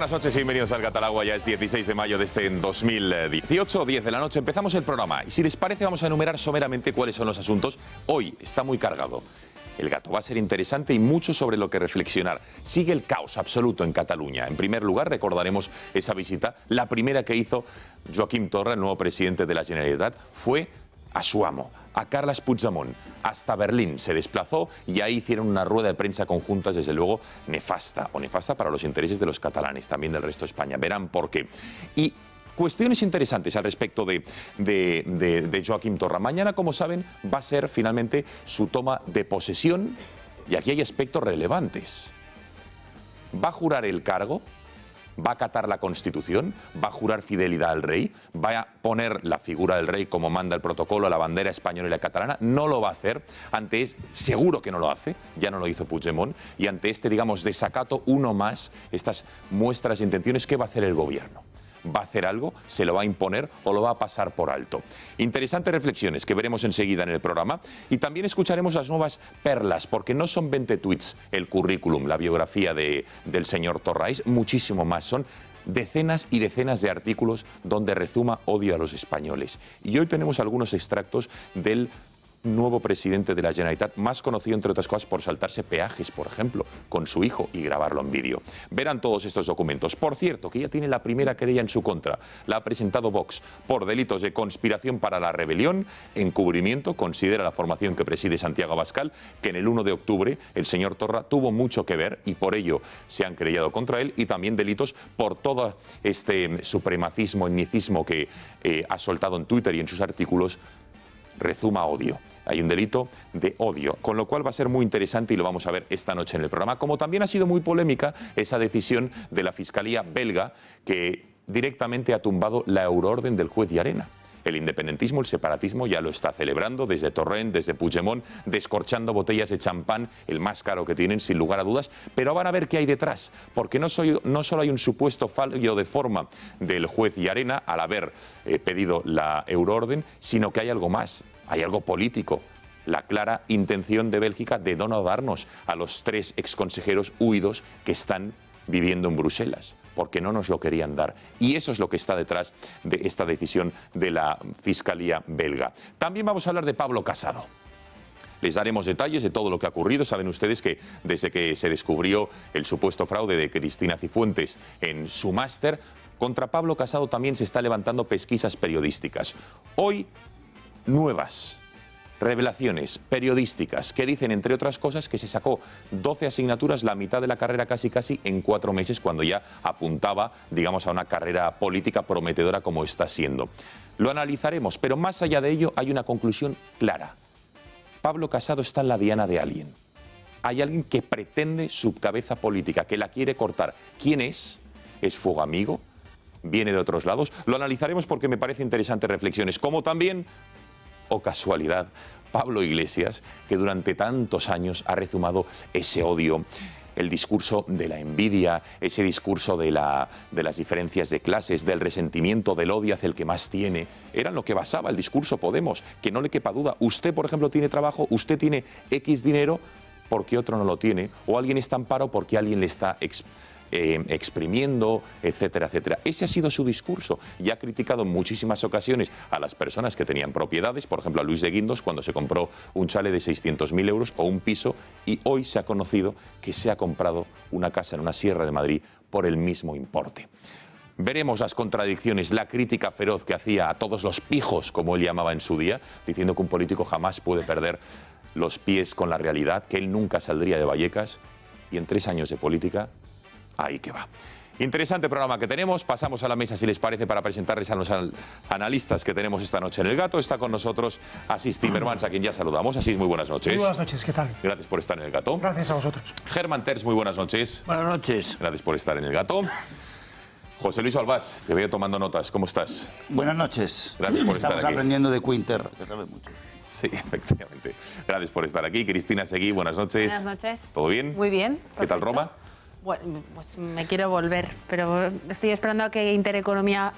buenas noches y bienvenidos al Gatalagua. Ya es 16 de mayo de este 2018, 10 de la noche. Empezamos el programa y si les parece vamos a enumerar someramente cuáles son los asuntos. Hoy está muy cargado. El Gato va a ser interesante y mucho sobre lo que reflexionar. Sigue el caos absoluto en Cataluña. En primer lugar, recordaremos esa visita. La primera que hizo Joaquim Torra, el nuevo presidente de la Generalitat, fue a su amo, a Carles Puigdemont. Hasta Berlín se desplazó y ahí hicieron una rueda de prensa conjunta, desde luego nefasta, o nefasta para los intereses de los catalanes, también del resto de España. Verán por qué. Y cuestiones interesantes al respecto de Joaquim Torra. Mañana, como saben, va a ser finalmente su toma de posesión y aquí hay aspectos relevantes. ¿Va a jurar el cargo? ¿Va a acatar la Constitución? ¿Va a jurar fidelidad al rey? ¿Va a poner la figura del rey como manda el protocolo, la bandera española y la catalana? No lo va a hacer. Seguro que no lo hace, ya no lo hizo Puigdemont. Y ante este, digamos, desacato, uno más, estas muestras de intenciones, ¿qué va a hacer el gobierno? ¿Va a hacer algo? ¿Se lo va a imponer o lo va a pasar por alto? Interesantes reflexiones que veremos enseguida en el programa y también escucharemos las nuevas perlas, porque no son 20 tweets el currículum, la biografía del señor Torra, es muchísimo más, son decenas y decenas de artículos donde rezuma odio a los españoles. Y hoy tenemos algunos extractos del nuevo presidente de la Generalitat, más conocido entre otras cosas por saltarse peajes, por ejemplo, con su hijo y grabarlo en vídeo. Verán todos estos documentos. Por cierto, que ya tiene la primera querella en su contra. La ha presentado Vox por delitos de conspiración para la rebelión, encubrimiento, considera la formación que preside Santiago Abascal, que en el 1 de octubre el señor Torra tuvo mucho que ver y por ello se han querellado contra él, y también delitos por todo este supremacismo, etnicismo que ha soltado en Twitter y en sus artículos. Rezuma odio. Hay un delito de odio, con lo cual va a ser muy interesante y lo vamos a ver esta noche en el programa. Como también ha sido muy polémica esa decisión de la Fiscalía belga que directamente ha tumbado la euroorden del juez Llarena. El independentismo, el separatismo ya lo está celebrando desde Torrent, desde Puigdemont, descorchando botellas de champán, el más caro que tienen, sin lugar a dudas. Pero van a ver qué hay detrás, porque no solo hay un supuesto fallo de forma del juez Llarena al haber pedido la euroorden, sino que hay algo más, hay algo político. La clara intención de Bélgica de no darnos a los 3 exconsejeros huidos que están viviendo en Bruselas, porque no nos lo querían dar. Y eso es lo que está detrás de esta decisión de la Fiscalía belga. También vamos a hablar de Pablo Casado. Les daremos detalles de todo lo que ha ocurrido. Saben ustedes que desde que se descubrió el supuesto fraude de Cristina Cifuentes en su máster, contra Pablo Casado también se están levantando pesquisas periodísticas. Hoy, nuevas revelaciones periodísticas que dicen, entre otras cosas, que se sacó 12 asignaturas, la mitad de la carrera casi en 4 meses, cuando ya apuntaba, digamos, a una carrera política prometedora como está siendo. Lo analizaremos, pero más allá de ello hay una conclusión clara. Pablo Casado está en la diana de alguien. Hay alguien que pretende su cabeza política, que la quiere cortar. ¿Quién es? ¿Es fuego amigo? ¿Viene de otros lados? Lo analizaremos porque me parecen interesantes reflexiones, como también, o casualidad, Pablo Iglesias, que durante tantos años ha rezumado ese odio, el discurso de la envidia, ese discurso de las diferencias de clases, del resentimiento, del odio hacia el que más tiene. Era en lo que basaba el discurso Podemos, que no le quepa duda. Usted, por ejemplo, tiene trabajo, usted tiene X dinero porque otro no lo tiene, o alguien está en paro porque alguien le está exprimiendo, etcétera, etcétera. Ese ha sido su discurso y ha criticado en muchísimas ocasiones a las personas que tenían propiedades, por ejemplo a Luis de Guindos cuando se compró un chalet de 600.000 euros o un piso, y hoy se ha conocido que se ha comprado una casa en una sierra de Madrid por el mismo importe. Veremos las contradicciones, la crítica feroz que hacía a todos los pijos, como él llamaba en su día, diciendo que un político jamás puede perder los pies con la realidad, que él nunca saldría de Vallecas, y en 3 años de política, ahí que va. Interesante programa que tenemos. Pasamos a la mesa, si les parece, para presentarles a los analistas que tenemos esta noche en El Gato. Está con nosotros Asís Timmermans, a quien ya saludamos. Asís, muy buenas noches. Muy buenas noches, ¿qué tal? Gracias por estar en El Gato. Gracias a vosotros. Germán Terç, muy buenas noches. Buenas noches. Gracias por estar en El Gato. José Luis Albás, te veo tomando notas. ¿Cómo estás? Buenas noches. Gracias por estar aquí. Estamos aprendiendo de Quinter, que sabe mucho. Sí, efectivamente. Gracias por estar aquí. Cristina Seguí, buenas noches. Buenas noches. ¿Todo bien? Muy bien. ¿Qué Perfecto. tal Roma? Bueno, pues me quiero volver, pero estoy esperando a que Intereconomía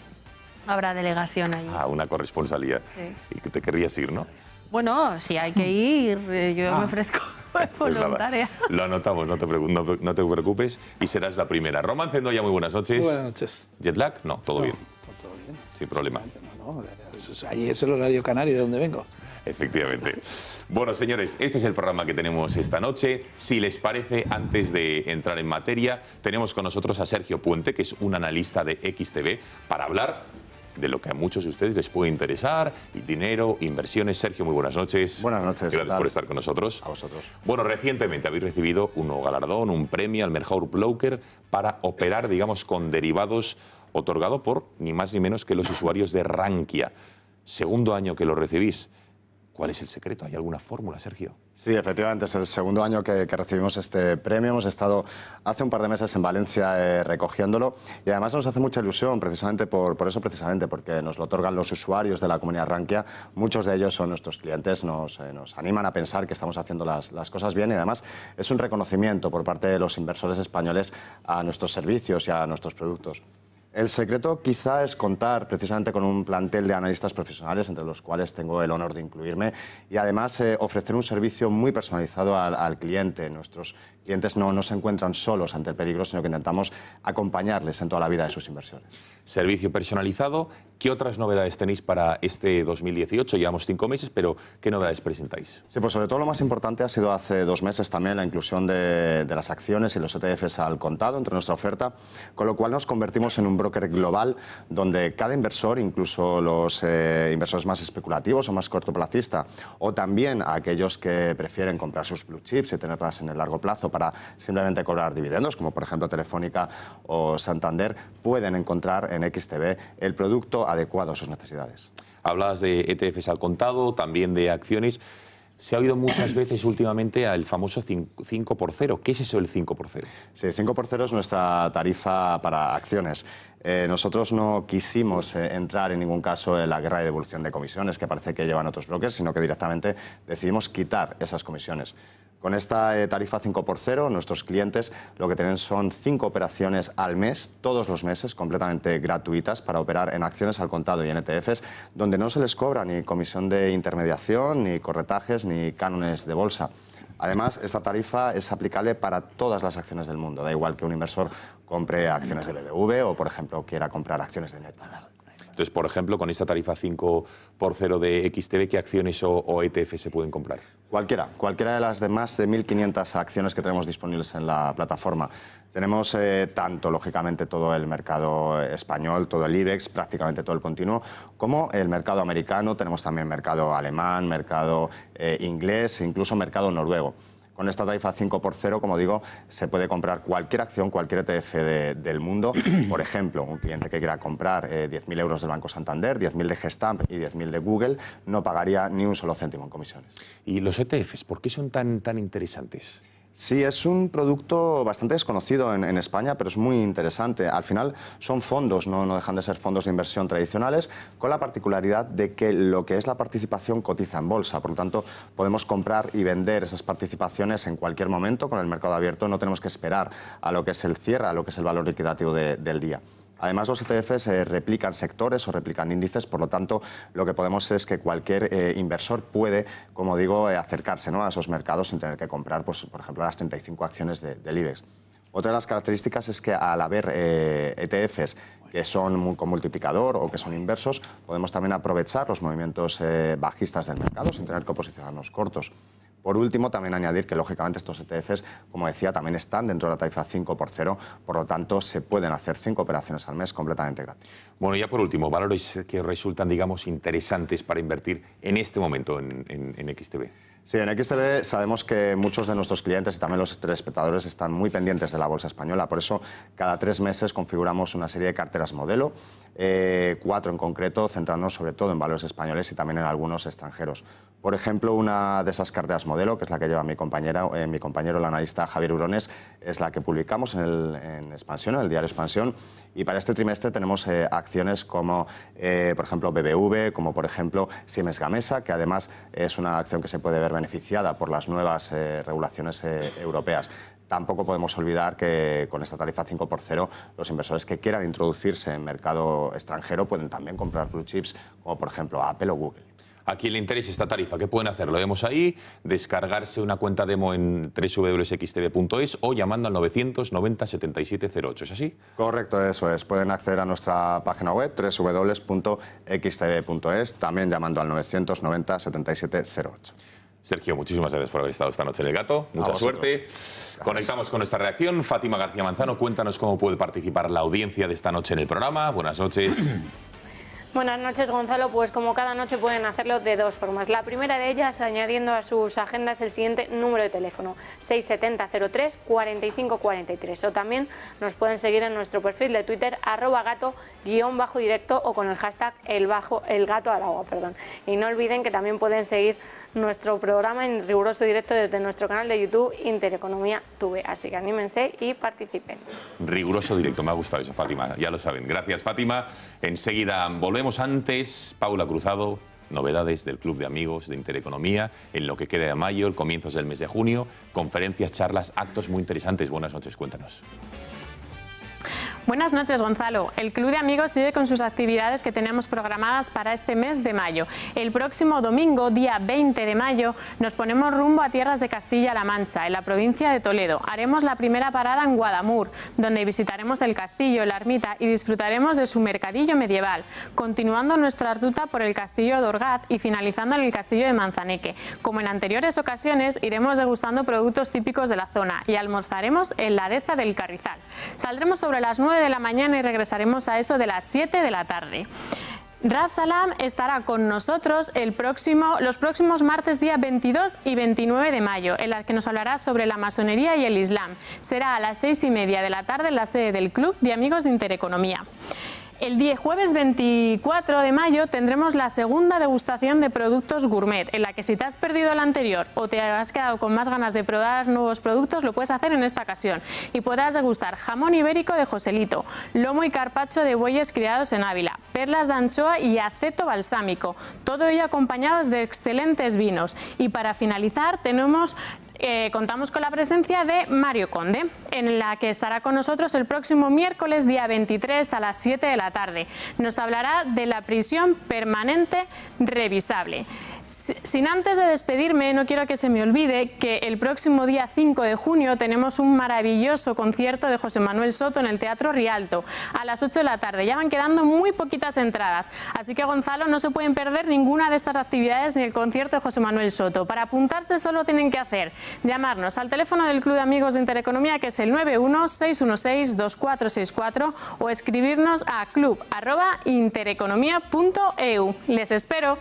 abra delegación allí. Ah, una corresponsalía. Sí. Y que te querrías ir, ¿no? Bueno, si hay que ir, yo me ofrezco. Pues nada, voluntaria. lo anotamos, no te preocupes y serás la primera. Román Cendoya, muy buenas noches. Buenas noches. ¿Jet lag? No, todo bien. Pues todo bien. Sin problema. No, ahí es el horario canario de donde vengo. Efectivamente. Bueno, señores, este es el programa que tenemos esta noche. Si les parece, antes de entrar en materia, tenemos con nosotros a Sergio Puente, que es un analista de XTV, para hablar de lo que a muchos de ustedes les puede interesar, dinero, inversiones. Sergio, muy buenas noches. Buenas noches. Gracias por estar con nosotros. A vosotros. Bueno, recientemente habéis recibido un nuevo galardón, un premio al mejor broker para operar, digamos, con derivados, otorgado por ni más ni menos que los usuarios de Rankia. Segundo año que lo recibís. ¿Cuál es el secreto? ¿Hay alguna fórmula, Sergio? Sí, efectivamente, es el segundo año que recibimos este premio. Hemos estado hace un par de meses en Valencia recogiéndolo y además nos hace mucha ilusión precisamente por eso, porque nos lo otorgan los usuarios de la comunidad Rankia. Muchos de ellos son nuestros clientes, nos animan a pensar que estamos haciendo las cosas bien y además es un reconocimiento por parte de los inversores españoles a nuestros servicios y a nuestros productos. El secreto quizá es contar precisamente con un plantel de analistas profesionales, entre los cuales tengo el honor de incluirme, y además ofrecer un servicio muy personalizado al cliente. Nuestros clientes no se encuentran solos ante el peligro, sino que intentamos acompañarles en toda la vida de sus inversiones. Servicio personalizado. ¿Qué otras novedades tenéis para este 2018? Llevamos 5 meses, pero ¿qué novedades presentáis? Sí, pues sobre todo lo más importante ha sido hace 2 meses también la inclusión de las acciones y los ETFs al contado entre nuestra oferta, con lo cual nos convertimos en un broker global donde cada inversor, incluso los inversores más especulativos o más cortoplacistas, o también aquellos que prefieren comprar sus blue chips y tenerlas en el largo plazo para simplemente cobrar dividendos, como por ejemplo Telefónica o Santander, pueden encontrar en XTV el producto adecuado a sus necesidades. Hablas de ETFs al contado, también de acciones. Se ha oído muchas veces últimamente al famoso 5x0. ¿Qué es eso del 5x0? Sí, 5x0 es nuestra tarifa para acciones. Nosotros no quisimos entrar en ningún caso en la guerra de devolución de comisiones que parece que llevan otros brokers, sino que directamente decidimos quitar esas comisiones. Con esta tarifa 5x0, nuestros clientes lo que tienen son 5 operaciones al mes, todos los meses, completamente gratuitas para operar en acciones al contado y en ETFs, donde no se les cobra ni comisión de intermediación, ni corretajes, ni cánones de bolsa. Además, esta tarifa es aplicable para todas las acciones del mundo. Da igual que un inversor compre acciones de BBV o, por ejemplo, quiera comprar acciones de Netflix. Entonces, por ejemplo, con esta tarifa 5x0 de XTV, ¿qué acciones o ETF se pueden comprar? Cualquiera de las de más de 1.500 acciones que tenemos disponibles en la plataforma. Tenemos tanto, lógicamente, todo el mercado español, todo el IBEX, prácticamente todo el continuo, como el mercado americano. Tenemos también mercado alemán, mercado inglés e incluso mercado noruego. Con esta tarifa 5x0, como digo, se puede comprar cualquier acción, cualquier ETF del mundo. Por ejemplo, un cliente que quiera comprar 10.000 euros del Banco Santander, 10.000 de Gestamp y 10.000 de Google, no pagaría ni un solo céntimo en comisiones. ¿Y los ETFs, por qué son tan interesantes? Sí, es un producto bastante desconocido en España, pero es muy interesante. Al final son fondos, no dejan de ser fondos de inversión tradicionales, con la particularidad de que lo que es la participación cotiza en bolsa. Por lo tanto, podemos comprar y vender esas participaciones en cualquier momento. Con el mercado abierto no tenemos que esperar a lo que es el cierre, a lo que es el valor liquidativo del día. Además, los ETFs replican sectores o replican índices, por lo tanto, lo que podemos es que cualquier inversor puede, como digo, acercarse, ¿no?, a esos mercados sin tener que comprar, pues, por ejemplo, las 35 acciones del IBEX. Otra de las características es que al haber ETFs que son con multiplicador o que son inversos, podemos también aprovechar los movimientos bajistas del mercado sin tener que posicionarnos cortos. Por último, también añadir que, lógicamente, estos ETFs, como decía, también están dentro de la tarifa 5x0, por lo tanto, se pueden hacer 5 operaciones al mes completamente gratis. Bueno, ya por último, valores que resultan, digamos, interesantes para invertir en este momento en XTV. Sí, en XTV sabemos que muchos de nuestros clientes y también los telespectadores están muy pendientes de la bolsa española. Por eso, cada 3 meses configuramos una serie de carteras modelo, 4 en concreto, centrándonos sobre todo en valores españoles y también en algunos extranjeros. Por ejemplo, una de esas carteras modelo, que es la que lleva mi compañero, el analista Javier Urones, es la que publicamos en Expansión, en el diario Expansión. Y para este trimestre tenemos acciones como, por ejemplo, BBV, como por ejemplo Siemens Gamesa, que además es una acción que se puede ver beneficiada por las nuevas regulaciones europeas. Tampoco podemos olvidar que con esta tarifa 5x0 los inversores que quieran introducirse en mercado extranjero pueden también comprar blue chips como por ejemplo Apple o Google. a quien le interese esta tarifa, ¿qué pueden hacer? Lo vemos ahí, descargarse una cuenta demo en www.xtv.es o llamando al 990 7708, ¿es así? Correcto, eso es. Pueden acceder a nuestra página web www.xtv.es, también llamando al 990 7708. Sergio, muchísimas gracias por haber estado esta noche en El Gato. Mucha suerte. Conectamos con nuestra reacción. Fátima García Manzano, cuéntanos cómo puede participar la audiencia de esta noche en el programa. Buenas noches. Buenas noches, Gonzalo. Pues como cada noche pueden hacerlo de dos formas. La primera de ellas, añadiendo a sus agendas el siguiente número de teléfono, 670 03 45 43. O también nos pueden seguir en nuestro perfil de Twitter, @gato_directo o con el hashtag el gato al agua. Y no olviden que también pueden seguir nuestro programa en riguroso directo desde nuestro canal de YouTube Intereconomía TV. Así que anímense y participen. Riguroso directo, me ha gustado eso, Fátima, ya lo saben. Gracias, Fátima. Enseguida volvemos. Antes, Paula Cruzado, novedades del Club de Amigos de Intereconomía, en lo que queda de mayo, el comienzos del mes de junio, conferencias, charlas, actos muy interesantes. Buenas noches, cuéntanos. Buenas noches, Gonzalo. El Club de Amigos sigue con sus actividades que tenemos programadas para este mes de mayo. El próximo domingo, día 20 de mayo, nos ponemos rumbo a tierras de Castilla-La Mancha, en la provincia de Toledo. Haremos la primera parada en Guadamur, donde visitaremos el castillo, la ermita y disfrutaremos de su mercadillo medieval, continuando nuestra ruta por el castillo de Orgaz y finalizando en el castillo de Manzaneque. Como en anteriores ocasiones, iremos degustando productos típicos de la zona y almorzaremos en la dehesa del Carrizal. Saldremos sobre las 9 de la mañana y regresaremos a eso de las 7 de la tarde. Raf Salam estará con nosotros los próximos martes día 22 y 29 de mayo, en la que nos hablará sobre la masonería y el Islam. Será a las 6:30 de la tarde en la sede del Club de Amigos de Intereconomía. El día jueves 24 de mayo tendremos la segunda degustación de productos gourmet, en la que si te has perdido la anterior o te has quedado con más ganas de probar nuevos productos, lo puedes hacer en esta ocasión y podrás degustar jamón ibérico de Joselito, lomo y carpaccio de bueyes criados en Ávila, perlas de anchoa y aceto balsámico, todo ello acompañados de excelentes vinos. Y para finalizar contamos con la presencia de Mario Conde, en la que estará con nosotros el próximo miércoles día 23 a las 7 de la tarde. Nos hablará de la prisión permanente revisable. Sin antes de despedirme, no quiero que se me olvide que el próximo día 5 de junio tenemos un maravilloso concierto de José Manuel Soto en el Teatro Rialto a las 8 de la tarde. Ya van quedando muy poquitas entradas, así que, Gonzalo, no se pueden perder ninguna de estas actividades ni el concierto de José Manuel Soto. Para apuntarse solo tienen que llamarnos al teléfono del Club de Amigos de Intereconomía, que es el 91-616-2464, o escribirnos a club@intereconomia.eu. Les espero.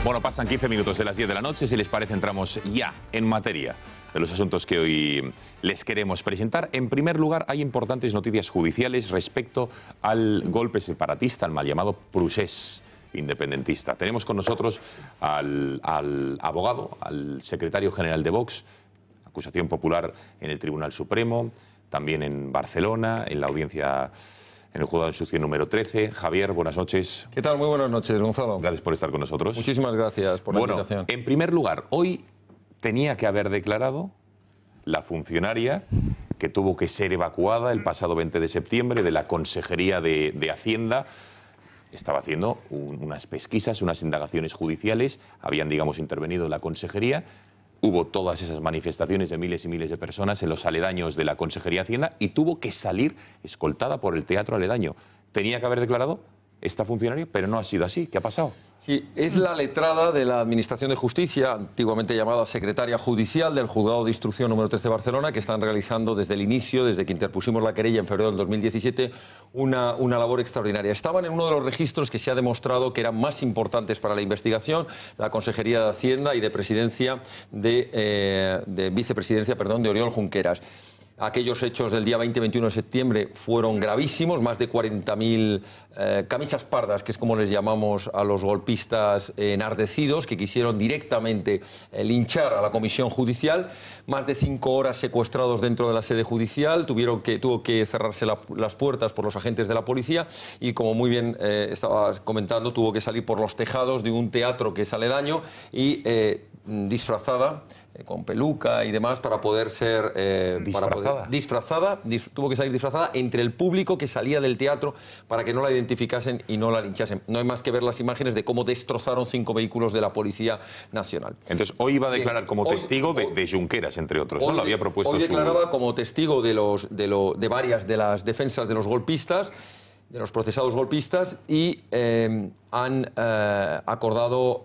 Bueno, pasan 15 minutos de las 10 de la noche. Si les parece, entramos ya en materia de los asuntos que hoy les queremos presentar. En primer lugar, hay importantes noticias judiciales respecto al golpe separatista, al mal llamado procés independentista. Tenemos con nosotros al abogado, al secretario general de Vox, acusación popular en el Tribunal Supremo, también en Barcelona, en la audiencia en el juzgado de instrucción número 13. Javier, buenas noches. ¿Qué tal? Muy buenas noches, Gonzalo. Gracias por estar con nosotros. Muchísimas gracias por la invitación. En primer lugar, hoy tenía que haber declarado la funcionaria que tuvo que ser evacuada el pasado 20 de septiembre de la Consejería de Hacienda. Estaba haciendo unas pesquisas, unas indagaciones judiciales, habían, digamos, intervenido en la Consejería. Hubo todas esas manifestaciones de miles y miles de personas en los aledaños de la Consejería de Hacienda y tuvo que salir escoltada por el teatro aledaño. Tenía que haber declarado esta funcionaria, pero no ha sido así. ¿Qué ha pasado? Sí, es la letrada de la Administración de Justicia, antiguamente llamada Secretaria Judicial del Juzgado de Instrucción número 13 de Barcelona, que están realizando desde el inicio, desde que interpusimos la querella en febrero del 2017, una labor extraordinaria. Estaban en uno de los registros que se ha demostrado que eran más importantes para la investigación, la Consejería de Hacienda y de Presidencia de Vicepresidencia, de Oriol Junqueras. Aquellos hechos del día 20-21 de septiembre fueron gravísimos, más de 40.000 camisas pardas, que es como les llamamos a los golpistas enardecidos, que quisieron directamente linchar a la comisión judicial, más de 5 horas secuestrados dentro de la sede judicial, tuvo que cerrarse las puertas por los agentes de la policía y, como muy bien estabas comentando, tuvo que salir por los tejados de un teatro que es aledaño y disfrazada con peluca y demás para poder ser disfrazada. Tuvo que salir disfrazada entre el público que salía del teatro para que no la identificasen y no la linchasen. No hay más que ver las imágenes de cómo destrozaron 5 vehículos de la Policía Nacional. Entonces, hoy iba a declarar como testigo de Junqueras, entre otros, ¿no? Lo había propuesto hoy declaraba como testigo de varias de las defensas de los golpistas, de los procesados golpistas, y han acordado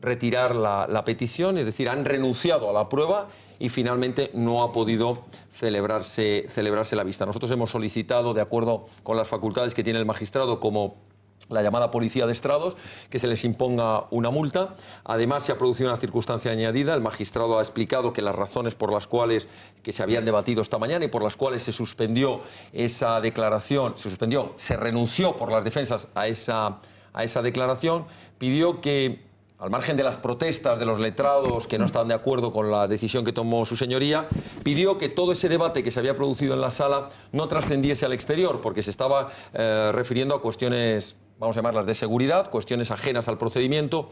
retirar la petición, es decir, han renunciado a la prueba y finalmente no ha podido celebrarse la vista. Nosotros hemos solicitado, de acuerdo con las facultades que tiene el magistrado, como la llamada policía de estrados, que se les imponga una multa. Además, se ha producido una circunstancia añadida. El magistrado ha explicado que las razones por las cuales que se habían debatido esta mañana y por las cuales se suspendió esa declaración, se renunció por las defensas a esa declaración, pidió que, al margen de las protestas de los letrados que no están de acuerdo con la decisión que tomó su señoría, pidió que todo ese debate que se había producido en la sala no trascendiese al exterior, porque se estaba refiriendo a cuestiones, vamos a llamarlas de seguridad, cuestiones ajenas al procedimiento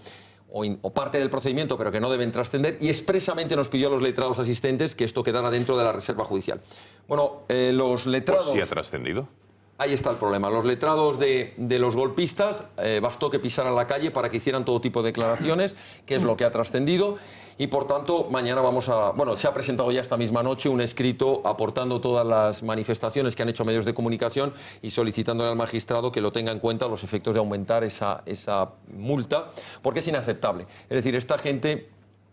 o parte del procedimiento, pero que no deben trascender, y expresamente nos pidió a los letrados asistentes que esto quedara dentro de la reserva judicial. Bueno, los letrados... Pues sí ha trascendido. Ahí está el problema. Los letrados de los golpistas bastó que pisaran la calle para que hicieran todo tipo de declaraciones, que es lo que ha trascendido. Y por tanto, mañana se ha presentado ya esta misma noche un escrito aportando todas las manifestaciones que han hecho medios de comunicación y solicitándole al magistrado que lo tenga en cuenta a los efectos de aumentar esa multa, porque es inaceptable. Es decir, esta gente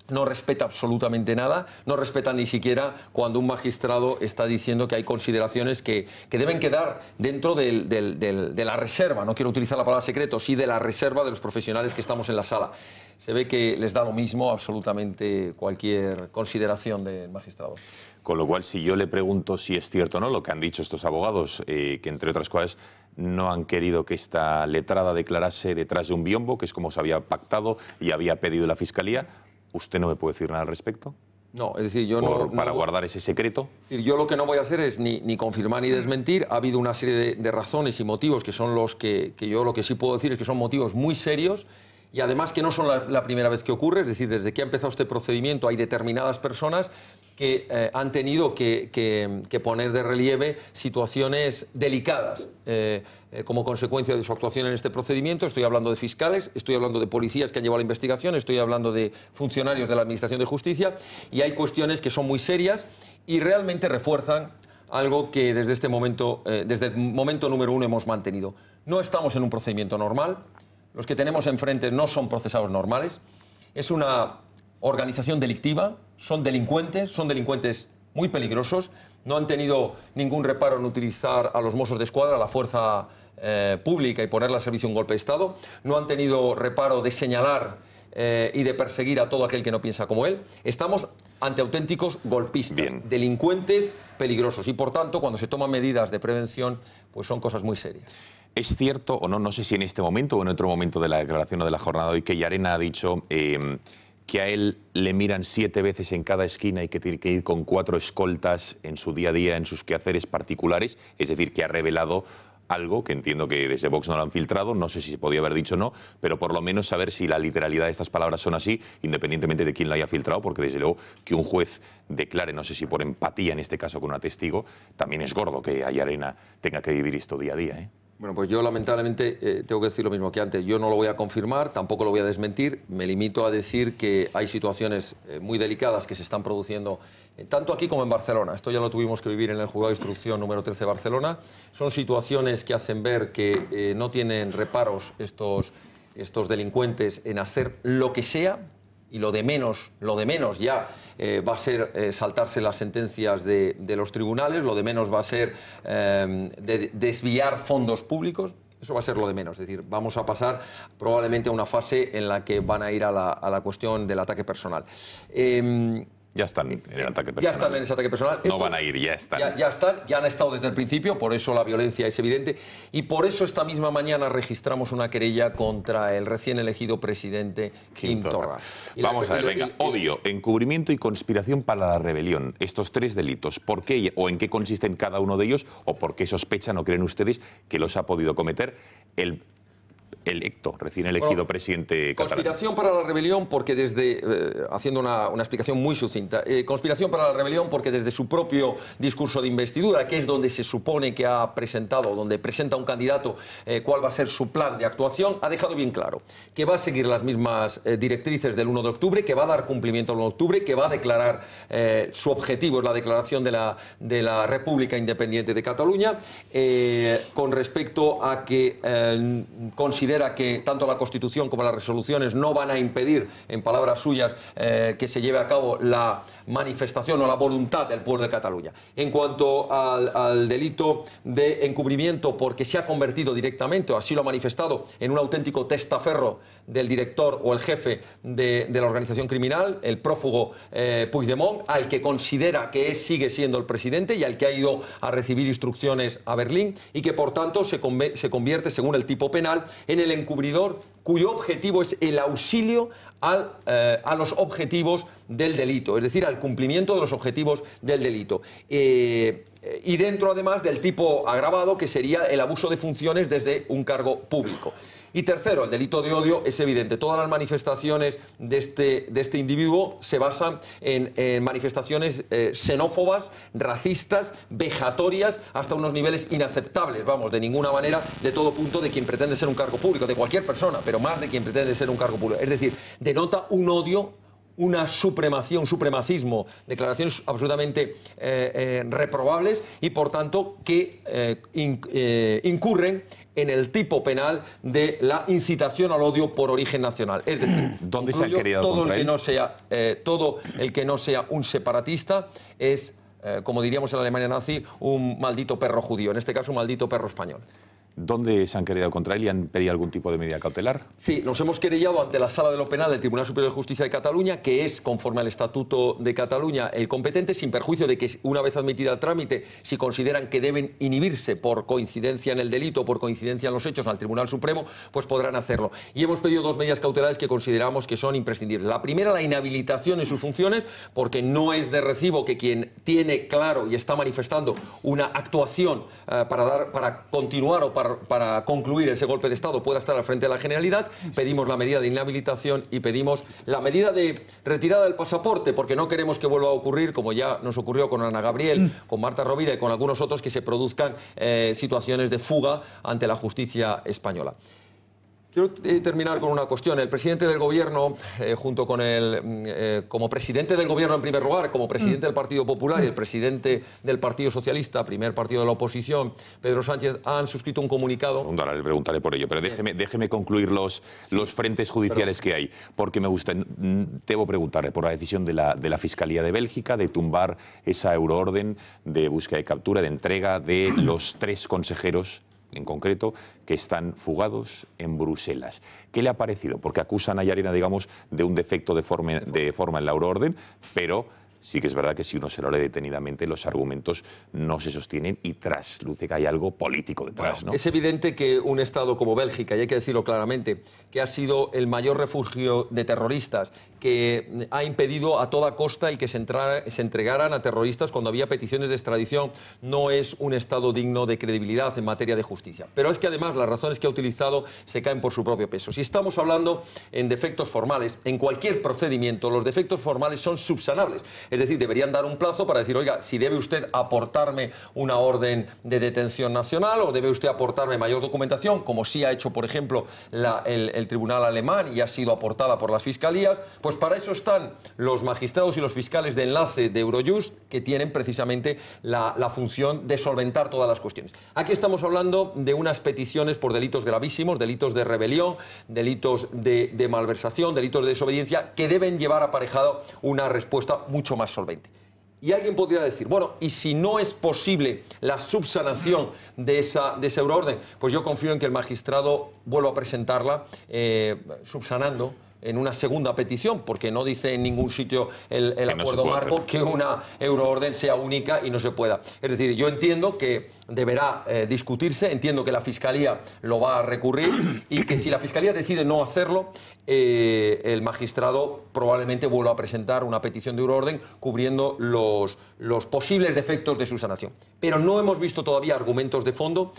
no respeta absolutamente nada, no respeta ni siquiera cuando un magistrado está diciendo que hay consideraciones que deben quedar dentro de la reserva, no quiero utilizar la palabra secreto, sí de la reserva de los profesionales que estamos en la sala. Se ve que les da lo mismo absolutamente cualquier consideración del magistrado. Con lo cual, si yo le pregunto si es cierto o no lo que han dicho estos abogados, que entre otras cosas no han querido que esta letrada declarase detrás de un biombo, que es como se había pactado y había pedido la Fiscalía, ¿usted no me puede decir nada al respecto? No, es decir, yo para guardar ese secreto. Yo lo que no voy a hacer es ni confirmar ni desmentir. Ha habido una serie de razones y motivos que son los que yo lo que sí puedo decir es que son motivos muy serios y además que no son la primera vez que ocurre. Es decir, desde que ha empezado este procedimiento hay determinadas personas que han tenido que poner de relieve situaciones delicadas como consecuencia de su actuación en este procedimiento. Estoy hablando de fiscales, estoy hablando de policías que han llevado la investigación, estoy hablando de funcionarios de la Administración de Justicia, y hay cuestiones que son muy serias y realmente refuerzan algo que desde el momento número 1 hemos mantenido. No estamos en un procedimiento normal, los que tenemos enfrente no son procesados normales, es una organización delictiva, son delincuentes muy peligrosos, no han tenido ningún reparo en utilizar a los Mossos de Escuadra, a la fuerza pública, y ponerla al servicio de un golpe de Estado, no han tenido reparo de señalar y de perseguir a todo aquel que no piensa como él. Estamos ante auténticos golpistas, delincuentes peligrosos, y por tanto, cuando se toman medidas de prevención, pues son cosas muy serias. ¿Es cierto o no, no sé si en este momento o en otro momento de la declaración o de la jornada de hoy, que Llarena ha dicho que a él le miran 7 veces en cada esquina y que tiene que ir con 4 escoltas en su día a día, en sus quehaceres particulares? Es decir, que ha revelado algo que entiendo que desde Vox no lo han filtrado, no sé si se podía haber dicho o no, pero por lo menos saber si la literalidad de estas palabras son así, independientemente de quién lo haya filtrado, porque desde luego que un juez declare, no sé si por empatía en este caso con una testigo, también es gordo que a Llarena tenga que vivir esto día a día, ¿eh? Bueno, pues yo lamentablemente tengo que decir lo mismo que antes. Yo no lo voy a confirmar, tampoco lo voy a desmentir. Me limito a decir que hay situaciones muy delicadas que se están produciendo tanto aquí como en Barcelona. Esto ya lo tuvimos que vivir en el Juzgado de Instrucción número 13 de Barcelona. Son situaciones que hacen ver que no tienen reparos estos delincuentes en hacer lo que sea, y lo de menos ya va a ser saltarse las sentencias de los tribunales, lo de menos va a ser desviar fondos públicos. Eso va a ser lo de menos, es decir, vamos a pasar probablemente a una fase en la que van a ir a la cuestión del ataque personal. Ya están en el ataque personal. Ya están en ese ataque personal. No van a ir, ya están. Ya han estado desde el principio, por eso la violencia es evidente. Y por eso esta misma mañana registramos una querella contra el recién elegido presidente Quim Torra. Vamos a ver, venga. Odio, encubrimiento y conspiración para la rebelión. Estos 3 delitos, ¿por qué o en qué consisten cada uno de ellos? ¿O por qué sospechan o creen ustedes que los ha podido cometer el electo, recién elegido presidente catalán. Conspiración para la rebelión porque desde, haciendo una explicación muy sucinta, conspiración para la rebelión porque desde su propio discurso de investidura, que es donde se supone que ha presentado, donde presenta un candidato cuál va a ser su plan de actuación, ha dejado bien claro que va a seguir las mismas directrices del 1 de octubre, que va a dar cumplimiento al 1 de octubre, que va a declarar, su objetivo es la declaración de la República Independiente de Cataluña, con respecto a que considera que tanto la Constitución como las resoluciones no van a impedir, en palabras suyas, que se lleve a cabo la manifestación o la voluntad del pueblo de Cataluña. En cuanto al delito de encubrimiento, porque se ha convertido directamente, o así lo ha manifestado, en un auténtico testaferro del director o el jefe de la organización criminal, el prófugo Puigdemont, al que considera que sigue siendo el presidente y al que ha ido a recibir instrucciones a Berlín y que por tanto se convierte, según el tipo penal, en el encubridor cuyo objetivo es el auxilio a los objetivos del delito, es decir, al cumplimiento de los objetivos del delito. Y dentro, además, del tipo agravado, que sería el abuso de funciones desde un cargo público. Y tercero, el delito de odio es evidente. Todas las manifestaciones de este individuo se basan en manifestaciones xenófobas, racistas, vejatorias, hasta unos niveles inaceptables, vamos, de ninguna manera, de todo punto, de quien pretende ser un cargo público, de cualquier persona, pero más de quien pretende ser un cargo público. Es decir, denota un odio, una supremacía, un supremacismo, declaraciones absolutamente reprobables y, por tanto, que incurren en el tipo penal de la incitación al odio por origen nacional. Es decir, ¿dónde se han querido todo contra el que él? no sea, todo el que no sea un separatista es, como diríamos en la Alemania nazi, un maldito perro judío, en este caso un maldito perro español. ¿Dónde se han querellado contra él y han pedido algún tipo de medida cautelar? Sí, nos hemos querellado ante la Sala de lo Penal del Tribunal Superior de Justicia de Cataluña, que es, conforme al Estatuto de Cataluña, el competente, sin perjuicio de que, una vez admitida el trámite, si consideran que deben inhibirse por coincidencia en el delito o por coincidencia en los hechos al Tribunal Supremo, pues podrán hacerlo. Y hemos pedido dos medidas cautelares que consideramos que son imprescindibles. La primera, la inhabilitación en sus funciones, porque no es de recibo que quien tiene claro y está manifestando una actuación para continuar o para concluir ese golpe de Estado pueda estar al frente de la Generalidad. Pedimos la medida de inhabilitación y pedimos la medida de retirada del pasaporte, porque no queremos que vuelva a ocurrir, como ya nos ocurrió con Ana Gabriel, con Marta Rovira y con algunos otros, que se produzcan situaciones de fuga ante la justicia española. Quiero terminar con una cuestión. El presidente del Gobierno, junto con como presidente del Gobierno en primer lugar, como presidente del Partido Popular y el presidente del Partido Socialista, primer partido de la oposición, Pedro Sánchez, han suscrito un comunicado. Segundo, ahora le preguntaré por ello, pero déjeme concluir los frentes judiciales que hay, porque me gusta. Debo preguntarle por la decisión de la Fiscalía de Bélgica de tumbar esa euroorden de búsqueda y captura, de entrega de los 3 consejeros en concreto, que están fugados en Bruselas. ¿Qué le ha parecido? Porque acusan a Llarena, digamos, de un defecto de forma en la euroorden, pero sí que es verdad que si uno se lo lee detenidamente, los argumentos no se sostienen y trasluce que hay algo político detrás, ¿no? Es evidente que un Estado como Bélgica, y hay que decirlo claramente, que ha sido el mayor refugio de terroristas, que ha impedido a toda costa el que se entregaran a terroristas cuando había peticiones de extradición, no es un Estado digno de credibilidad en materia de justicia. Pero es que además las razones que ha utilizado se caen por su propio peso. Si estamos hablando en defectos formales, en cualquier procedimiento, los defectos formales son subsanables. Es decir, deberían dar un plazo para decir, oiga, si debe usted aportarme una orden de detención nacional o debe usted aportarme mayor documentación, como sí ha hecho, por ejemplo, el tribunal alemán y ha sido aportada por las fiscalías, pues para eso están los magistrados y los fiscales de enlace de Eurojust, que tienen precisamente la función de solventar todas las cuestiones. Aquí estamos hablando de unas peticiones por delitos gravísimos, delitos de rebelión, delitos de malversación, delitos de desobediencia, que deben llevar aparejado una respuesta mucho más solvente. Y alguien podría decir, bueno, ¿y si no es posible la subsanación de esa euroorden? Pues yo confío en que el magistrado vuelva a presentarla subsanando en una segunda petición, porque no dice en ningún sitio el acuerdo marco que una euroorden sea única y no se pueda. Es decir, yo entiendo que deberá discutirse, entiendo que la Fiscalía lo va a recurrir y que si la Fiscalía decide no hacerlo, el magistrado probablemente vuelva a presentar una petición de euroorden cubriendo los posibles defectos de su sanación. Pero no hemos visto todavía argumentos de fondo.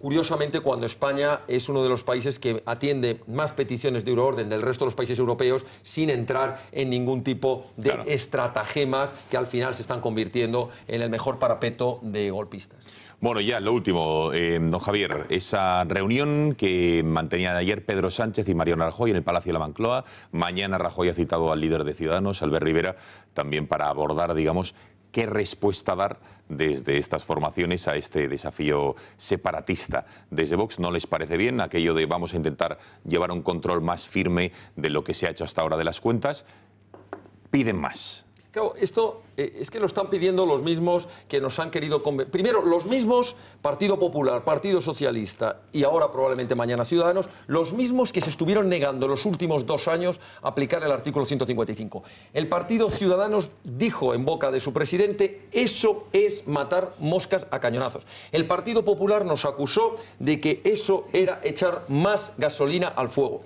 curiosamente, cuando España es uno de los países que atiende más peticiones de euroorden del resto de los países europeos sin entrar en ningún tipo de estratagemas que al final se están convirtiendo en el mejor parapeto de golpistas. Bueno, ya lo último, don Javier, esa reunión que mantenían ayer Pedro Sánchez y Mariano Rajoy en el Palacio de la Moncloa. Mañana Rajoy ha citado al líder de Ciudadanos, Albert Rivera, también para abordar, digamos, qué respuesta dar desde estas formaciones a este desafío separatista. Desde Vox, ¿no les parece bien aquello de vamos a intentar llevar un control más firme de lo que se ha hecho hasta ahora de las cuentas? Piden más. Claro, esto es que lo están pidiendo los mismos que nos han querido convencer. Primero, los mismos, Partido Popular, Partido Socialista y ahora probablemente mañana Ciudadanos, los mismos que se estuvieron negando los últimos 2 años a aplicar el artículo 155. El Partido Ciudadanos dijo en boca de su presidente, eso es matar moscas a cañonazos. El Partido Popular nos acusó de que eso era echar más gasolina al fuego.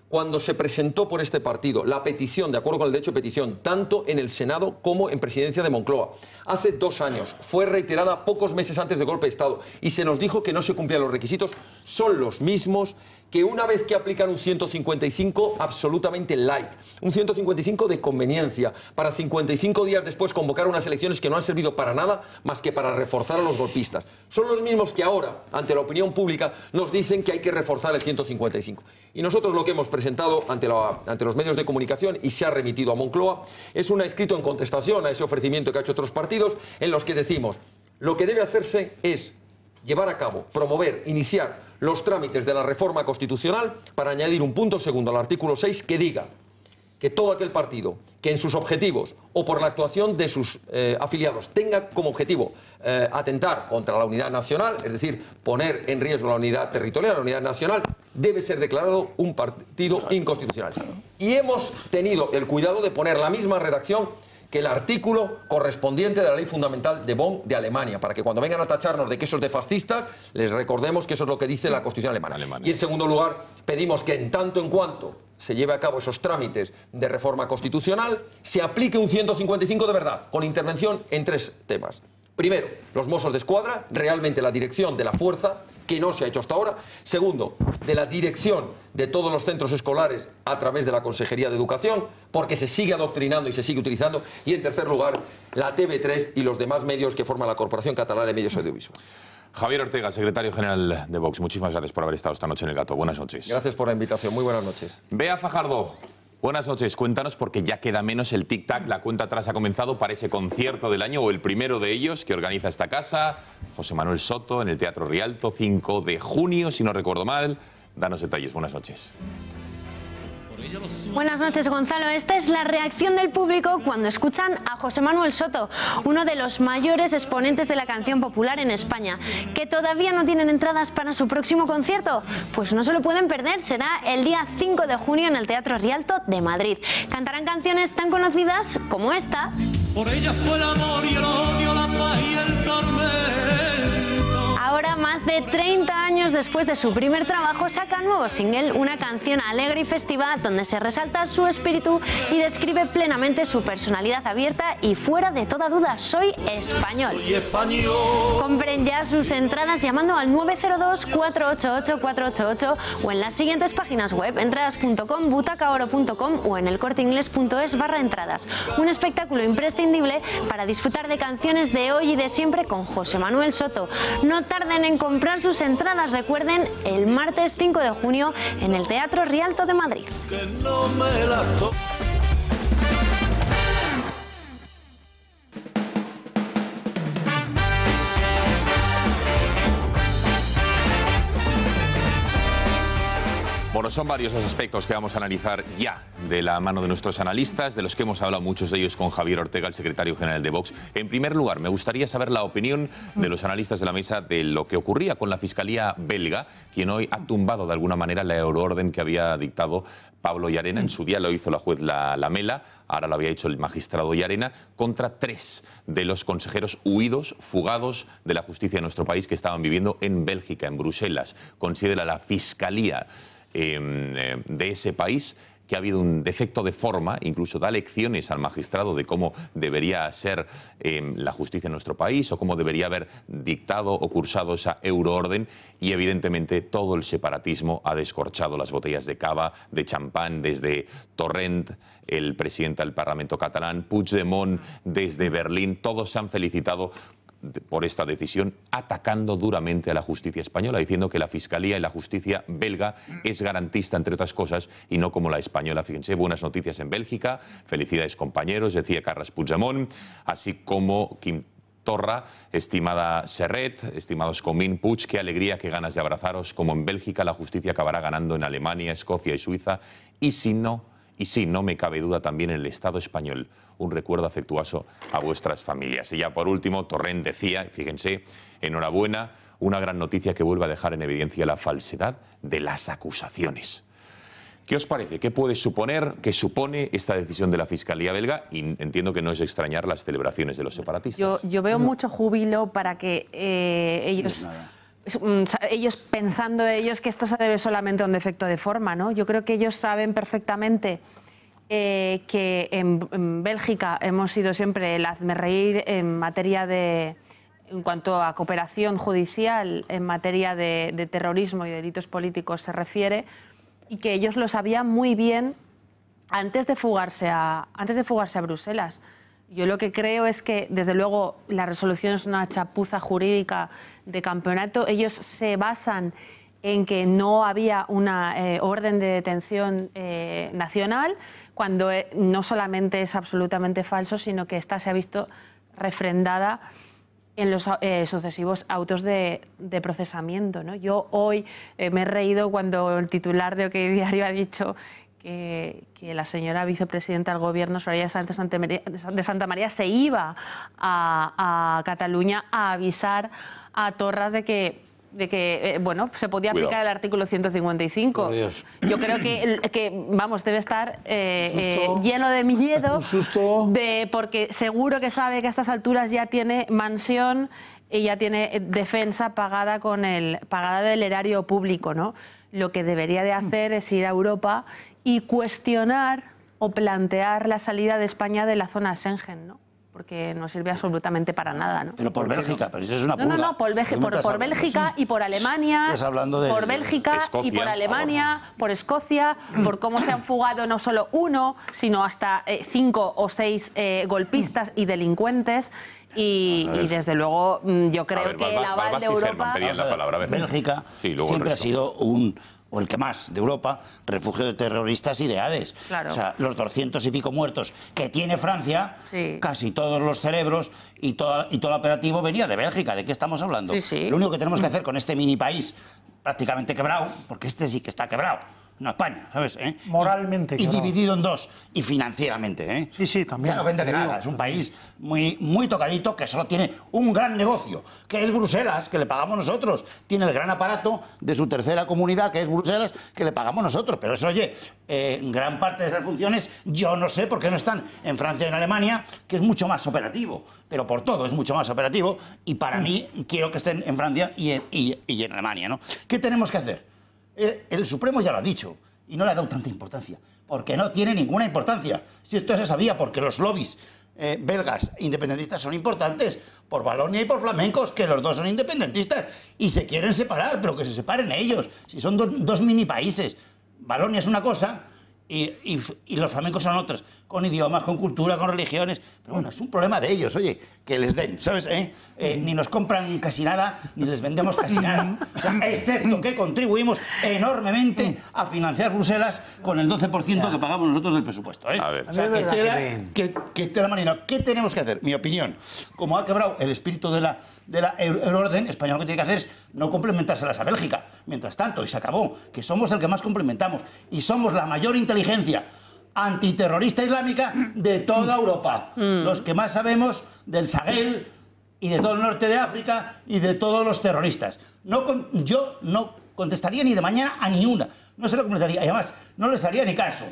Cuando se presentó por este partido la petición, de acuerdo con el derecho de petición, tanto en el Senado como en Presidencia de Moncloa, hace 2 años, fue reiterada pocos meses antes del golpe de Estado y se nos dijo que no se cumplían los requisitos, son los mismos que una vez que aplican un 155 absolutamente light, un 155 de conveniencia, para 55 días después convocar unas elecciones que no han servido para nada más que para reforzar a los golpistas. Son los mismos que ahora, ante la opinión pública, nos dicen que hay que reforzar el 155. Y nosotros lo que hemos presentado ante los medios de comunicación y se ha remitido a Moncloa es un escrito en contestación a ese ofrecimiento que ha hecho otros partidos en los que decimos lo que debe hacerse es llevar a cabo, promover, iniciar los trámites de la reforma constitucional para añadir un punto segundo al artículo 6 que diga que todo aquel partido que en sus objetivos o por la actuación de sus afiliados tenga como objetivo atentar contra la unidad nacional, es decir, poner en riesgo la unidad territorial, la unidad nacional, debe ser declarado un partido inconstitucional. Y hemos tenido el cuidado de poner la misma redacción que el artículo correspondiente de la ley fundamental de Bonn de Alemania, para que cuando vengan a tacharnos de que eso es de fascistas, les recordemos que eso es lo que dice la Constitución alemana. Y en segundo lugar, pedimos que en tanto en cuanto se lleve a cabo esos trámites de reforma constitucional, se aplique un 155 de verdad, con intervención en 3 temas. Primero, los Mossos de Escuadra, realmente la dirección de la fuerza, que no se ha hecho hasta ahora. Segundo, de la dirección de todos los centros escolares a través de la Consejería de Educación, porque se sigue adoctrinando y se sigue utilizando. Y en tercer lugar, la TV3 y los demás medios que forman la Corporación Catalana de Medios Audiovisuales. Javier Ortega, secretario general de Vox, muchísimas gracias por haber estado esta noche en El Gato. Buenas noches. Gracias por la invitación. Muy buenas noches. Bea Fajardo. Buenas noches, cuéntanos, porque ya queda menos el tic-tac, la cuenta atrás ha comenzado para ese concierto del año, o el primero de ellos, que organiza esta casa, José Manuel Soto, en el Teatro Rialto, 5 de junio, si no recuerdo mal. Danos detalles, buenas noches. Buenas noches, Gonzalo. Esta es la reacción del público cuando escuchan a José Manuel Soto, uno de los mayores exponentes de la canción popular en España. ¿Que todavía no tienen entradas para su próximo concierto? Pues no se lo pueden perder, será el día 5 de junio en el Teatro Rialto de Madrid. Cantarán canciones tan conocidas como esta. Por ella fue el amor y el odio, la paz y el tormento. Ahora, más de 30 años después de su primer trabajo, saca un nuevo single, una canción alegre y festiva donde se resalta su espíritu y describe plenamente su personalidad abierta y fuera de toda duda, soy español. Compren ya sus entradas llamando al 902-488-488 o en las siguientes páginas web, entradas.com, butacaoro.com o en elcorteingles.es/entradas. Un espectáculo imprescindible para disfrutar de canciones de hoy y de siempre con José Manuel Soto. No tarden en comprar sus entradas, recuerden, el martes 5 de junio en el Teatro Rialto de Madrid. Bueno, son varios los aspectos que vamos a analizar ya de la mano de nuestros analistas, de los que hemos hablado muchos de ellos con Javier Ortega, el secretario general de Vox. En primer lugar, me gustaría saber la opinión de los analistas de la mesa de lo que ocurría con la Fiscalía belga, quien hoy ha tumbado de alguna manera la euroorden que había dictado Pablo Llarena. En su día lo hizo la juez Lamela, ahora lo había hecho el magistrado Llarena, contra 3 de los consejeros huidos, fugados de la justicia de nuestro país que estaban viviendo en Bélgica, en Bruselas. Considera la Fiscalía de ese país que ha habido un defecto de forma, incluso da lecciones al magistrado de cómo debería ser la justicia en nuestro país o cómo debería haber dictado o cursado esa euroorden, y evidentemente todo el separatismo ha descorchado las botellas de cava, de champán, desde Torrent, el presidente del Parlamento catalán, Puigdemont desde Berlín, todos se han felicitado por esta decisión, atacando duramente a la justicia española, diciendo que la Fiscalía y la justicia belga es garantista, entre otras cosas, y no como la española. Fíjense, buenas noticias en Bélgica, felicidades compañeros, decía Carles Puigdemont, así como Quim Torra, estimada Serret, estimados Comín, Puig, qué alegría, qué ganas de abrazaros, como en Bélgica la justicia acabará ganando en Alemania, Escocia y Suiza, y si no, me cabe duda, también en el Estado español. Un recuerdo afectuoso a vuestras familias. Y ya por último, Torrent decía, fíjense, enhorabuena, una gran noticia que vuelve a dejar en evidencia la falsedad de las acusaciones. ¿Qué os parece? ¿Qué puede suponer, qué supone esta decisión de la Fiscalía belga? Y entiendo que no es extrañar las celebraciones de los separatistas. Yo veo mucho júbilo para que ellos pensando que esto se debe solamente a un defecto de forma, ¿no? Yo creo que ellos saben perfectamente que en Bélgica hemos sido siempre el hazmerreír en materia en cuanto a cooperación judicial, en materia de terrorismo y delitos políticos se refiere, y que ellos lo sabían muy bien antes de fugarse a Bruselas. Yo lo que creo es que, desde luego, la resolución es una chapuza jurídica de campeonato. Ellos se basan en que no había una orden de detención nacional, cuando no solamente es absolutamente falso, sino que esta se ha visto refrendada en los sucesivos autos de procesamiento, ¿no? Yo hoy me he reído cuando el titular de OK Diario ha dicho que la señora vicepresidenta del Gobierno, Soraya Sánchez de Santa María, se iba a Cataluña a avisar a Torras de que bueno, se podía aplicar el artículo 155. Yo creo que vamos, debe estar lleno de miedo, porque seguro que sabe que a estas alturas ya tiene mansión y ya tiene defensa pagada del erario público, ¿no? Lo que debería de hacer es ir a Europa y cuestionar o plantear la salida de España de la zona Schengen, ¿no? Porque no sirve absolutamente para nada, ¿no? Pero por Bélgica, pero eso es una pulga. No, por Bélgica y por Alemania, por Bélgica y por Alemania, por Escocia, por cómo se han fugado no solo uno, sino hasta 5 o 6 golpistas y delincuentes. Y desde luego yo creo que el aval de Europa... Bélgica siempre ha sido o el que más de Europa, refugio de terroristas y de Hades. Claro. O sea, los 200 y pico muertos que tiene Francia, casi todos los cerebros y todo el operativo venía de Bélgica. ¿De qué estamos hablando? Lo único que tenemos que hacer con este mini país prácticamente quebrado, porque este sí que está quebrado, no España, ¿sabes? Moralmente. Y dividido en dos, y financieramente, ¿eh? Sí, también. Ya no vende de nada, es un país muy tocadito que solo tiene un gran negocio, que es Bruselas, que le pagamos nosotros. Tiene el gran aparato de su tercera comunidad, que es Bruselas, que le pagamos nosotros. Pero eso, oye, gran parte de esas funciones, yo no sé por qué no están en Francia y en Alemania, que es mucho más operativo. Pero por todo es mucho más operativo, y para mí quiero que estén en Francia y en Alemania, ¿no? ¿Qué tenemos que hacer? El Supremo ya lo ha dicho y no le ha dado tanta importancia, porque no tiene ninguna importancia. Si esto se sabía, porque los lobbies belgas independentistas son importantes, por Valonia y por flamencos, que los dos son independentistas y se quieren separar, pero que se separen ellos, si son dos mini países. Valonia es una cosa y los flamencos son otras, con idiomas, con cultura, con religiones. Pero bueno, es un problema de ellos, oye, que les den, ¿sabes? Ni nos compran casi nada, ni les vendemos casi nada. O sea, excepto que contribuimos enormemente a financiar Bruselas con el 12% que pagamos nosotros del presupuesto, ¿eh? A ver. O sea, que tela marina. ¿Qué tenemos que hacer? Mi opinión, como ha quebrado el espíritu de la euroorden, España lo que tiene que hacer es no complementárselas a Bélgica. Mientras tanto, y se acabó, que somos el que más complementamos y somos la mayor inteligencia antiterrorista islámica de toda Europa. Los que más sabemos del Sahel y de todo el norte de África y de todos los terroristas. Yo no contestaría ni de mañana a ni una. No se lo contestaría. Y además, no les haría ni caso,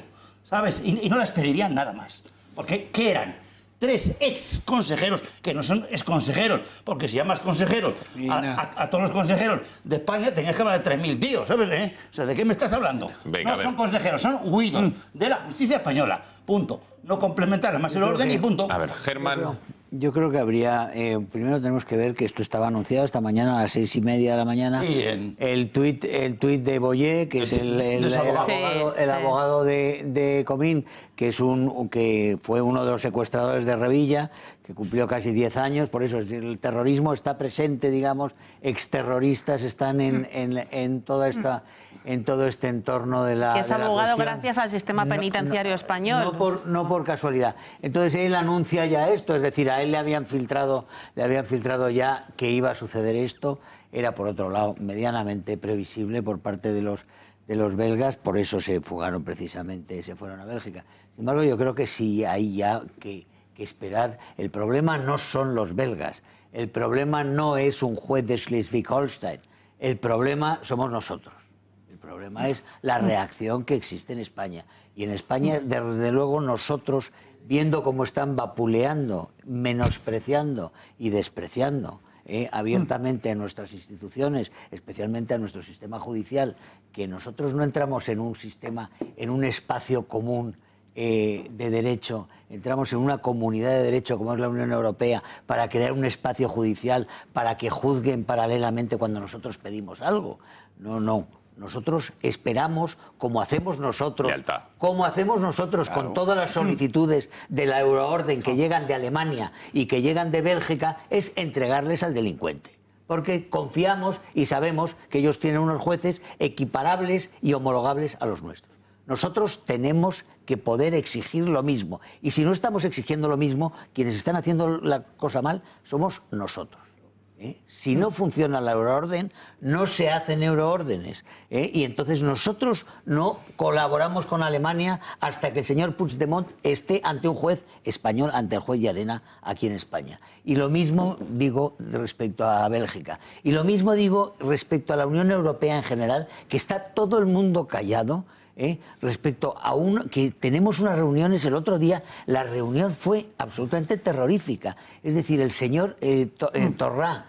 ¿sabes? Y no les pedirían nada más. Porque, ¿qué eran? 3 ex consejeros, que no son ex consejeros, porque si llamas consejeros a todos los consejeros de España, tenías que hablar de 3.000 tíos, ¿sabes? O sea, ¿de qué me estás hablando? Venga, no son consejeros, son huidos de la justicia española. Punto. No complementar más el orden y punto. A ver, Germán. Yo creo que habría... primero tenemos que ver que esto estaba anunciado esta mañana a las 6:30 de la mañana. Sí, el tuit de Boyer, que es el abogado de Comín, que fue uno de los secuestradores de Revilla, que cumplió casi 10 años. Por eso el terrorismo está presente, digamos, exterroristas están en toda esta... en todo este entorno de la... Que es abogado cuestión. Gracias al sistema penitenciario español. No por casualidad. Entonces él anuncia ya esto, es decir, a él le habían filtrado ya que iba a suceder esto. Era, por otro lado, medianamente previsible por parte de los belgas, por eso se fugaron precisamente, se fueron a Bélgica. Sin embargo, yo creo que sí hay ya que esperar. El problema no son los belgas, el problema no es un juez de Schleswig-Holstein, el problema somos nosotros. El problema es la reacción que existe en España. Y en España, desde luego, nosotros, viendo cómo están vapuleando, menospreciando y despreciando abiertamente a nuestras instituciones, especialmente a nuestro sistema judicial, que nosotros no entramos en un sistema, en un espacio común de derecho, entramos en una comunidad de derecho como es la Unión Europea para crear un espacio judicial para que juzguen paralelamente cuando nosotros pedimos algo. No. Nosotros esperamos, como hacemos nosotros, claro, con todas las solicitudes de la euroorden que llegan de Alemania y que llegan de Bélgica, es entregarles al delincuente. Porque confiamos y sabemos que ellos tienen unos jueces equiparables y homologables a los nuestros. Nosotros tenemos que poder exigir lo mismo. Y si no estamos exigiendo lo mismo, quienes están haciendo la cosa mal somos nosotros. Si no funciona la euroorden, no se hacen euroórdenes. Y entonces nosotros no colaboramos con Alemania hasta que el señor Puigdemont esté ante un juez español, ante el juez Llarena, aquí en España. Y lo mismo digo respecto a Bélgica. Y lo mismo digo respecto a la Unión Europea en general, que está todo el mundo callado. Respecto a que tenemos unas reuniones el otro día, la reunión fue absolutamente terrorífica. Es decir, el señor Torrá,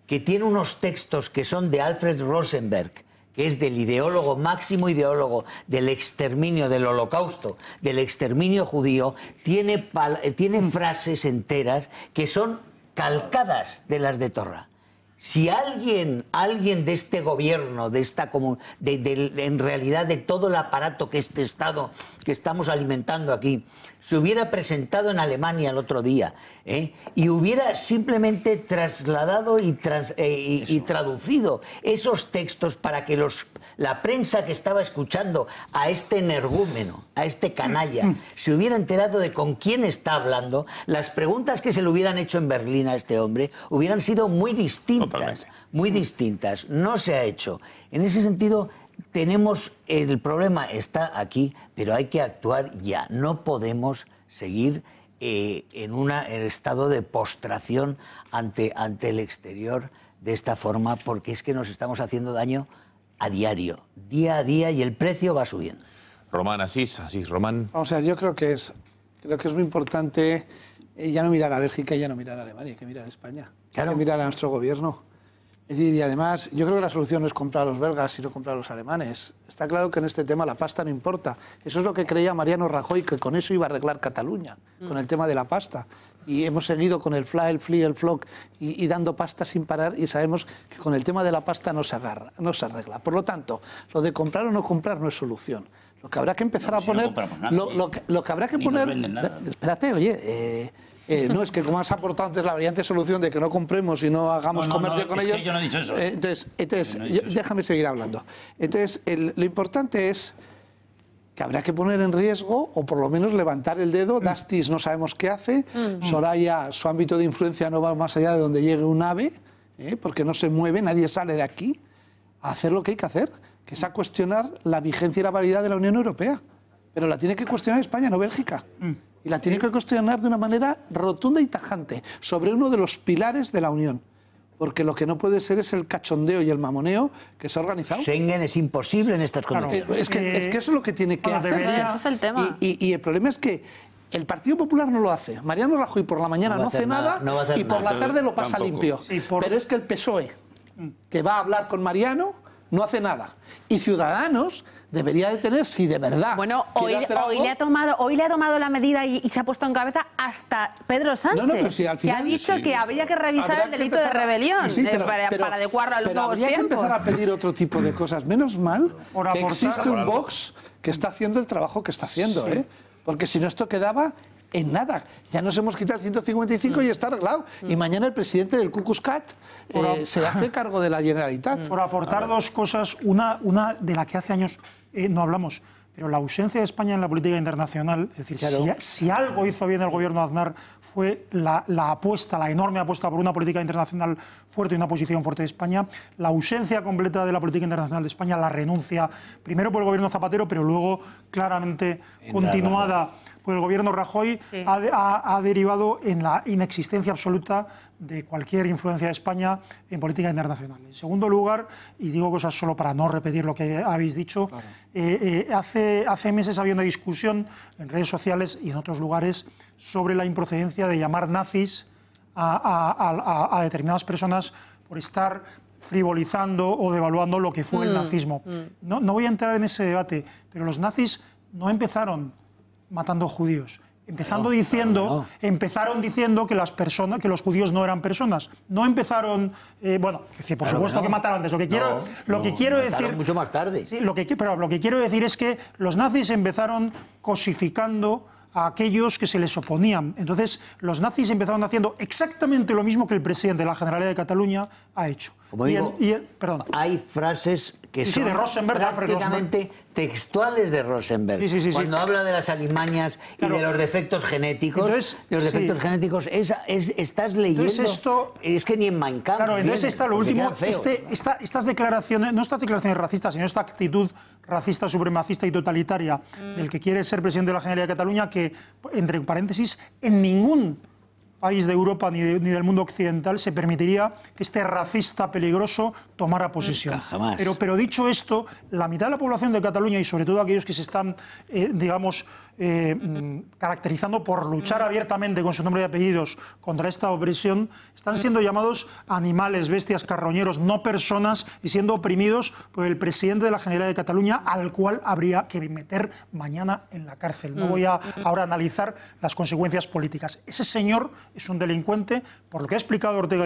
que tiene unos textos que son de Alfred Rosenberg, que es del ideólogo, máximo ideólogo del exterminio, del holocausto, del exterminio judío, tiene frases enteras que son calcadas de las de Torrá. Si alguien de este gobierno, en realidad de todo el aparato que este Estado que estamos alimentando aquí, se hubiera presentado en Alemania el otro día y hubiera simplemente trasladado y traducido esos textos para que la prensa que estaba escuchando a este energúmeno, a este canalla, se hubiera enterado de con quién está hablando, las preguntas que se le hubieran hecho en Berlín a este hombre hubieran sido muy distintas. Totalmente. Muy distintas. No se ha hecho. En ese sentido, el problema está aquí, pero hay que actuar ya. No podemos seguir en estado de postración ante el exterior de esta forma, porque es que nos estamos haciendo daño a diario, día a día, y el precio va subiendo. Román, Asís, Román. Vamos a ver, yo creo que es muy importante ya no mirar a Bélgica y ya no mirar a Alemania, hay que mirar a España. Claro. Hay que mirar a nuestro gobierno. Es decir, y además, yo creo que la solución no es comprar a los belgas, sino comprar a los alemanes. Está claro que en este tema la pasta no importa. Eso es lo que creía Mariano Rajoy, que con eso iba a arreglar Cataluña, con el tema de la pasta. Y hemos seguido con el FLA, el FLI, el FLOC y dando pasta sin parar, y sabemos que con el tema de la pasta no se arregla. Por lo tanto, lo de comprar o no comprar no es solución. Lo que habrá que empezar a poner... Lo que habrá que poner... Espérate, oye... no, es que como has aportado antes la brillante solución de que no compremos y no hagamos comercio con ellos... Que yo no he dicho eso. Déjame seguir hablando. Entonces, lo importante es que habrá que poner en riesgo, o por lo menos levantar el dedo. Dastis no sabemos qué hace. Soraya, su ámbito de influencia no va más allá de donde llegue un ave, porque no se mueve, nadie sale de aquí a hacer lo que hay que hacer, que es a cuestionar la vigencia y la validad de la Unión Europea. Pero la tiene que cuestionar España, no Bélgica. Y la tiene que cuestionar de una manera rotunda y tajante sobre uno de los pilares de la Unión. Porque lo que no puede ser es el cachondeo y el mamoneo que se ha organizado. Schengen es imposible en estas condiciones. Es que eso es lo que tiene que hacer. Ese es el tema. Y el problema es que El Partido Popular no lo hace. Mariano Rajoy por la mañana no hace nada, y por la tarde lo pasa limpio. Pero es que el PSOE, que va a hablar con Mariano, no hace nada. Y Ciudadanos debería de tener, si de verdad... Bueno, hoy le ha tomado la medida y se ha puesto en cabeza hasta Pedro Sánchez, pero si al final, que ha dicho que habría que revisar el delito de rebelión para adecuarlo a los nuevos tiempos. Habría que empezar a pedir otro tipo de cosas. Menos mal que existe un Vox que está haciendo el trabajo que está haciendo, ¿eh? Porque si no, esto quedaba en nada. Ya nos hemos quitado el 155 y está arreglado. Y mañana el presidente del Ku Klux Klan se hace cargo de la Generalitat. Por aportar dos cosas, una de la que hace años no hablamos, pero la ausencia de España en la política internacional, es decir, si algo hizo bien el gobierno de Aznar fue la enorme apuesta por una política internacional fuerte y una posición fuerte de España, la ausencia completa de la política internacional de España, la renuncia, primero por el gobierno Zapatero, pero luego claramente continuada por el gobierno Rajoy, ha derivado en la inexistencia absoluta de cualquier influencia de España en política internacional. En segundo lugar, y digo cosas solo para no repetir lo que habéis dicho, hace meses había una discusión en redes sociales y en otros lugares sobre la improcedencia de llamar nazis a determinadas personas por estar frivolizando o devaluando lo que fue el nazismo. No voy a entrar en ese debate, pero los nazis no empezaron matando judíos. Empezaron diciendo que los judíos no eran personas. No empezaron, por supuesto que mataron antes. Lo que quiero decir mucho más tarde. Sí, pero lo que quiero decir es que los nazis empezaron cosificando a aquellos que se les oponían. Entonces, los nazis empezaron haciendo exactamente lo mismo que el presidente de la Generalidad de Cataluña ha hecho. Como digo, hay frases que son de Rosenberg, prácticamente textuales de Rosenberg. Cuando habla de las alimañas y de los defectos genéticos, estás leyendo... es que ni en Mein Kampf. Claro, entonces está lo último, estas declaraciones, no estas declaraciones racistas, sino esta actitud racista, supremacista y totalitaria del que quiere ser presidente de la Generalidad de Cataluña, que, entre paréntesis, en ningún país de Europa ni del mundo occidental se permitiría que este racista peligroso tomara posesión. Jamás. Pero dicho esto, la mitad de la población de Cataluña y sobre todo aquellos que se están, caracterizando por luchar abiertamente con su nombre y apellidos contra esta opresión, están siendo llamados animales, bestias, carroñeros, no personas, y siendo oprimidos por el presidente de la Generalidad de Cataluña, al cual habría que meter mañana en la cárcel. No voy a ahora analizar las consecuencias políticas. Ese señor es un delincuente por lo que ha explicado Ortega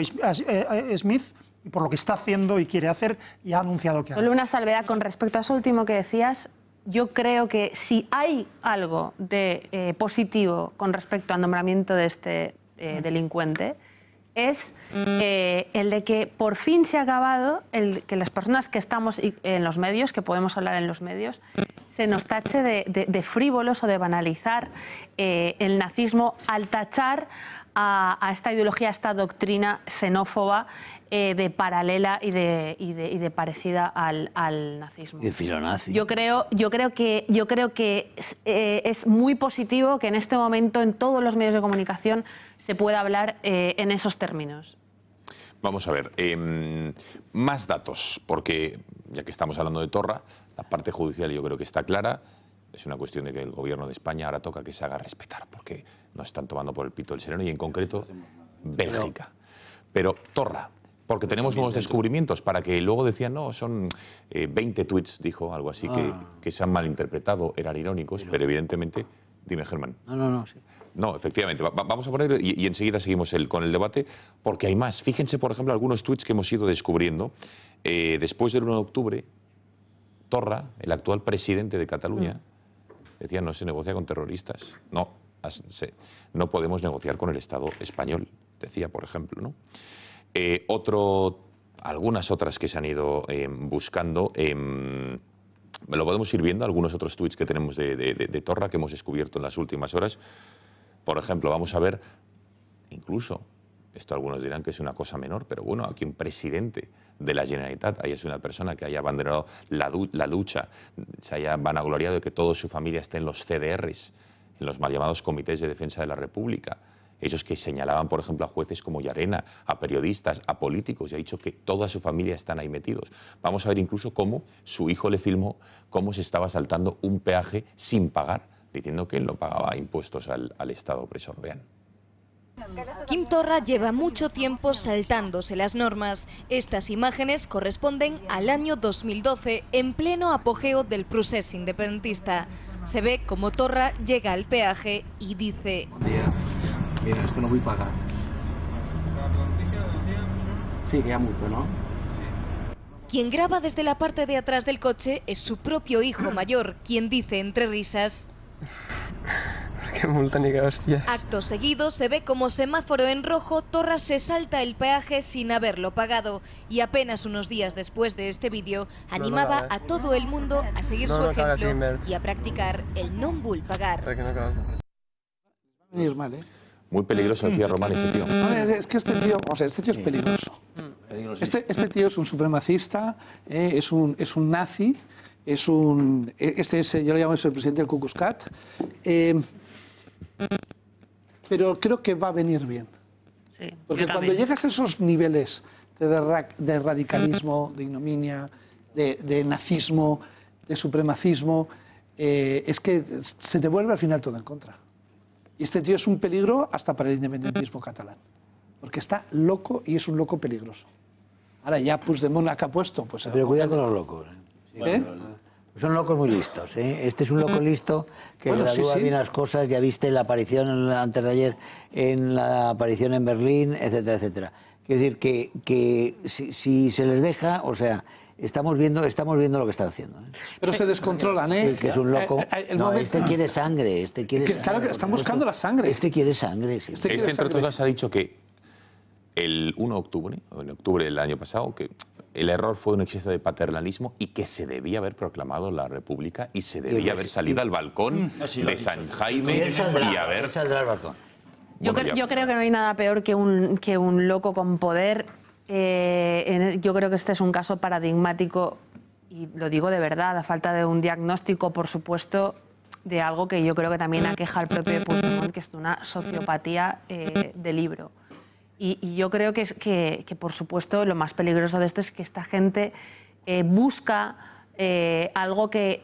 Smith y por lo que está haciendo y quiere hacer y ha anunciado que hará. Solo una salvedad con respecto a eso último que decías. Yo creo que si hay algo de positivo con respecto al nombramiento de este delincuente es el de que por fin se ha acabado el que las personas que estamos en los medios, que podemos hablar en los medios, se nos tache de frívolos o de banalizar el nazismo al tachar a esta ideología, a esta doctrina xenófoba de paralela y de parecida al nazismo. Y el filonazi. Yo creo que es muy positivo que en este momento en todos los medios de comunicación se pueda hablar en esos términos. Vamos a ver, más datos, porque ya que estamos hablando de Torra, la parte judicial yo creo que está clara. Es una cuestión de que el gobierno de España ahora toca que se haga respetar, porque nos están tomando por el pito el sereno y en concreto Bélgica. Pero Torra, porque tenemos nuevos descubrimientos, para que luego decían, no, son 20 tweets, dijo algo así, que se han malinterpretado, eran irónicos, pero evidentemente... Dime, Germán. Sí. No, efectivamente. Vamos a poner, y enseguida seguimos con el debate, porque hay más. Fíjense, por ejemplo, algunos tweets que hemos ido descubriendo. Después del 1 de octubre, Torra, el actual presidente de Cataluña, decía, no se negocia con terroristas. No podemos negociar con el Estado español, decía, por ejemplo, ¿no? Algunas otras que se han ido buscando... lo podemos ir viendo, algunos otros tuits que tenemos de Torra que hemos descubierto en las últimas horas. Por ejemplo, vamos a ver, incluso, esto algunos dirán que es una cosa menor, pero bueno, aquí un presidente de la Generalitat haya sido una persona que haya abanderado la lucha, se haya vanagloriado de que toda su familia esté en los CDRs, en los mal llamados comités de defensa de la República. Ellos que señalaban, por ejemplo, a jueces como Llarena, a periodistas, a políticos, y ha dicho que toda su familia están ahí metidos. Vamos a ver incluso cómo su hijo le filmó cómo se estaba saltando un peaje sin pagar diciendo que él no pagaba impuestos al Estado opresor. Vean. Quim Torra lleva mucho tiempo saltándose las normas. Estas imágenes corresponden al año 2012, en pleno apogeo del procés independentista. Se ve como Torra llega al peaje y dice: Mira, esto no voy a pagar. Sí, ya mucho, ¿no? Quien graba desde la parte de atrás del coche es su propio hijo mayor, quien dice entre risas: ¡Qué multa ni que hostia! Acto seguido se ve como semáforo en rojo, Torra se salta el peaje sin haberlo pagado y apenas unos días después de este vídeo animaba a todo el mundo a seguir su ejemplo y a practicar el non vull pagar. Muy peligroso, decía Román, este tío. No, es que este tío, o sea, este tío es peligroso. Este tío es un supremacista, es un nazi, yo lo llamo el presidente del Ku Klux Klan, pero creo que va a venir bien. Sí, porque cuando llegas a esos niveles de radicalismo, de ignominia, de nazismo, de supremacismo, es que se te vuelve al final todo en contra. Y este tío es un peligro hasta para el independentismo catalán, porque está loco y es un loco peligroso. Ahora ya Puigdemont acá ha puesto... Pues, pero cuidado con los locos. ¿Eh? Son locos muy listos. Este es un loco listo que gradúa bien las cosas. Ya viste la aparición antes de ayer, en la aparición en Berlín, etcétera, etcétera. Quiero decir que si se les deja, o sea, estamos viendo lo que están haciendo. Pero se descontrolan, ¿eh? Que es un loco. No, este quiere sangre. Claro que están buscando la sangre. Este quiere sangre. Sí. Este, entre otras cosas, ha dicho que el 1 de octubre, o en octubre del año pasado, que el error fue un exceso de paternalismo y que se debía haber proclamado la República y se debía haber salido al balcón de San Jaime y haber... Yo creo que no hay nada peor que un loco con poder. Yo creo que este es un caso paradigmático, y lo digo de verdad, a falta de un diagnóstico, por supuesto, de algo que yo creo que también aqueja al propio Puigdemont, que es una sociopatía de libro. Y yo creo que, por supuesto, lo más peligroso de esto es que esta gente busca algo que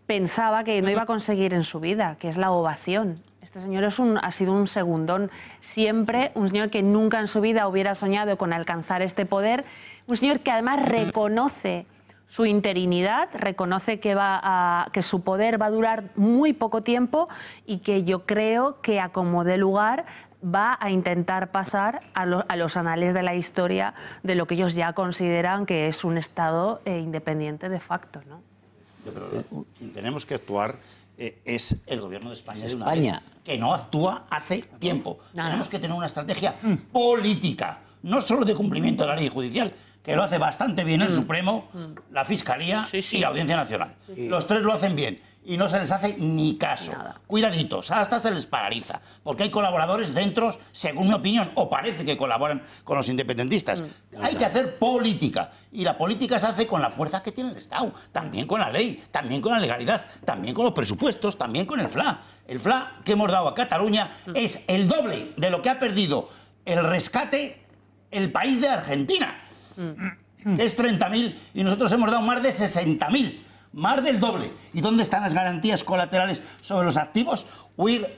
pensaba que no iba a conseguir en su vida, que es la ovación. Este señor ha sido un segundón siempre, un señor que nunca en su vida hubiera soñado con alcanzar este poder, un señor que además reconoce su interinidad, reconoce que su poder va a durar muy poco tiempo y que yo creo que a como dé lugar va a intentar pasar a los anales de la historia de lo que ellos ya consideran que es un Estado independiente de facto, ¿no? Pero tenemos que actuar es el gobierno de España de una vez, que no actúa hace tiempo. Tenemos que tener una estrategia política, no solo de cumplimiento de la ley judicial, que lo hace bastante bien el Supremo, la Fiscalía y la Audiencia Nacional. Los tres lo hacen bien y no se les hace ni caso. Cuidaditos, hasta se les paraliza, porque hay colaboradores dentro, según mi opinión, o parece que colaboran con los independentistas. Hay que hacer política, y la política se hace con la fuerza que tiene el Estado, también con la ley, también con la legalidad, también con los presupuestos, también con el FLA. El FLA que hemos dado a Cataluña es el doble de lo que ha perdido el rescate el país de Argentina, que es 30.000, y nosotros hemos dado más de 60.000, más del doble. ¿Y dónde están las garantías colaterales sobre los activos? Oír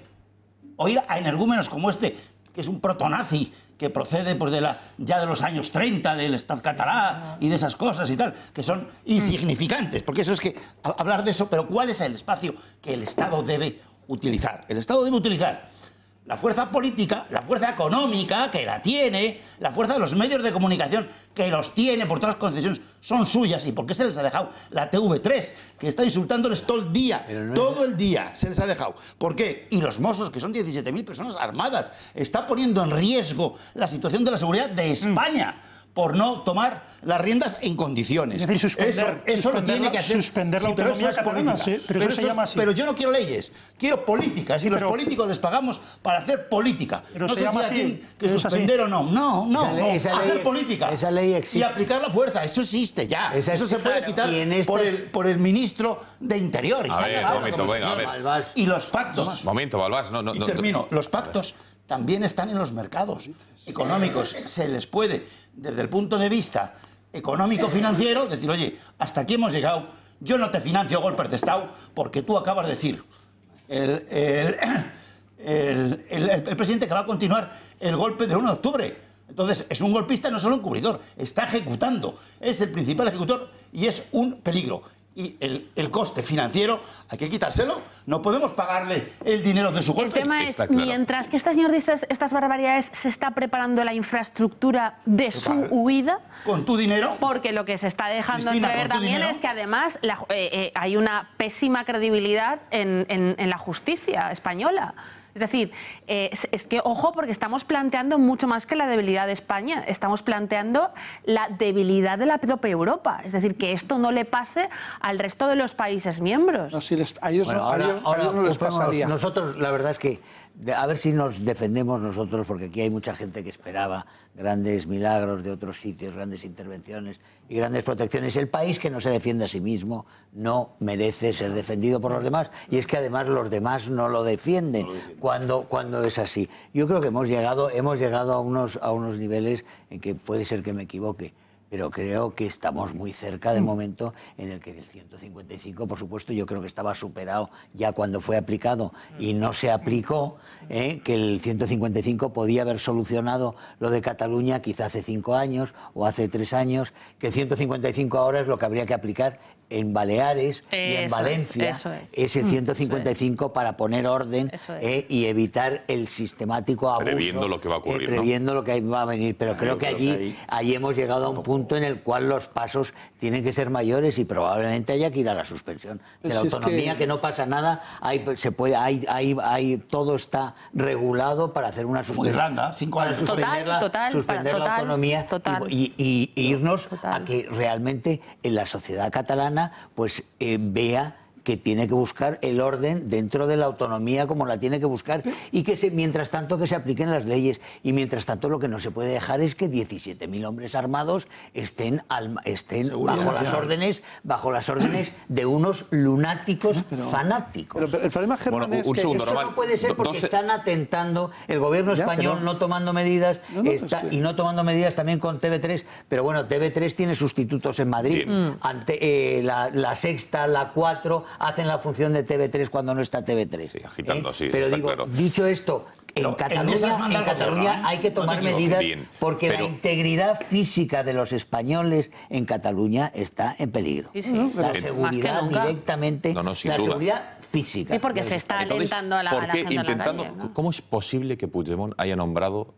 a energúmenos como este, que es un protonazi, que procede pues, ya de los años 30, del Estado catalán y de esas cosas y tal, que son insignificantes, porque eso es que hablar de eso, pero ¿cuál es el espacio que el Estado debe utilizar? El Estado debe utilizar la fuerza política, la fuerza económica, que la tiene, la fuerza de los medios de comunicación, que los tiene por todas las concesiones, son suyas. ¿Y por qué se les ha dejado la TV3, que está insultándoles todo el día? Todo el día se les ha dejado. ¿Por qué? Y los Mossos, que son 17.000 personas armadas, está poniendo en riesgo la situación de la seguridad de España por no tomar las riendas en condiciones. Es decir, eso lo tiene que hacer. Suspender la autonomía catalana, pero eso se llama así. Pero yo no quiero leyes, quiero políticas, y los políticos les pagamos para hacer política. Pero no se sé llama si así. que suspender o no. No. Hacer política. Esa ley existe. Y aplicar la fuerza, eso existe ya. Eso se puede quitar por el ministro de Interior. A ver, un momento, venga, a ver. Y los pactos. Momento, Balbás, no. Y termino. Los pactos también están en los mercados económicos. Se les puede, desde el punto de vista económico-financiero, decir, oye, hasta aquí hemos llegado, yo no te financio golpes de Estado porque tú acabas de decir el presidente que va a continuar el golpe del 1 de octubre. Entonces, es un golpista no solo encubridor, está ejecutando. Es el principal ejecutor y es un peligro. Y el coste financiero hay que quitárselo. No podemos pagarle el dinero de su golpe. El tema es, mientras que este señor dice estas barbaridades, se está preparando la infraestructura de su huida. ¿Con tu dinero? Porque lo que se está dejando Cristina, entrever ¿con tu también dinero? es que además hay una pésima credibilidad en la justicia española. Es decir, es que, ojo, porque estamos planteando mucho más que la debilidad de España, estamos planteando la debilidad de la propia Europa. Es decir, que esto no le pase al resto de los países miembros. No, si a ellos no les pasaría. Nosotros, la verdad es que, a ver si nos defendemos nosotros, porque aquí hay mucha gente que esperaba grandes milagros de otros sitios, grandes intervenciones y grandes protecciones. El país que no se defiende a sí mismo no merece ser defendido por los demás, y es que además los demás no lo defienden cuando es así. Yo creo que hemos llegado a unos niveles en que puede ser que me equivoque, pero creo que estamos muy cerca del momento en el que el 155, por supuesto, yo creo que estaba superado ya cuando fue aplicado y no se aplicó, que el 155 podía haber solucionado lo de Cataluña quizá hace 5 años o hace 3 años, que el 155 ahora es lo que habría que aplicar en Baleares y en Valencia, ese 155 para poner orden y evitar el sistemático abuso. Previendo lo que va a ocurrir, previendo lo que va a venir. Pero creo que allí hemos llegado a un punto en el cual los pasos tienen que ser mayores y probablemente haya que ir a la suspensión de la autonomía, que no pasa nada, todo está regulado para hacer una suspensión. Irlanda, 5 años. Suspender la autonomía y irnos a que realmente en la sociedad catalana pues vea que tiene que buscar el orden dentro de la autonomía como la tiene que buscar, y que mientras tanto que se apliquen las leyes, y mientras tanto lo que no se puede dejar es que 17.000 hombres armados estén bajo las órdenes de unos lunáticos fanáticos. Pero el problema, Germán, es que esto no puede ser porque están atentando el gobierno español no tomando medidas y no tomando medidas también con TV3, pero bueno, TV3 tiene sustitutos en Madrid. Ante la Sexta, la 4 hacen la función de TV3 cuando no está TV3. Sí, agitando, sí, pero está digo, claro. Dicho esto, en Cataluña hay que tomar medidas porque la integridad física de los españoles en Cataluña está en peligro. La seguridad directamente, la seguridad física. Sí, porque se está alentando a la gente en la calle, ¿no? ¿Cómo es posible que Puigdemont haya nombrado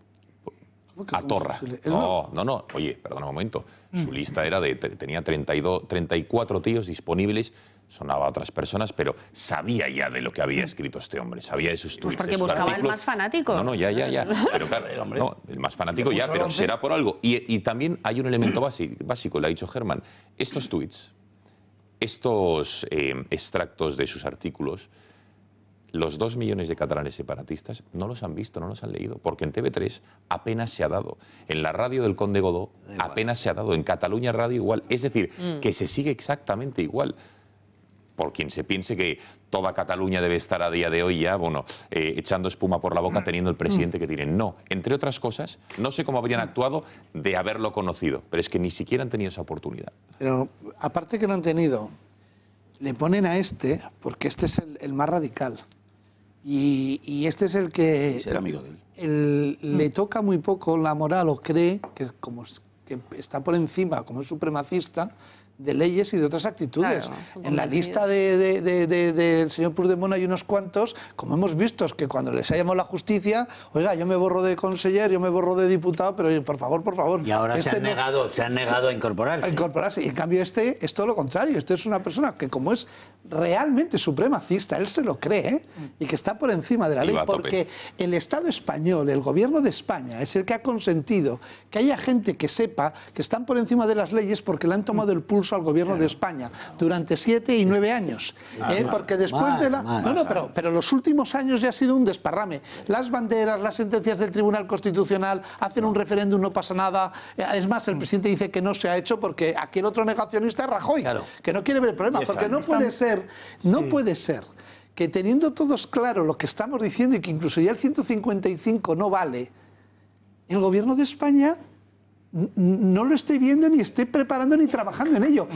a Torra? No. Oye, perdona un momento. Su lista era tenía 34 tíos disponibles. Sonaba a otras personas, pero sabía ya de lo que había escrito este hombre, sabía de sus tweets. Porque buscaba el más fanático. No, ya. Pero claro, el más fanático ya, pero será por algo. Y también hay un elemento básico, lo ha dicho Germán. Estos tweets, estos extractos de sus artículos, los 2 millones de catalanes separatistas no los han visto, no los han leído, porque en TV3 apenas se ha dado. En la radio del Conde Godó apenas se ha dado. En Cataluña Radio igual. Es decir, que se sigue exactamente igual. Por quien se piense que toda Cataluña debe estar a día de hoy ya, echando espuma por la boca teniendo el presidente que tienen. No, entre otras cosas, no sé cómo habrían actuado de haberlo conocido, pero es que ni siquiera han tenido esa oportunidad. Pero aparte que no han tenido, le ponen a este, porque este es el más radical. Y este es el que... Ser amigo de él. Le toca muy poco la moral, o cree que que está por encima, como es supremacista, de leyes y de otras actitudes. Claro, en la lista del señor Puigdemont hay unos cuantos, como hemos visto, que cuando les ha llamado la justicia, oiga, yo me borro de conseller, yo me borro de diputado, pero por favor. Y ahora se han negado a incorporarse. A incorporarse. Y en cambio este es todo lo contrario. Este es una persona que, como es realmente supremacista, él se lo cree, y que está por encima de la ley, porque el Estado español, el gobierno de España, es el que ha consentido que haya gente que sepa que están por encima de las leyes porque le han tomado el pulso al gobierno de España durante 7 y 9 años. Porque después de la... pero los últimos años ya ha sido un desparrame. Las banderas, las sentencias del Tribunal Constitucional, hacen un referéndum, no pasa nada. Es más, el presidente dice que no se ha hecho porque aquí el otro negacionista es Rajoy, que no quiere ver el problema. Porque no puede ser que, teniendo todos claro lo que estamos diciendo y que incluso ya el 155 no vale, el gobierno de España no lo esté viendo, ni esté preparando, ni trabajando en ello.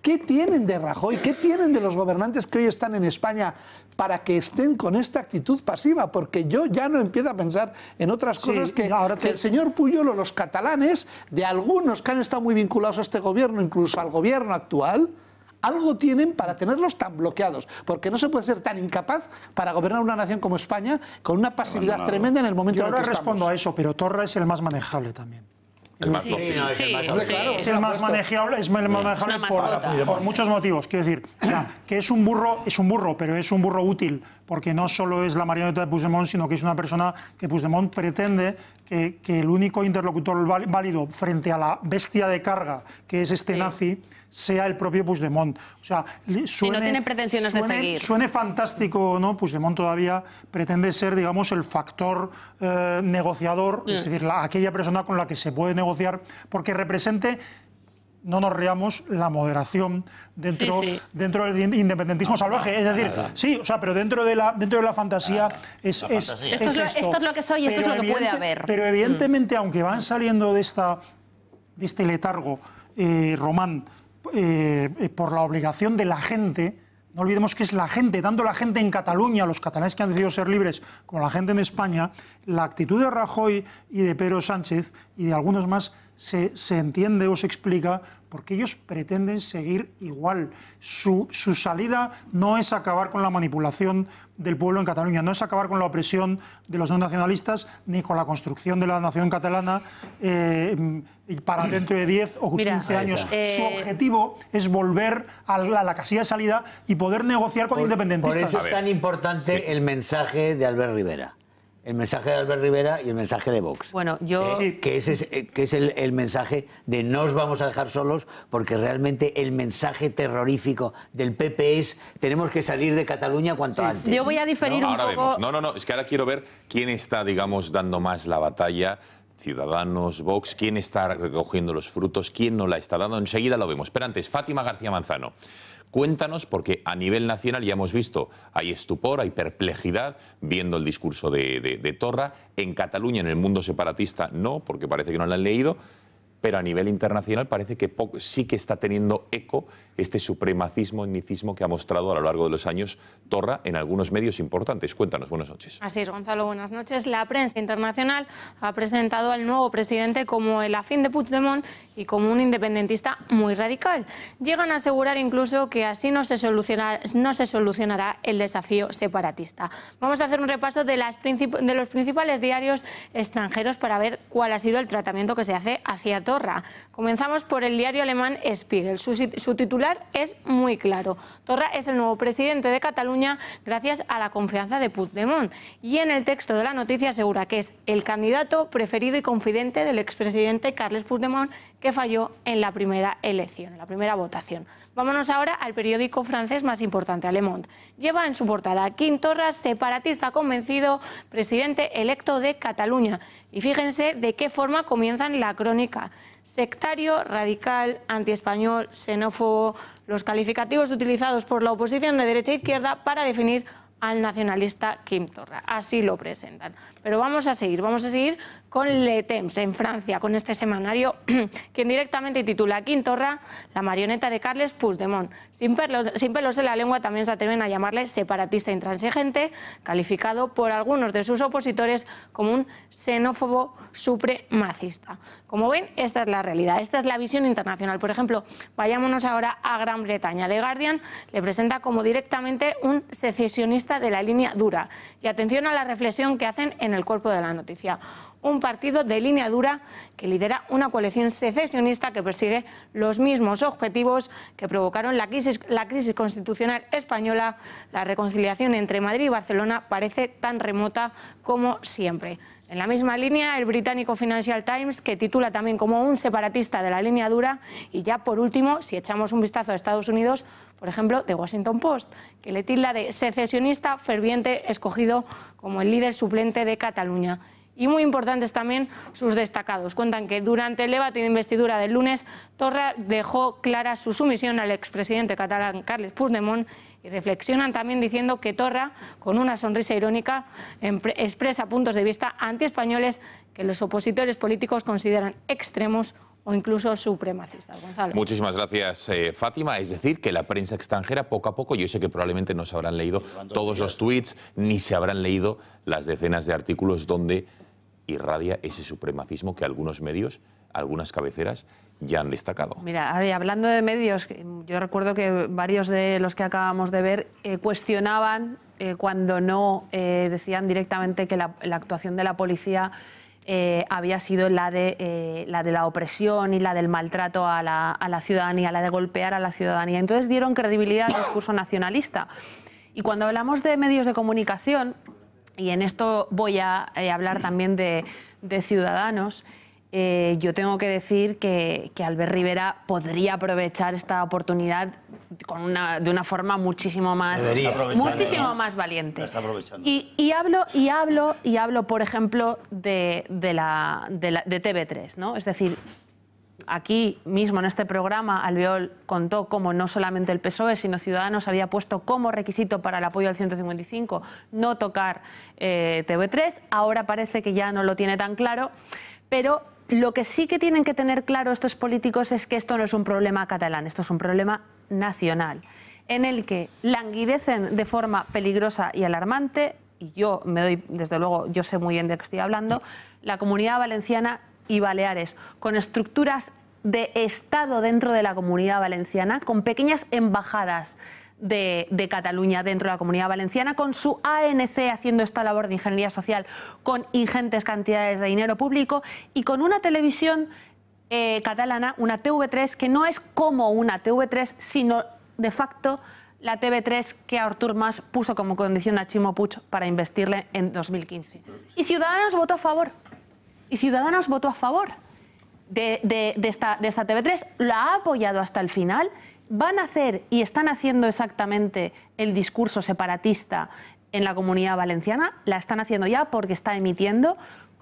¿Qué tienen de Rajoy? ¿Qué tienen de los gobernantes que hoy están en España para que estén con esta actitud pasiva? Porque yo ya no empiezo a pensar en otras cosas que el señor Pujol o los catalanes, de algunos que han estado muy vinculados a este gobierno, incluso al gobierno actual, algo tienen para tenerlos tan bloqueados, porque no se puede ser tan incapaz para gobernar una nación como España con una pasividad tremenda en el momento en el que estamos. Yo ahora respondo a eso, pero Torra es el más manejable también. El más dócil. Es el más manejable, por muchos motivos. Quiero decir, o sea, que es un burro, pero es un burro útil, porque no solo es la marioneta de Puigdemont, sino que es una persona que Puigdemont pretende que el único interlocutor válido frente a la bestia de carga, que es este nazi, sea el propio Puigdemont. O sea, no tiene pretensiones de seguir. Suene fantástico, ¿no? Puigdemont todavía pretende ser, digamos, el factor negociador, es decir, aquella persona con la que se puede negociar, porque represente, no nos riamos, la moderación dentro del independentismo salvaje. Es decir, sí, o sea, pero dentro de la fantasía esto es lo que soy, esto es lo que puede haber. Pero evidentemente, aunque van saliendo de este letargo, Román, por la obligación de la gente, no olvidemos que es la gente, tanto la gente en Cataluña, los catalanes que han decidido ser libres, como la gente en España, la actitud de Rajoy y de Pedro Sánchez y de algunos más se entiende o se explica porque ellos pretenden seguir igual. Su salida no es acabar con la manipulación del pueblo en Cataluña, no es acabar con la opresión de los no nacionalistas ni con la construcción de la nación catalana para dentro de 10 o 15 años. Su objetivo es volver a la casilla de salida y poder negociar con independentistas. Por eso es tan importante el mensaje de Albert Rivera. El mensaje de Albert Rivera y el mensaje de Vox. Bueno, yo... Que es el mensaje de no os vamos a dejar solos, porque realmente el mensaje terrorífico del PP es tenemos que salir de Cataluña cuanto antes. Yo voy a diferir un poco... Vemos. No, es que ahora quiero ver quién está, digamos, dando más la batalla. Ciudadanos, Vox, quién está recogiendo los frutos, quién no la está dando. Enseguida lo vemos. Pero antes, Fátima García Manzano. Cuéntanos, porque a nivel nacional ya hemos visto, hay estupor, hay perplejidad, viendo el discurso de Torra. En Cataluña, en el mundo separatista, no, porque parece que no lo han leído. Pero a nivel internacional parece que sí que está teniendo eco este supremacismo, etnicismo que ha mostrado a lo largo de los años Torra en algunos medios importantes. Cuéntanos, buenas noches. Así es, Gonzalo, buenas noches. La prensa internacional ha presentado al nuevo presidente como el afín de Puigdemont y como un independentista muy radical. Llegan a asegurar incluso que así no se solucionará el desafío separatista. Vamos a hacer un repaso de los principales diarios extranjeros para ver cuál ha sido el tratamiento que se hace hacia Torra. Comenzamos por el diario alemán Spiegel. Su titular es muy claro. Torra es el nuevo presidente de Cataluña gracias a la confianza de Puigdemont. Y en el texto de la noticia asegura que es el candidato preferido y confidente del expresidente Carles Puigdemont, que falló en la primera elección, en la primera votación. Vámonos ahora al periódico francés más importante, Le Monde. Lleva en su portada: Quim Torra, separatista convencido, presidente electo de Cataluña. Y fíjense de qué forma comienzan la crónica. Sectario, radical, antiespañol, xenófobo, los calificativos utilizados por la oposición de derecha e izquierda para definir al nacionalista Quim Torra. Así lo presentan. Pero vamos a seguir con Le Temps en Francia, con este semanario, quien directamente titula: Quim Torra, la marioneta de Carles Puigdemont. Sin pelos en la lengua también se atreven a llamarle separatista intransigente, calificado por algunos de sus opositores como un xenófobo supremacista. Como ven, esta es la realidad, esta es la visión internacional. Por ejemplo, vayámonos ahora a Gran Bretaña. The Guardian le presenta como directamente un secesionista de la línea dura. Y atención a la reflexión que hacen en el cuerpo de la noticia. Un partido de línea dura que lidera una coalición secesionista que persigue los mismos objetivos que provocaron la crisis constitucional española. La reconciliación entre Madrid y Barcelona parece tan remota como siempre. En la misma línea, el británico Financial Times, que titula también como un separatista de la línea dura. Y ya por último, si echamos un vistazo a Estados Unidos, por ejemplo, The Washington Post, que le tilda de secesionista ferviente, escogido como el líder suplente de Cataluña. Y muy importantes también sus destacados. Cuentan que durante el debate de investidura del lunes, Torra dejó clara su sumisión al expresidente catalán Carles Puigdemont, y reflexionan también diciendo que Torra, con una sonrisa irónica, expresa puntos de vista antiespañoles que los opositores políticos consideran extremos o incluso supremacistas. Gonzalo. Muchísimas gracias, Fátima. Es decir, que la prensa extranjera, poco a poco, yo sé que probablemente no se habrán leído todos los tweets, ni se habrán leído las decenas de artículos donde irradia ese supremacismo que algunos medios, algunas cabeceras, ya han destacado. Mira, hablando de medios, yo recuerdo que varios de los que acabamos de ver cuestionaban cuando no decían directamente que la actuación de la policía había sido la de la opresión y la del maltrato a la ciudadanía, la de golpear a la ciudadanía. Entonces dieron credibilidad al discurso nacionalista. Y cuando hablamos de medios de comunicación, y en esto voy a hablar también de Ciudadanos, yo tengo que decir que Albert Rivera podría aprovechar esta oportunidad de una forma muchísimo más valiente. Está aprovechando. Y hablo, por ejemplo, de TV3, ¿no? Es decir, aquí mismo en este programa Albiol contó cómo no solamente el PSOE, sino Ciudadanos había puesto como requisito para el apoyo al 155 no tocar TV3. Ahora parece que ya no lo tiene tan claro, pero lo que sí que tienen que tener claro estos políticos es que esto no es un problema catalán, esto es un problema nacional, en el que languidecen de forma peligrosa y alarmante, y yo me doy, desde luego, yo sé muy bien de qué estoy hablando, la Comunidad Valenciana y Baleares, con estructuras de Estado dentro de la Comunidad Valenciana, con pequeñas embajadas de Cataluña dentro de la Comunidad Valenciana, con su ANC haciendo esta labor de ingeniería social con ingentes cantidades de dinero público y con una televisión catalana, una TV3, que no es como una TV3, sino de facto la TV3 que Artur Mas puso como condición a Ximo Puig para investirle en 2015. Y Ciudadanos votó a favor. Y Ciudadanos votó a favor de esta TV3, la ha apoyado hasta el final. Van a hacer y están haciendo exactamente el discurso separatista en la Comunidad Valenciana, la están haciendo ya porque está emitiendo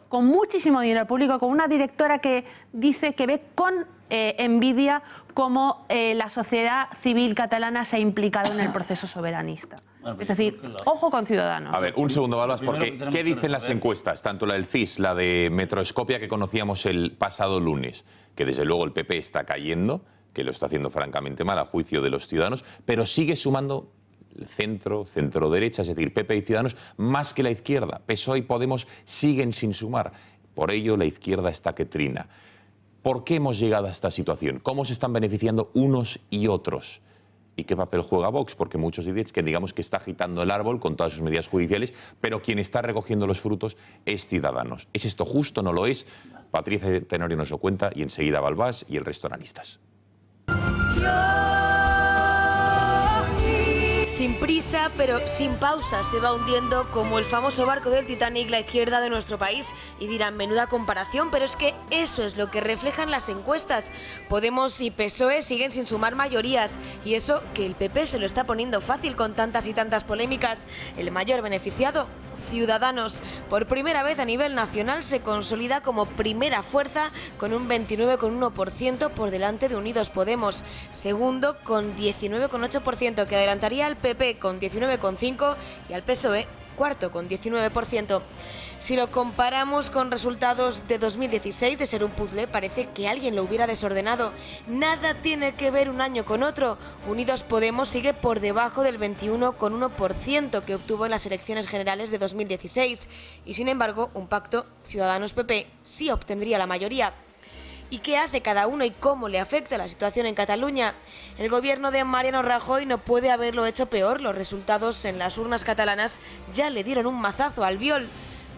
con muchísimo dinero público, con una directora que dice que ve con envidia cómo la sociedad civil catalana se ha implicado en el proceso soberanista. Bueno, pues es decir, ojo con Ciudadanos. A ver, un segundo, Balbás, porque ¿qué dicen las encuestas? Tanto la del CIS, la de Metroscopia que conocíamos el pasado lunes, que desde luego el PP está cayendo, que lo está haciendo francamente mal a juicio de los ciudadanos, pero sigue sumando el centro, centro-derecha, es decir, PP y Ciudadanos, más que la izquierda. PSOE y Podemos siguen sin sumar. Por ello, la izquierda está que trina. ¿Por qué hemos llegado a esta situación? ¿Cómo se están beneficiando unos y otros? ¿Y qué papel juega Vox? Porque muchos dicen que digamos que está agitando el árbol con todas sus medidas judiciales, pero quien está recogiendo los frutos es Ciudadanos. ¿Es esto justo? ¿No lo es? Patricia Tenorio nos lo cuenta y enseguida Balbás y el resto de analistas. Sin prisa, pero sin pausa, se va hundiendo como el famoso barco del Titanic la izquierda de nuestro país. Y dirán, menuda comparación, pero es que eso es lo que reflejan las encuestas. Podemos y PSOE siguen sin sumar mayorías, y eso que el PP se lo está poniendo fácil con tantas y tantas polémicas. El mayor beneficiado, Ciudadanos. Por primera vez a nivel nacional se consolida como primera fuerza con un 29,1% por delante de Unidos Podemos. Segundo con 19,8% que adelantaría al PP con 19,5% y al PSOE cuarto con 19%. Si lo comparamos con resultados de 2016, de ser un puzzle, parece que alguien lo hubiera desordenado. Nada tiene que ver un año con otro. Unidos Podemos sigue por debajo del 21,1% que obtuvo en las elecciones generales de 2016. Y sin embargo, un pacto Ciudadanos-PP sí obtendría la mayoría. ¿Y qué hace cada uno y cómo le afecta la situación en Cataluña? El gobierno de Mariano Rajoy no puede haberlo hecho peor. Los resultados en las urnas catalanas ya le dieron un mazazo al Albiol.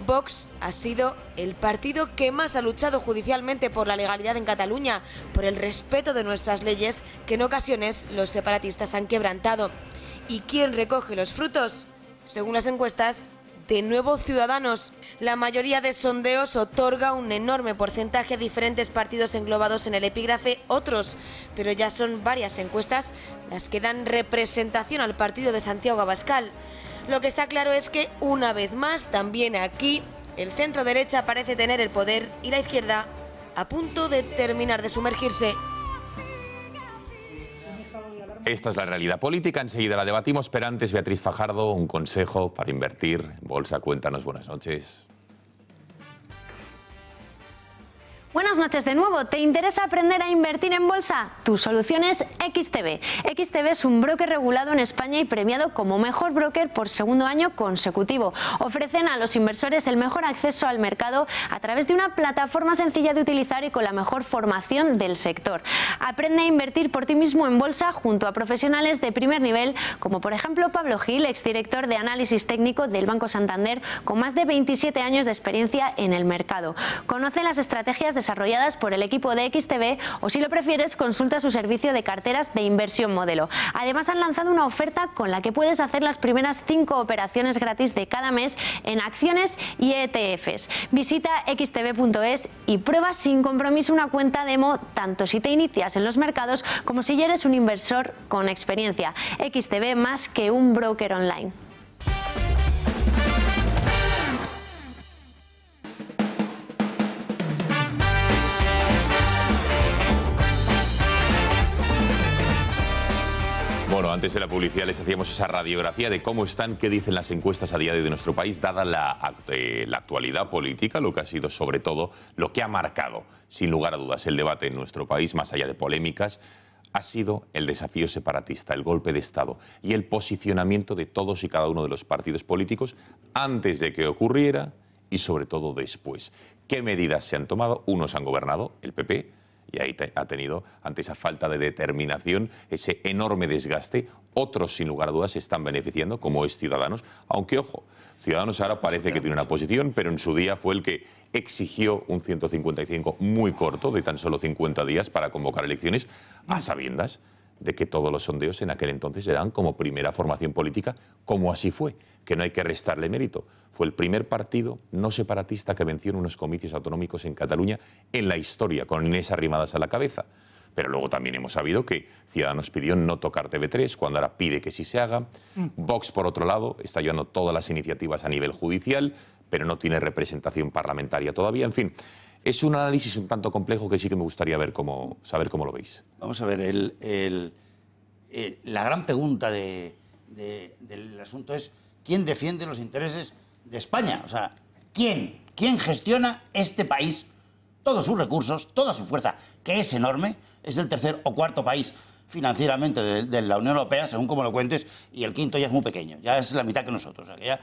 Vox ha sido el partido que más ha luchado judicialmente por la legalidad en Cataluña, por el respeto de nuestras leyes que en ocasiones los separatistas han quebrantado. ¿Y quién recoge los frutos? Según las encuestas, de nuevo Ciudadanos. La mayoría de sondeos otorga un enorme porcentaje a diferentes partidos englobados en el epígrafe otros, pero ya son varias encuestas las que dan representación al partido de Santiago Abascal. Lo que está claro es que, una vez más, también aquí, el centro derecha parece tener el poder y la izquierda a punto de terminar de sumergirse. Esta es la realidad política, enseguida la debatimos, pero antes, Beatriz Fajardo, un consejo para invertir en bolsa. Cuéntanos, buenas noches. Buenas noches de nuevo. ¿Te interesa aprender a invertir en bolsa? Tu solución es XTB. XTB es un broker regulado en España y premiado como mejor broker por segundo año consecutivo. Ofrecen a los inversores el mejor acceso al mercado a través de una plataforma sencilla de utilizar y con la mejor formación del sector. Aprende a invertir por ti mismo en bolsa junto a profesionales de primer nivel, como por ejemplo Pablo Gil, exdirector de análisis técnico del Banco Santander, con más de 27 años de experiencia en el mercado. Conoce las estrategias desarrolladas por el equipo de XTB o, si lo prefieres, consulta su servicio de carteras de inversión modelo. Además, han lanzado una oferta con la que puedes hacer las primeras 5 operaciones gratis de cada mes en acciones y ETFs. Visita xtb.es y prueba sin compromiso una cuenta demo, tanto si te inicias en los mercados como si ya eres un inversor con experiencia. XTB, más que un broker online. Bueno, antes de la publicidad les hacíamos esa radiografía de cómo están, qué dicen las encuestas a día de hoy de nuestro país, dada la actualidad política, lo que ha sido sobre todo, lo que ha marcado, sin lugar a dudas, el debate en nuestro país, más allá de polémicas, ha sido el desafío separatista, el golpe de Estado y el posicionamiento de todos y cada uno de los partidos políticos antes de que ocurriera y sobre todo después. ¿Qué medidas se han tomado? Unos han gobernado, el PP, y ahí ha tenido, ante esa falta de determinación, ese enorme desgaste. Otros, sin lugar a dudas, se están beneficiando, como es Ciudadanos. Aunque, ojo, Ciudadanos ahora parece que tiene una posición, pero en su día fue el que exigió un 155 muy corto, de tan solo 50 días, para convocar elecciones, a sabiendas de que todos los sondeos en aquel entonces le dan como primera formación política, como así fue, que no hay que restarle mérito. Fue el primer partido no separatista que venció en unos comicios autonómicos en Cataluña en la historia, con Inés Arrimadas a la cabeza. Pero luego también hemos sabido que Ciudadanos pidió no tocar TV3, cuando ahora pide que sí se haga. Vox, por otro lado, está llevando todas las iniciativas a nivel judicial, pero no tiene representación parlamentaria todavía. En fin, es un análisis un tanto complejo que sí que me gustaría saber cómo lo veis. Vamos a ver, la gran pregunta del asunto es ¿quién defiende los intereses de España? O sea, ¿quién gestiona este país, todos sus recursos, toda su fuerza, que es enorme? Es el tercer o cuarto país financieramente de la Unión Europea, según como lo cuentes, y el quinto ya es muy pequeño, ya es la mitad que nosotros. O sea, que ya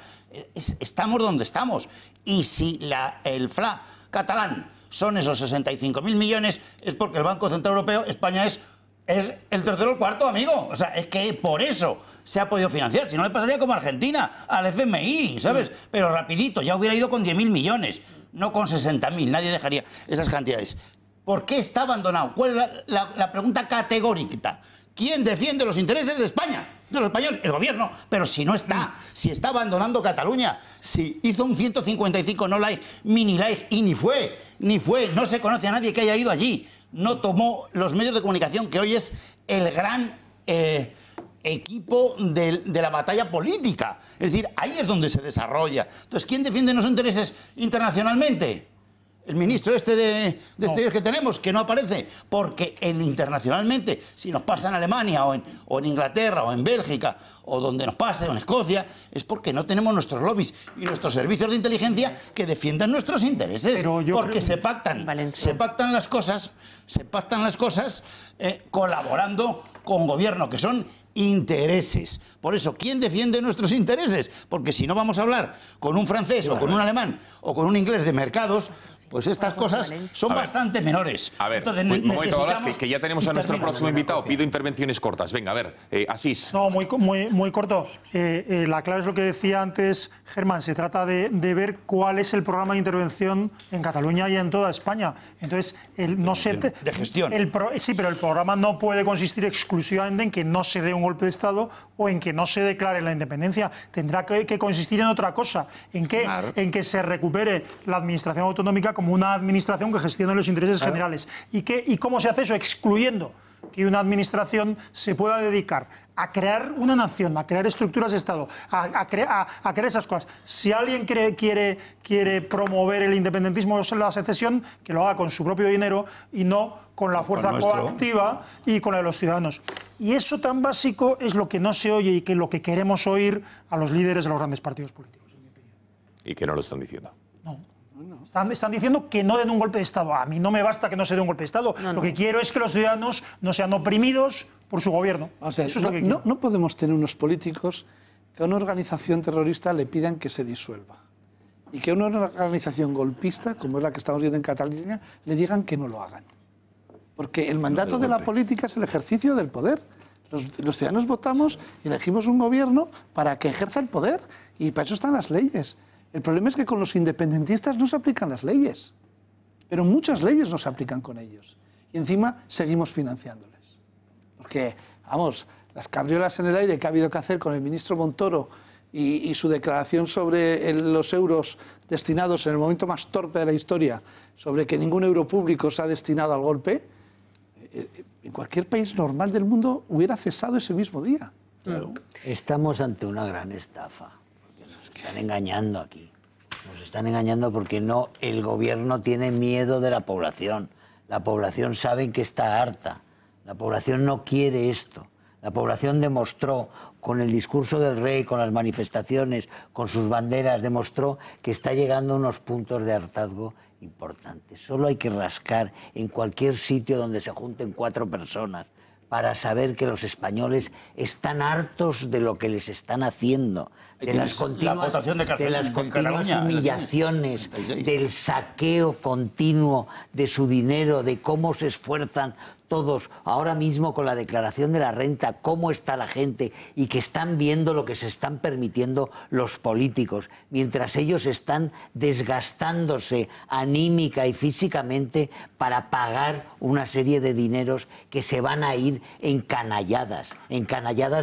estamos donde estamos. Y si el FLA catalán son esos 65.000 millones, es porque el Banco Central Europeo, España es el tercero o el cuarto, amigo. O sea, es que por eso se ha podido financiar. Si no, le pasaría como a Argentina, al FMI, ¿sabes? Pero rapidito, ya hubiera ido con 10.000 millones, no con 60.000. Nadie dejaría esas cantidades. ¿Por qué está abandonado? ¿Cuál es la pregunta categórica? ¿Quién defiende los intereses de España? De los españoles, el gobierno. Pero si no está, si está abandonando Cataluña, si hizo un 155 no like, mini like, y ni fue, no se conoce a nadie que haya ido allí. No tomó los medios de comunicación, que hoy es el gran equipo de la batalla política. Es decir, ahí es donde se desarrolla. Entonces, ¿quién defiende los intereses internacionalmente? El ministro de Exteriores que tenemos, que no aparece, porque internacionalmente, si nos pasa en Alemania o en Inglaterra o en Bélgica o donde nos pase o en Escocia, es porque no tenemos nuestros lobbies y nuestros servicios de inteligencia que defiendan nuestros intereses, porque se pactan las cosas colaborando con gobierno, que son intereses. Por eso, ¿quién defiende nuestros intereses? Porque si no vamos a hablar con un francés o con un alemán o con un inglés de mercados, pues estas cosas son bastante menores. A ver, entonces, un momento, que ya tenemos a nuestro próximo invitado. Pido intervenciones cortas. Venga, a ver, Asís. No, muy corto. La clave es lo que decía antes Germán. Se trata de ver cuál es el programa de intervención en Cataluña y en toda España. Entonces, de gestión. Sí, pero el programa no puede consistir exclusivamente en que no se dé un golpe de Estado o en que no se declare la independencia. Tendrá que consistir en otra cosa, en que se recupere la administración autonómica como una administración que gestione los intereses generales. ¿Y cómo se hace eso? Excluyendo que una administración se pueda dedicar a crear una nación, a crear estructuras de Estado, a crear esas cosas. Si alguien quiere promover el independentismo o la secesión, que lo haga con su propio dinero y no con la fuerza coactiva y con la de los ciudadanos. Y eso tan básico es lo que no se oye y que lo que queremos oír a los líderes de los grandes partidos políticos. Y que no lo están diciendo. No. Están diciendo que no den un golpe de Estado. A mí no me basta que no se dé un golpe de Estado. Lo que quiero es que los ciudadanos no sean oprimidos por su gobierno. Eso es lo que quiero. No podemos tener unos políticos que a una organización terrorista le pidan que se disuelva y que a una organización golpista, como es la que estamos viendo en Cataluña, le digan que no lo hagan. Porque el mandato de la política es el ejercicio del poder. Los ciudadanos votamos y elegimos un gobierno para que ejerza el poder, y para eso están las leyes. El problema es que con los independentistas no se aplican las leyes, pero muchas leyes no se aplican con ellos. Y encima seguimos financiándoles. Porque, vamos, las cabriolas en el aire que ha habido que hacer con el ministro Montoro y su declaración sobre los euros destinados en el momento más torpe de la historia, sobre que ningún euro público se ha destinado al golpe, en cualquier país normal del mundo hubiera cesado ese mismo día. Claro. Estamos ante una gran estafa. Nos están engañando aquí. Nos están engañando porque no, el gobierno tiene miedo de la población. La población sabe que está harta. La población no quiere esto. La población demostró con el discurso del rey, con las manifestaciones, con sus banderas, demostró que está llegando a unos puntos de hartazgo importantes. Solo hay que rascar en cualquier sitio donde se junten 4 personas para saber que los españoles están hartos de lo que les están haciendo, de las continuas humillaciones, del saqueo continuo de su dinero, de cómo se esfuerzan todos ahora mismo con la declaración de la renta, cómo está la gente y que están viendo lo que se están permitiendo los políticos, mientras ellos están desgastándose anímica y físicamente para pagar una serie de dineros que se van a ir en canalladas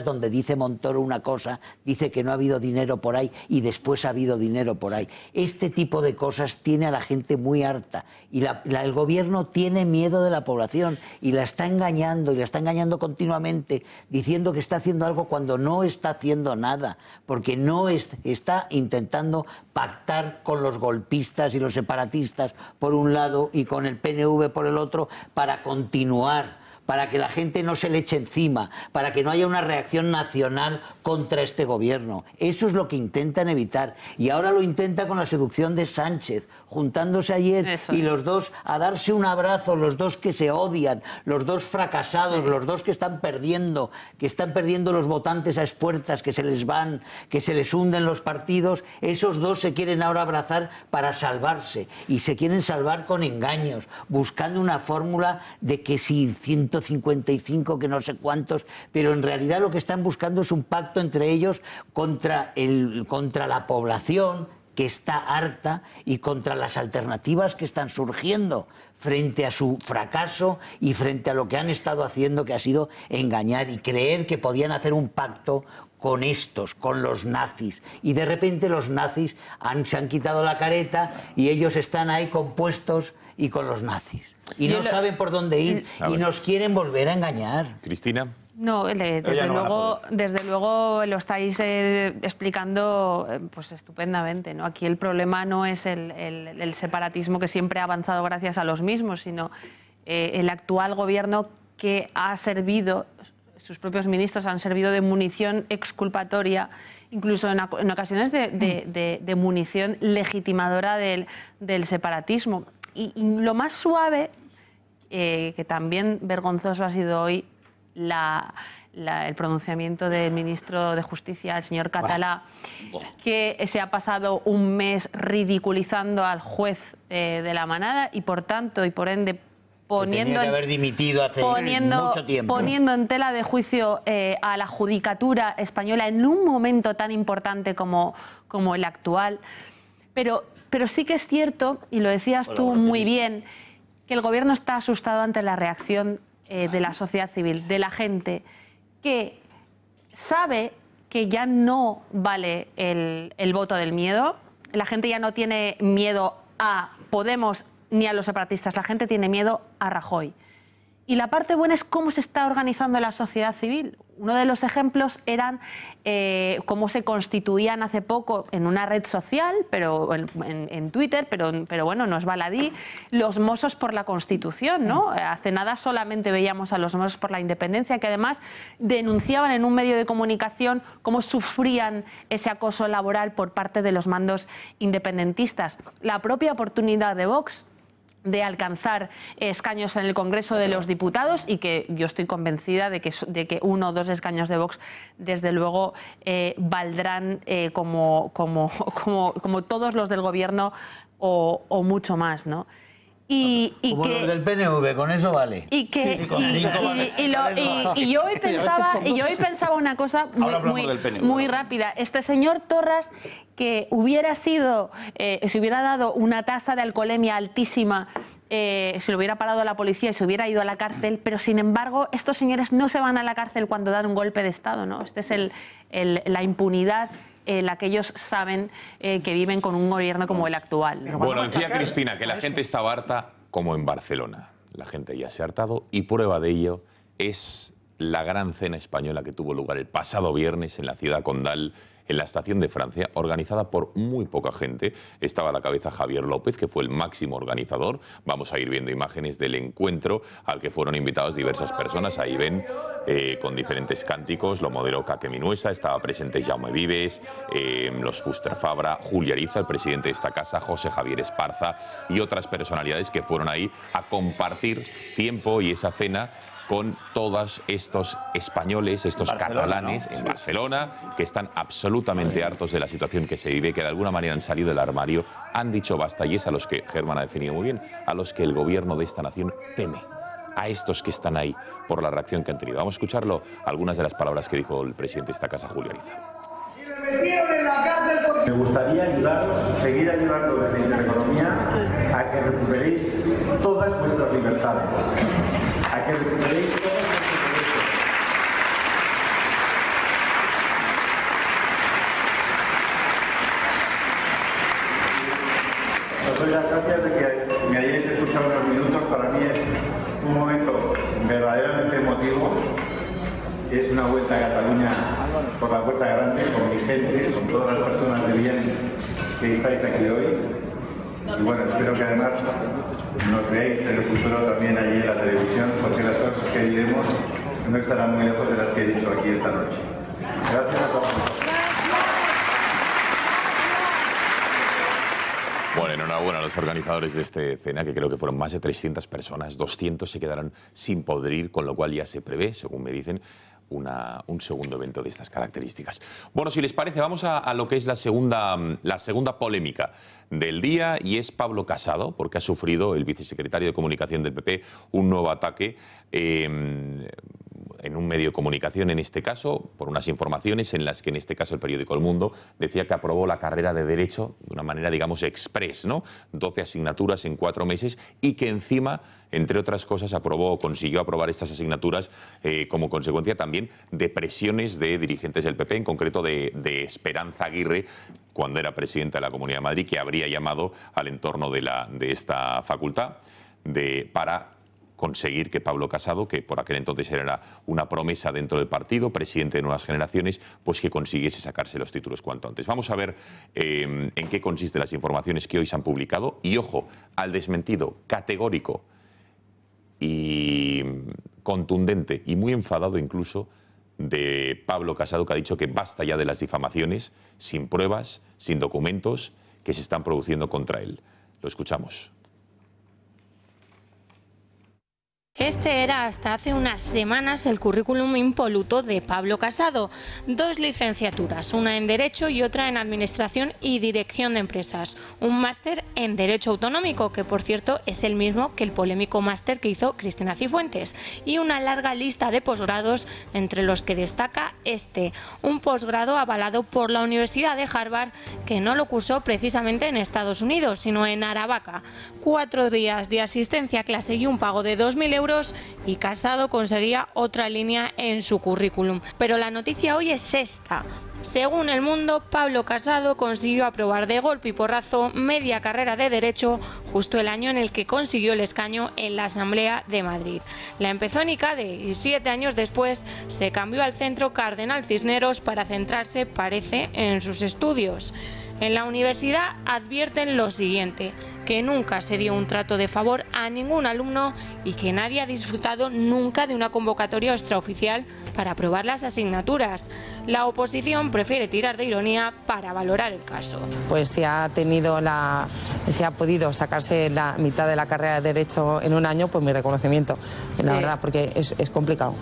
donde dice Montoro una cosa, dice que no ha habido dinero por ahí y después ha habido dinero por ahí. Este tipo de cosas tiene a la gente muy harta y el gobierno tiene miedo de la población y la está engañando continuamente, diciendo que está haciendo algo cuando no está haciendo nada, porque no está intentando pactar con los golpistas y los separatistas por un lado y con el PNV por el otro para continuar, para que la gente no se le eche encima, para que no haya una reacción nacional contra este gobierno. Eso es lo que intentan evitar. Y ahora lo intenta con la seducción de Sánchez, juntándose ayer y los dos a darse un abrazo, los dos que se odian, los dos fracasados, los dos que están perdiendo los votantes a expuertas, que se les van, que se les hunden los partidos. Esos dos se quieren ahora abrazar para salvarse. Y se quieren salvar con engaños, buscando una fórmula de que si 155, que no sé cuántos, pero en realidad lo que están buscando es un pacto entre ellos contra la población que está harta y contra las alternativas que están surgiendo frente a su fracaso y frente a lo que han estado haciendo, que ha sido engañar y creer que podían hacer un pacto con estos, con los nazis. Y de repente los nazis se han quitado la careta y ellos están ahí compuestos y con los nazis. Y no saben por dónde ir y nos quieren volver a engañar. Cristina. No, desde luego lo estáis explicando pues estupendamente, ¿no? Aquí el problema no es el separatismo que siempre ha avanzado gracias a los mismos, sino el actual gobierno que ha servido, sus propios ministros han servido de munición exculpatoria, incluso en ocasiones de munición legitimadora del separatismo. Y lo más suave, que también vergonzoso ha sido hoy, el pronunciamiento del ministro de Justicia, el señor Catalá, que se ha pasado un mes ridiculizando al juez de la Manada y por tanto y por ende poniendo en tela de juicio a la judicatura española en un momento tan importante como el actual. Pero sí que es cierto, y lo decías tú muy bien, que el gobierno está asustado ante la reacción de la sociedad civil, de la gente, que sabe que ya no vale el voto del miedo. La gente ya no tiene miedo a Podemos ni a los separatistas, la gente tiene miedo a Rajoy. Y la parte buena es cómo se está organizando la sociedad civil. Uno de los ejemplos eran cómo se constituían hace poco en una red social, pero en Twitter, pero bueno, no es baladí, los Mossos por la Constitución, ¿no? Hace nada solamente veíamos a los Mossos por la Independencia, que además denunciaban en un medio de comunicación cómo sufrían ese acoso laboral por parte de los mandos independentistas. La propia oportunidad de Vox de alcanzar escaños en el Congreso de los Diputados, y que yo estoy convencida de que 1 o 2 escaños de Vox desde luego valdrán como todos los del Gobierno o mucho más, ¿no? Como que los del PNV, con eso vale. Y yo hoy pensaba una cosa muy rápida. Este señor Torras, que hubiera sido, si hubiera dado una tasa de alcoholemia altísima, se lo hubiera parado a la policía y se hubiera ido a la cárcel, pero sin embargo estos señores no se van a la cárcel cuando dan un golpe de Estado, ¿no? Este es la impunidad la que ellos saben que viven con un gobierno como el actual, ¿no? Bueno, decía Cristina que la gente estaba harta como en Barcelona. La gente ya se ha hartado y prueba de ello es la gran cena española que tuvo lugar el pasado viernes en la ciudad condal, en la estación de Francia, organizada por muy poca gente. Estaba a la cabeza Javier López, que fue el máximo organizador. Vamos a ir viendo imágenes del encuentro al que fueron invitadas diversas personas. Ahí ven, con diferentes cánticos, lo moderó Caque Minuesa, estaba presente Jaume Vives, los Fuster Fabra, Julia Ariza, el presidente de esta casa, José Javier Esparza y otras personalidades que fueron ahí a compartir tiempo y esa cena con todos estos españoles, estos catalanes en Barcelona, que están absolutamente hartos de la situación que se vive, que de alguna manera han salido del armario, han dicho basta, y es a los que Germán ha definido muy bien, a los que el gobierno de esta nación teme, a estos que están ahí por la reacción que han tenido. Vamos a escucharlo, algunas de las palabras que dijo el presidente de esta casa, Julio Ariza. Me gustaría ayudaros, seguir ayudando desde Intereconomía a que recuperéis todas vuestras libertades, a que recuperéis todos vuestros derechos. Os doy las gracias de que me hayáis escuchado unos minutos. Para mí es un momento verdaderamente emotivo. Es una vuelta a Cataluña por la puerta grande, con mi gente, con todas las personas de bien que estáis aquí hoy. Y bueno, espero que además nos veáis en el futuro también allí en la televisión, porque las cosas que diremos no estarán muy lejos de las que he dicho aquí esta noche. Gracias a todos. Bueno, enhorabuena a los organizadores de esta cena, que creo que fueron más de 300 personas, 200 se quedaron sin poder ir, con lo cual ya se prevé, según me dicen, un segundo evento de estas características. Bueno, si les parece, vamos a lo que es la segunda polémica del día, y es Pablo Casado, porque ha sufrido el vicesecretario de Comunicación del PP un nuevo ataque en un medio de comunicación, en este caso, por unas informaciones en las que, en este caso, el periódico El Mundo decía que aprobó la carrera de Derecho de una manera, digamos, express, ¿no? 12 asignaturas en 4 meses, y que encima, entre otras cosas, consiguió aprobar estas asignaturas como consecuencia también de presiones de dirigentes del PP, en concreto de Esperanza Aguirre, cuando era presidenta de la Comunidad de Madrid, que habría llamado al entorno de esta facultad para conseguir que Pablo Casado, que por aquel entonces era una promesa dentro del partido, presidente de Nuevas Generaciones, pues que consiguiese sacarse los títulos cuanto antes. Vamos a ver en qué consisten las informaciones que hoy se han publicado, y ojo al desmentido categórico y contundente y muy enfadado incluso de Pablo Casado, que ha dicho que basta ya de las difamaciones sin pruebas, sin documentos, que se están produciendo contra él. Lo escuchamos. Este era hasta hace unas semanas el currículum impoluto de Pablo Casado. 2 licenciaturas, una en Derecho y otra en Administración y Dirección de Empresas. Un máster en Derecho Autonómico, que por cierto es el mismo que el polémico máster que hizo Cristina Cifuentes. Y una larga lista de posgrados, entre los que destaca un posgrado avalado por la Universidad de Harvard, que no lo cursó precisamente en Estados Unidos, sino en Aravaca. 4 días de asistencia a clase y un pago de 2.000 euros euros y Casado conseguía otra línea en su currículum. Pero la noticia hoy es esta. Según El Mundo, Pablo Casado consiguió aprobar de golpe y porrazo media carrera de Derecho justo el año en el que consiguió el escaño en la Asamblea de Madrid. La empezó en ICADE y 7 años después se cambió al Centro Cardenal Cisneros para centrarse, parece, en sus estudios. En la universidad advierten lo siguiente, que nunca se dio un trato de favor a ningún alumno y que nadie ha disfrutado nunca de una convocatoria extraoficial para aprobar las asignaturas. La oposición prefiere tirar de ironía para valorar el caso. Pues si ha podido sacarse la mitad de la carrera de Derecho en un año, pues mi reconocimiento, la verdad, porque es complicado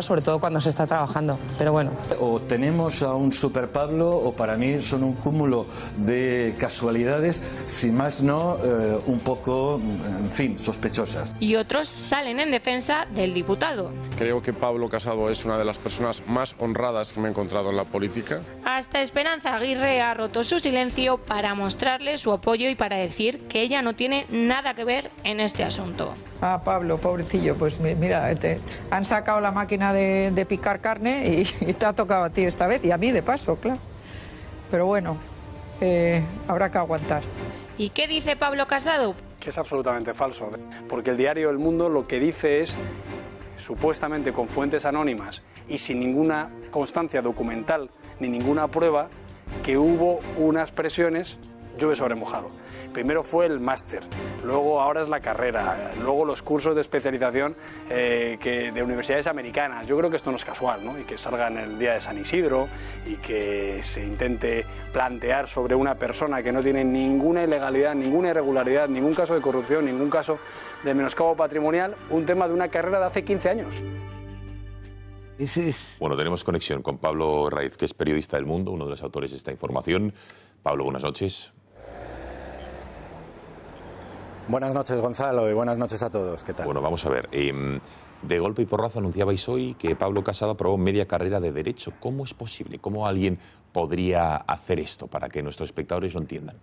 sobre todo cuando se está trabajando, pero bueno. O tenemos a un super Pablo o para mí son un cúmulo de casualidades, si más no, un poco, en fin, sospechosas. Y otros salen en defensa del diputado. Creo que Pablo Casado es una de las personas más honradas que me he encontrado en la política. Hasta Esperanza Aguirre ha roto su silencio para mostrarle su apoyo y para decir que ella no tiene nada que ver en este asunto. Ah, Pablo, pobrecillo, pues mira, te han sacado la máquina de picar carne y te ha tocado a ti esta vez, y a mí de paso, claro. Pero bueno, habrá que aguantar. ¿Y qué dice Pablo Casado? Que es absolutamente falso, porque el diario El Mundo lo que dice es, supuestamente con fuentes anónimas y sin ninguna constancia documental ni ninguna prueba, que hubo unas presiones, llueve sobre mojado. Primero fue el máster, luego ahora es la carrera, luego los cursos de especialización de universidades americanas. Yo creo que esto no es casual, ¿no? Y que salga en el día de San Isidro y que se intente plantear sobre una persona que no tiene ninguna ilegalidad, ninguna irregularidad, ningún caso de corrupción, ningún caso de menoscabo patrimonial, un tema de una carrera de hace 15 años. Bueno, tenemos conexión con Pablo Raiz, que es periodista del Mundo, uno de los autores de esta información. Pablo, buenas noches. Buenas noches, Gonzalo, y buenas noches a todos. ¿Qué tal? Bueno, vamos a ver. De golpe y porrazo anunciabais hoy que Pablo Casado aprobó media carrera de Derecho. ¿Cómo es posible? ¿Cómo alguien podría hacer esto para que nuestros espectadores lo entiendan?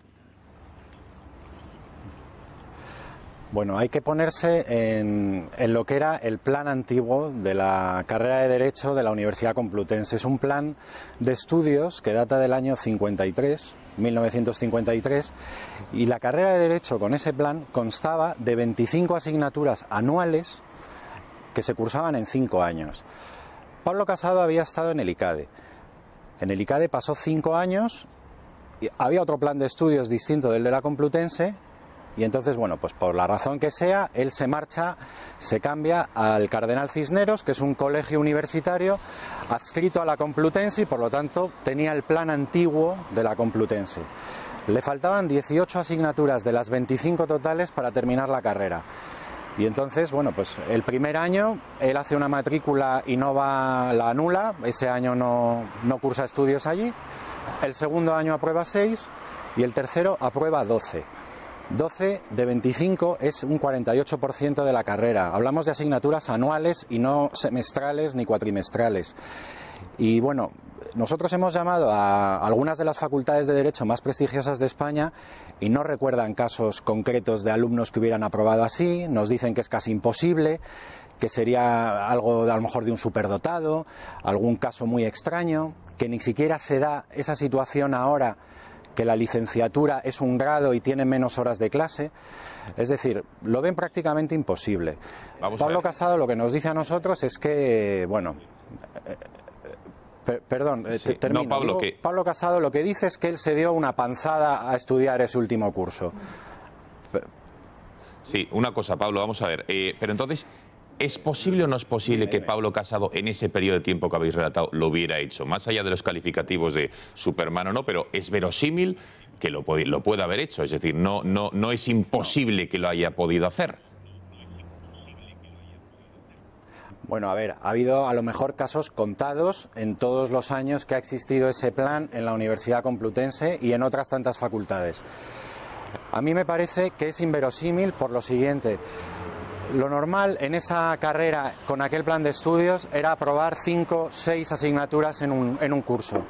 Bueno, hay que ponerse en lo que era el plan antiguo de la carrera de Derecho de la Universidad Complutense. Es un plan de estudios que data del año 1953, y la carrera de Derecho con ese plan constaba de 25 asignaturas anuales que se cursaban en 5 años. Pablo Casado había estado en el ICADE. En el ICADE pasó 5 años, y había otro plan de estudios distinto del de la Complutense. Y entonces, bueno, pues por la razón que sea, él se cambia al Cardenal Cisneros, que es un colegio universitario adscrito a la Complutense y por lo tanto tenía el plan antiguo de la Complutense. Le faltaban 18 asignaturas de las 25 totales para terminar la carrera. Y entonces, bueno, pues el primer año él hace una matrícula y la anula, ese año no cursa estudios allí. El segundo año aprueba 6 y el tercero aprueba 12. 12 de 25 es un 48% de la carrera. Hablamos de asignaturas anuales y no semestrales ni cuatrimestrales. Y bueno, nosotros hemos llamado a algunas de las facultades de Derecho más prestigiosas de España y no recuerdan casos concretos de alumnos que hubieran aprobado así. Nos dicen que es casi imposible, que sería algo a lo mejor de un superdotado, algún caso muy extraño, que ni siquiera se da esa situación ahora, que la licenciatura es un grado y tiene menos horas de clase. Es decir, lo ven prácticamente imposible. Pablo Casado lo que nos dice a nosotros es que, bueno, perdón, termino. No, Pablo, Pablo Casado lo que dice es que él se dio una panzada a estudiar ese último curso. Sí, una cosa, Pablo, vamos a ver. Pero entonces, ¿es posible o no es posible que Pablo Casado en ese periodo de tiempo que habéis relatado lo hubiera hecho? Más allá de los calificativos de Superman o no, pero es verosímil que lo pueda haber hecho. Es decir, no es imposible que lo haya podido hacer. Bueno, a ver, ha habido a lo mejor casos contados en todos los años que ha existido ese plan en la Universidad Complutense y en otras tantas facultades. A mí me parece que es inverosímil por lo siguiente. Lo normal en esa carrera, con aquel plan de estudios, era aprobar 5 o 6 asignaturas en un curso.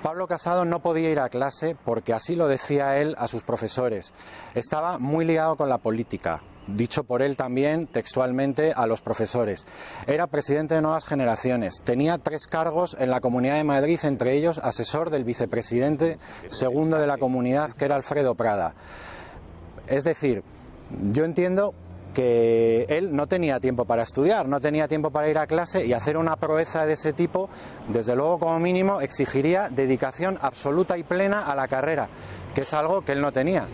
Pablo Casado no podía ir a clase porque así lo decía él a sus profesores. Estaba muy ligado con la política, dicho por él también textualmente a los profesores. Era presidente de Nuevas Generaciones, tenía 3 cargos en la Comunidad de Madrid, entre ellos asesor del vicepresidente segundo de la comunidad, que era Alfredo Prada. Es decir, yo entiendo que él no tenía tiempo para estudiar, no tenía tiempo para ir a clase, y hacer una proeza de ese tipo, desde luego, como mínimo, exigiría dedicación absoluta y plena a la carrera, que es algo que él no tenía.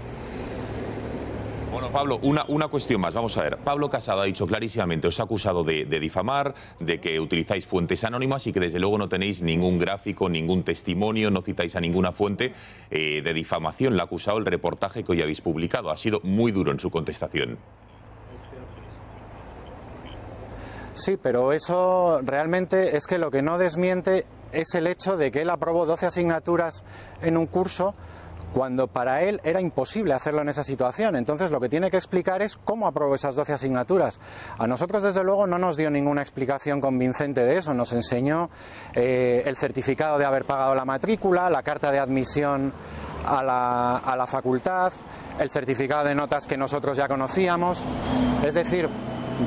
Bueno, Pablo, una cuestión más. Vamos a ver. Pablo Casado ha dicho clarísimamente, os ha acusado de difamar, de que utilizáis fuentes anónimas y que desde luego no tenéis ningún gráfico, ningún testimonio, no citáis a ninguna fuente de difamación. Le ha acusado el reportaje que hoy habéis publicado. Ha sido muy duro en su contestación. Sí, pero eso realmente es que lo que no desmiente es el hecho de que él aprobó 12 asignaturas en un curso cuando para él era imposible hacerlo en esa situación. Entonces lo que tiene que explicar es cómo aprobó esas 12 asignaturas. A nosotros, desde luego, no nos dio ninguna explicación convincente de eso. Nos enseñó el certificado de haber pagado la matrícula, la carta de admisión a la facultad, el certificado de notas que nosotros ya conocíamos. Es decir,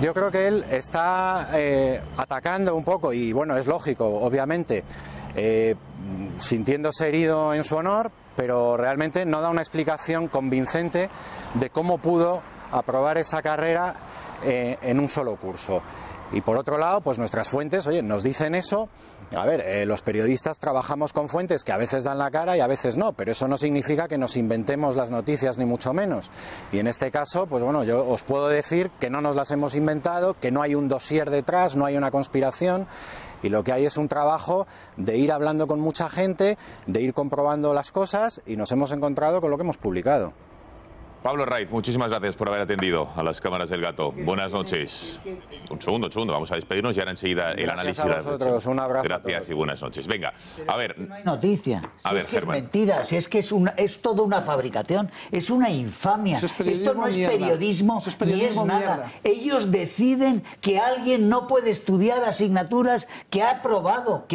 yo creo que él está atacando un poco, y bueno, es lógico, obviamente, sintiéndose herido en su honor, pero realmente no da una explicación convincente de cómo pudo aprobar esa carrera en un solo curso. Y por otro lado, pues nuestras fuentes, oye, nos dicen eso. A ver, los periodistas trabajamos con fuentes que a veces dan la cara y a veces no, pero eso no significa que nos inventemos las noticias, ni mucho menos. Y en este caso, pues bueno, yo os puedo decir que no nos las hemos inventado, que no hay un dossier detrás, no hay una conspiración, y lo que hay es un trabajo de ir hablando con mucha gente, de ir comprobando las cosas, y nos hemos encontrado con lo que hemos publicado. Pablo Herraiz, muchísimas gracias por haber atendido a las cámaras del Gato. Buenas noches. Un segundo, vamos a despedirnos y ahora enseguida el análisis. Gracias a vosotros, un abrazo. Gracias y buenas noches. Venga, a ver. No hay noticia. A ver, es que Germán. es mentira, si es que es toda una fabricación, es una infamia. Esto no es periodismo, ni es nada. Mierda. Ellos deciden que alguien no puede estudiar asignaturas que ha aprobado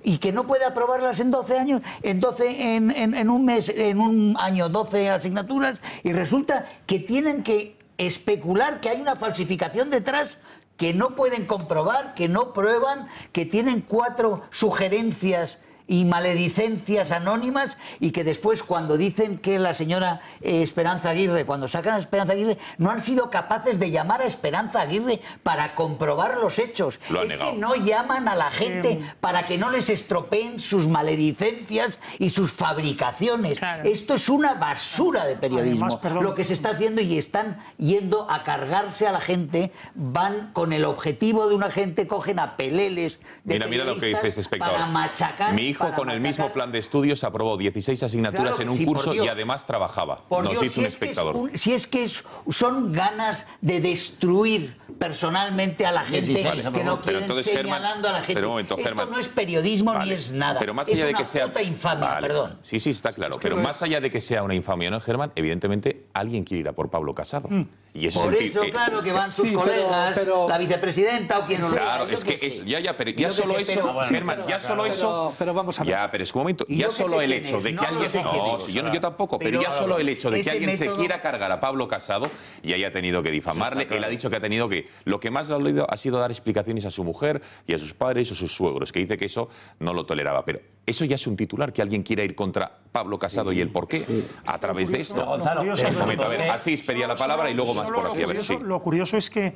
y que no puede aprobarlas en 12 años, en un mes, en un año 12 asignaturas, y resulta que tienen que especular que hay una falsificación detrás que no pueden comprobar, que no prueban, que tienen 4 sugerencias y maledicencias anónimas, y que después, cuando dicen que la señora Esperanza Aguirre, cuando sacan a Esperanza Aguirre, no han sido capaces de llamar a Esperanza Aguirre para comprobar los hechos. Es que no llaman a la gente para que no les estropeen sus maledicencias y sus fabricaciones. Claro. Esto es una basura de periodismo. Además, lo que se está haciendo, y están yendo a cargarse a la gente, van con el objetivo de una gente, cogen a peleles de mira lo que dice este espectador. Para machacar. Mi hijo, con el mismo plan de estudios, aprobó 16 asignaturas, claro, en un curso, y además trabajaba. Nos dice un espectador. Si es que son ganas de destruir personalmente a la gente, que no quieren señalando a la gente. Pero un momento, esto Germán, no es periodismo, ni es nada. Pero más allá de que sea puta infamia, perdón. Sí, está claro. Es que pero más allá de que sea una infamia, ¿no, Germán? Evidentemente alguien quiere ir a por Pablo Casado. Y eso por eso, claro, que van sus colegas, la vicepresidenta o quien no. Claro, es que eso, pero ya solo eso, Germán, ya solo eso. Pero vamos a ver. Ya, pero es que un momento, ya solo el hecho de que alguien. No, yo tampoco, pero ya solo el hecho de que alguien se quiera cargar a Pablo Casado y haya tenido que difamarle. Él ha dicho que ha tenido que. Lo que más le ha oído ha sido dar explicaciones a su mujer y a sus padres o sus suegros, que dice que eso no lo toleraba. Pero eso ya es un titular, que alguien quiera ir contra Pablo Casado y el por qué a través de esto. Gonzalo, un momento, a ver, Asís pedía la palabra y luego más por aquí. A ver, sí. Lo curioso es que,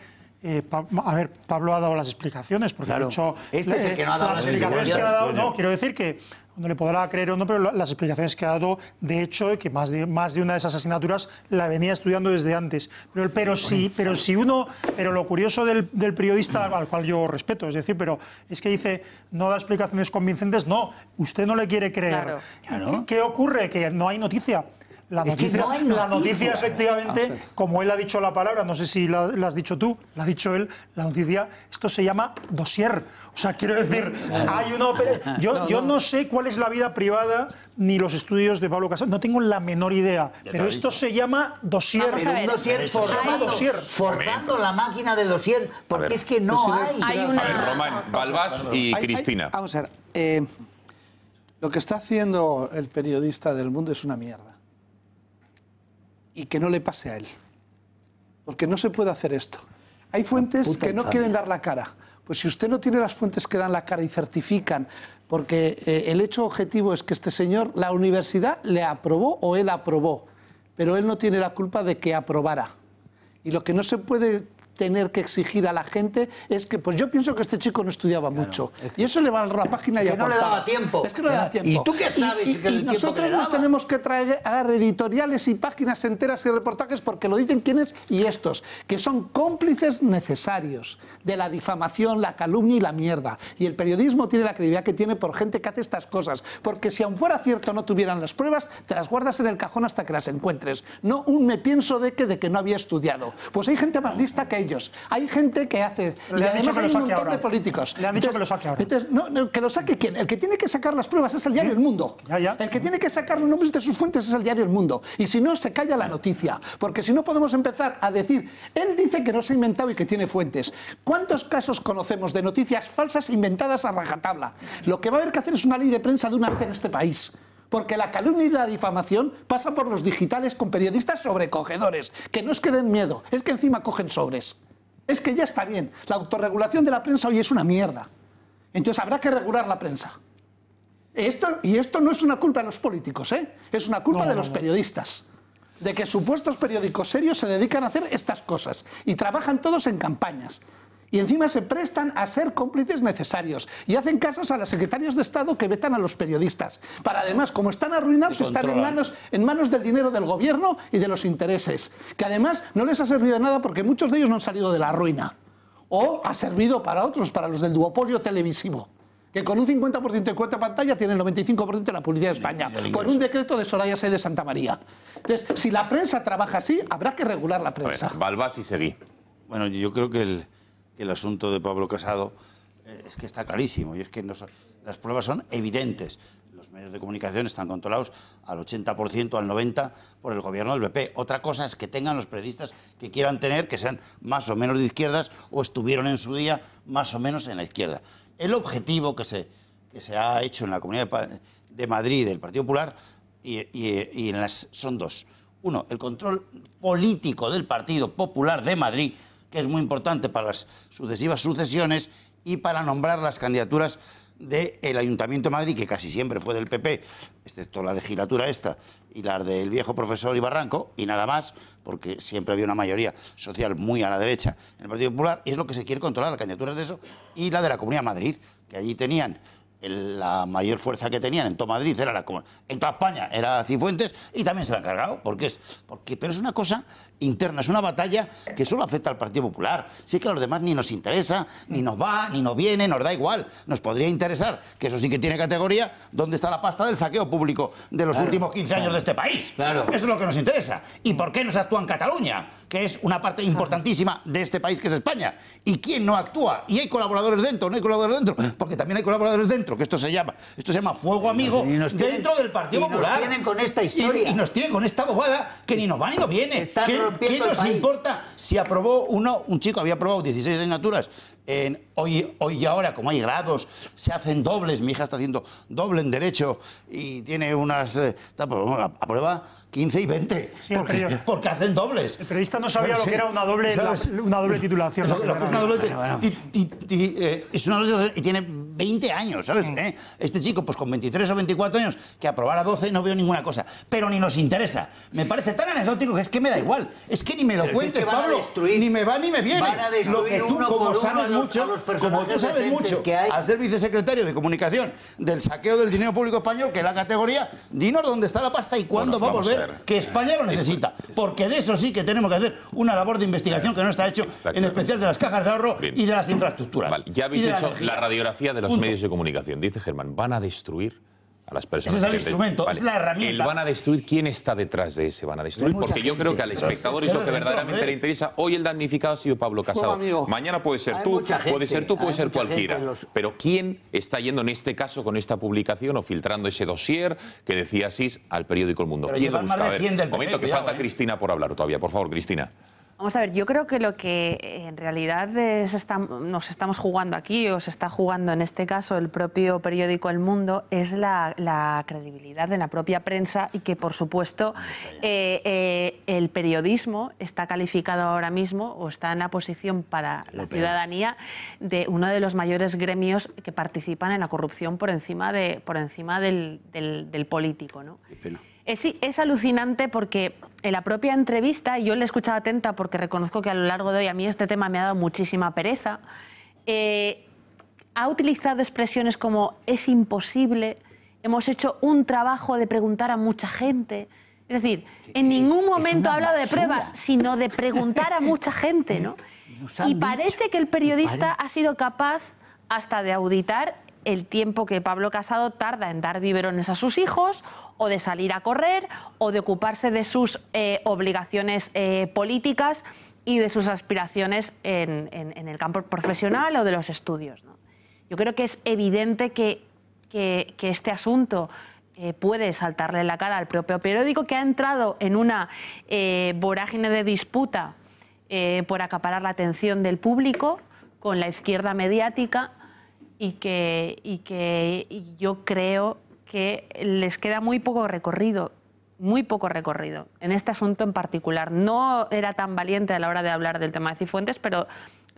Pablo ha dado las explicaciones, porque claro, ha dicho este es el que no ha dado las explicaciones que ha dado. No, quiero decir que no le podrá creer o no, pero las explicaciones que ha dado, de hecho, que más de una de esas asignaturas la venía estudiando desde antes. Pero lo curioso del periodista, al cual yo respeto, es decir, pero es que dice, no da explicaciones convincentes, no, usted no le quiere creer. Claro. ¿Qué ocurre? Que no hay noticia. La noticia, efectivamente, como él ha dicho la palabra, no sé si la has dicho tú, la ha dicho él, la noticia, esto se llama dossier. O sea, quiero decir, hay una yo no sé cuál es la vida privada ni los estudios de Pablo Casado, no tengo la menor idea, pero esto se llama dossier. Pero un dossier forzando la máquina de dossier, porque es que no hay. A ver, Román, Balbás y Cristina. Vamos a ver, lo que está haciendo el periodista del Mundo es una mierda. Y que no le pase a él. porque no se puede hacer esto. Hay fuentes que no quieren dar la cara. Pues si usted no tiene las fuentes que dan la cara y certifican, porque el hecho objetivo es que este señor, la universidad le aprobó o él aprobó, pero él no tiene la culpa de que aprobara. Y lo que no se puede tener que exigir a la gente es que, pues yo pienso que este chico no estudiaba mucho. Y eso le va a la página y que no le daba tiempo. Es que no le daba tiempo. ¿Y tú qué sabes? Y nosotros nos tenemos que traer editoriales y páginas enteras y reportajes porque lo dicen quiénes y estos, que son cómplices necesarios de la difamación, la calumnia y la mierda. Y el periodismo tiene la credibilidad que tiene por gente que hace estas cosas. Porque si aun fuera cierto no tuvieran las pruebas, te las guardas en el cajón hasta que las encuentres. No un me pienso de que no había estudiado. Pues hay gente más lista que ellos. Hay gente que hace... Le han dicho que lo saque hay un montón ahora. de políticos. Le han dicho que lo saque ahora. Entonces, no, que lo saque ¿quién? El que tiene que sacar las pruebas es el diario El Mundo. El que tiene que sacar los nombres de sus fuentes es el diario El Mundo. Y si no, se calla la noticia. Porque si no podemos empezar a decir, él dice que no se ha inventado y que tiene fuentes. ¿Cuántos casos conocemos de noticias falsas inventadas a rajatabla? Lo que va a haber que hacer es una ley de prensa de una vez en este país. Porque la calumnia y la difamación pasa por los digitales con periodistas sobrecogedores. Que no es que den miedo, es que encima cogen sobres. Es que ya está bien. La autorregulación de la prensa hoy es una mierda. Entonces habrá que regular la prensa. Esto no es una culpa de los políticos, ¿eh? Es una culpa de los periodistas. De que supuestos periódicos serios se dedican a hacer estas cosas. Y trabajan todos en campañas. Y encima se prestan a ser cómplices necesarios. Y hacen casos a los secretarios de Estado que vetan a los periodistas. Para además, como están arruinados, están en manos del dinero del gobierno y de los intereses. Que además no les ha servido de nada porque muchos de ellos no han salido de la ruina. O ha servido para otros, para los del duopolio televisivo. Que con un 50% de cuota pantalla tienen el 95% de la publicidad de España. Por un decreto de Soraya Sáenz de Santa María. Entonces, si la prensa trabaja así, habrá que regular la prensa. Balbás y Seguí. Bueno, yo creo que el asunto de Pablo Casado es que está clarísimo y es que las pruebas son evidentes. Los medios de comunicación están controlados al 80%, al 90% por el gobierno del PP. Otra cosa es que tengan los periodistas que quieran tener, que sean más o menos de izquierdas o estuvieron en su día más o menos en la izquierda. El objetivo que se ha hecho en la Comunidad de Madrid del Partido Popular son dos. Uno, el control político del Partido Popular de Madrid, que es muy importante para las sucesivas sucesiones y para nombrar las candidaturas del Ayuntamiento de Madrid, que casi siempre fue del PP, excepto la legislatura esta y la del viejo profesor Ibarranco, y nada más, porque siempre había una mayoría social muy a la derecha en el Partido Popular, y es lo que se quiere controlar, las candidaturas de eso, y la de la Comunidad de Madrid, que allí tenían la mayor fuerza que tenían en toda Madrid, en toda España, era Cifuentes, y también se la han cargado, pero es una cosa interna, es una batalla que solo afecta al Partido Popular. Sí que a los demás ni nos interesa, ni nos va, ni nos viene, nos da igual. Nos podría interesar, que eso sí que tiene categoría, dónde está la pasta del saqueo público de los últimos 15 años de este país. Eso es lo que nos interesa. ¿Y por qué no se actúa en Cataluña, que es una parte importantísima de este país que es España? ¿Y quién no actúa? ¿Y hay colaboradores dentro? ¿No hay colaboradores dentro? Porque también hay colaboradores dentro, que esto se llama fuego amigo dentro del Partido Popular. Y nos tienen con esta historia. Y nos tienen con esta bobada que ni nos va ni nos viene. ¿Qué nos importa si aprobó un chico había aprobado 16 asignaturas? Hoy y ahora, como hay grados, se hacen dobles. Mi hija está haciendo doble en Derecho y tiene unas... aprueba 15 y 20. Sí, porque hacen dobles. El periodista no sabía lo que era una doble titulación. Es una doble y tiene 20 años, ¿sabes? Este chico, pues con 23 o 24 años, que aprobara 12, no veo ninguna cosa. Pero ni nos interesa. Me parece tan anecdótico que es que me da igual. Es que ni me lo cuentes, Pablo. Ni me va ni me viene. Lo que tú, como sabes mucho, al ser vicesecretario de Comunicación del saqueo del dinero público español, que es la categoría, dinos dónde está la pasta y cuándo va a volver, que España lo necesita. Porque de eso sí que tenemos que hacer una labor de investigación que no está hecho, en especial de las cajas de ahorro y de las infraestructuras. Vale, ya habéis hecho la radiografía de los medios de comunicación. Dice Germán, van a destruir a las personas. Ese es el instrumento, es la herramienta. Van a destruir, ¿quién está detrás de ese van a destruir? Porque yo creo que al espectador es lo que verdaderamente le interesa. Hoy el damnificado ha sido Pablo Casado. Mañana puede ser tú, puede ser cualquiera. Pero ¿quién está yendo en este caso con esta publicación o filtrando ese dossier que decía Asís al periódico El Mundo? ¿Quién lo busca? A ver, momento que falta Cristina por hablar todavía. Por favor, Cristina. Vamos a ver, yo creo que lo que en realidad nos estamos jugando aquí, o se está jugando en este caso el propio periódico El Mundo, es la credibilidad de la propia prensa y que, por supuesto, el periodismo está calificado ahora mismo o está en la posición para la ciudadanía de uno de los mayores gremios que participan en la corrupción por encima del político, ¿no? Qué pena. Es alucinante porque en la propia entrevista, yo le he escuchado atenta porque reconozco que a lo largo de hoy a mí este tema me ha dado muchísima pereza, ha utilizado expresiones como es imposible, hemos hecho un trabajo de preguntar a mucha gente. Es decir, en ningún momento ha hablado de pruebas, sino de preguntar a mucha gente, ¿no? Y parece que el periodista ha sido capaz hasta de auditar el tiempo que Pablo Casado tarda en dar biberones a sus hijos, o de salir a correr, o de ocuparse de sus obligaciones políticas y de sus aspiraciones en el campo profesional o de los estudios, ¿no? Yo creo que es evidente que este asunto puede saltarle la cara al propio periódico, que ha entrado en una vorágine de disputa por acaparar la atención del público con la izquierda mediática, y yo creo que les queda muy poco recorrido en este asunto en particular. No era tan valiente a la hora de hablar del tema de Cifuentes, pero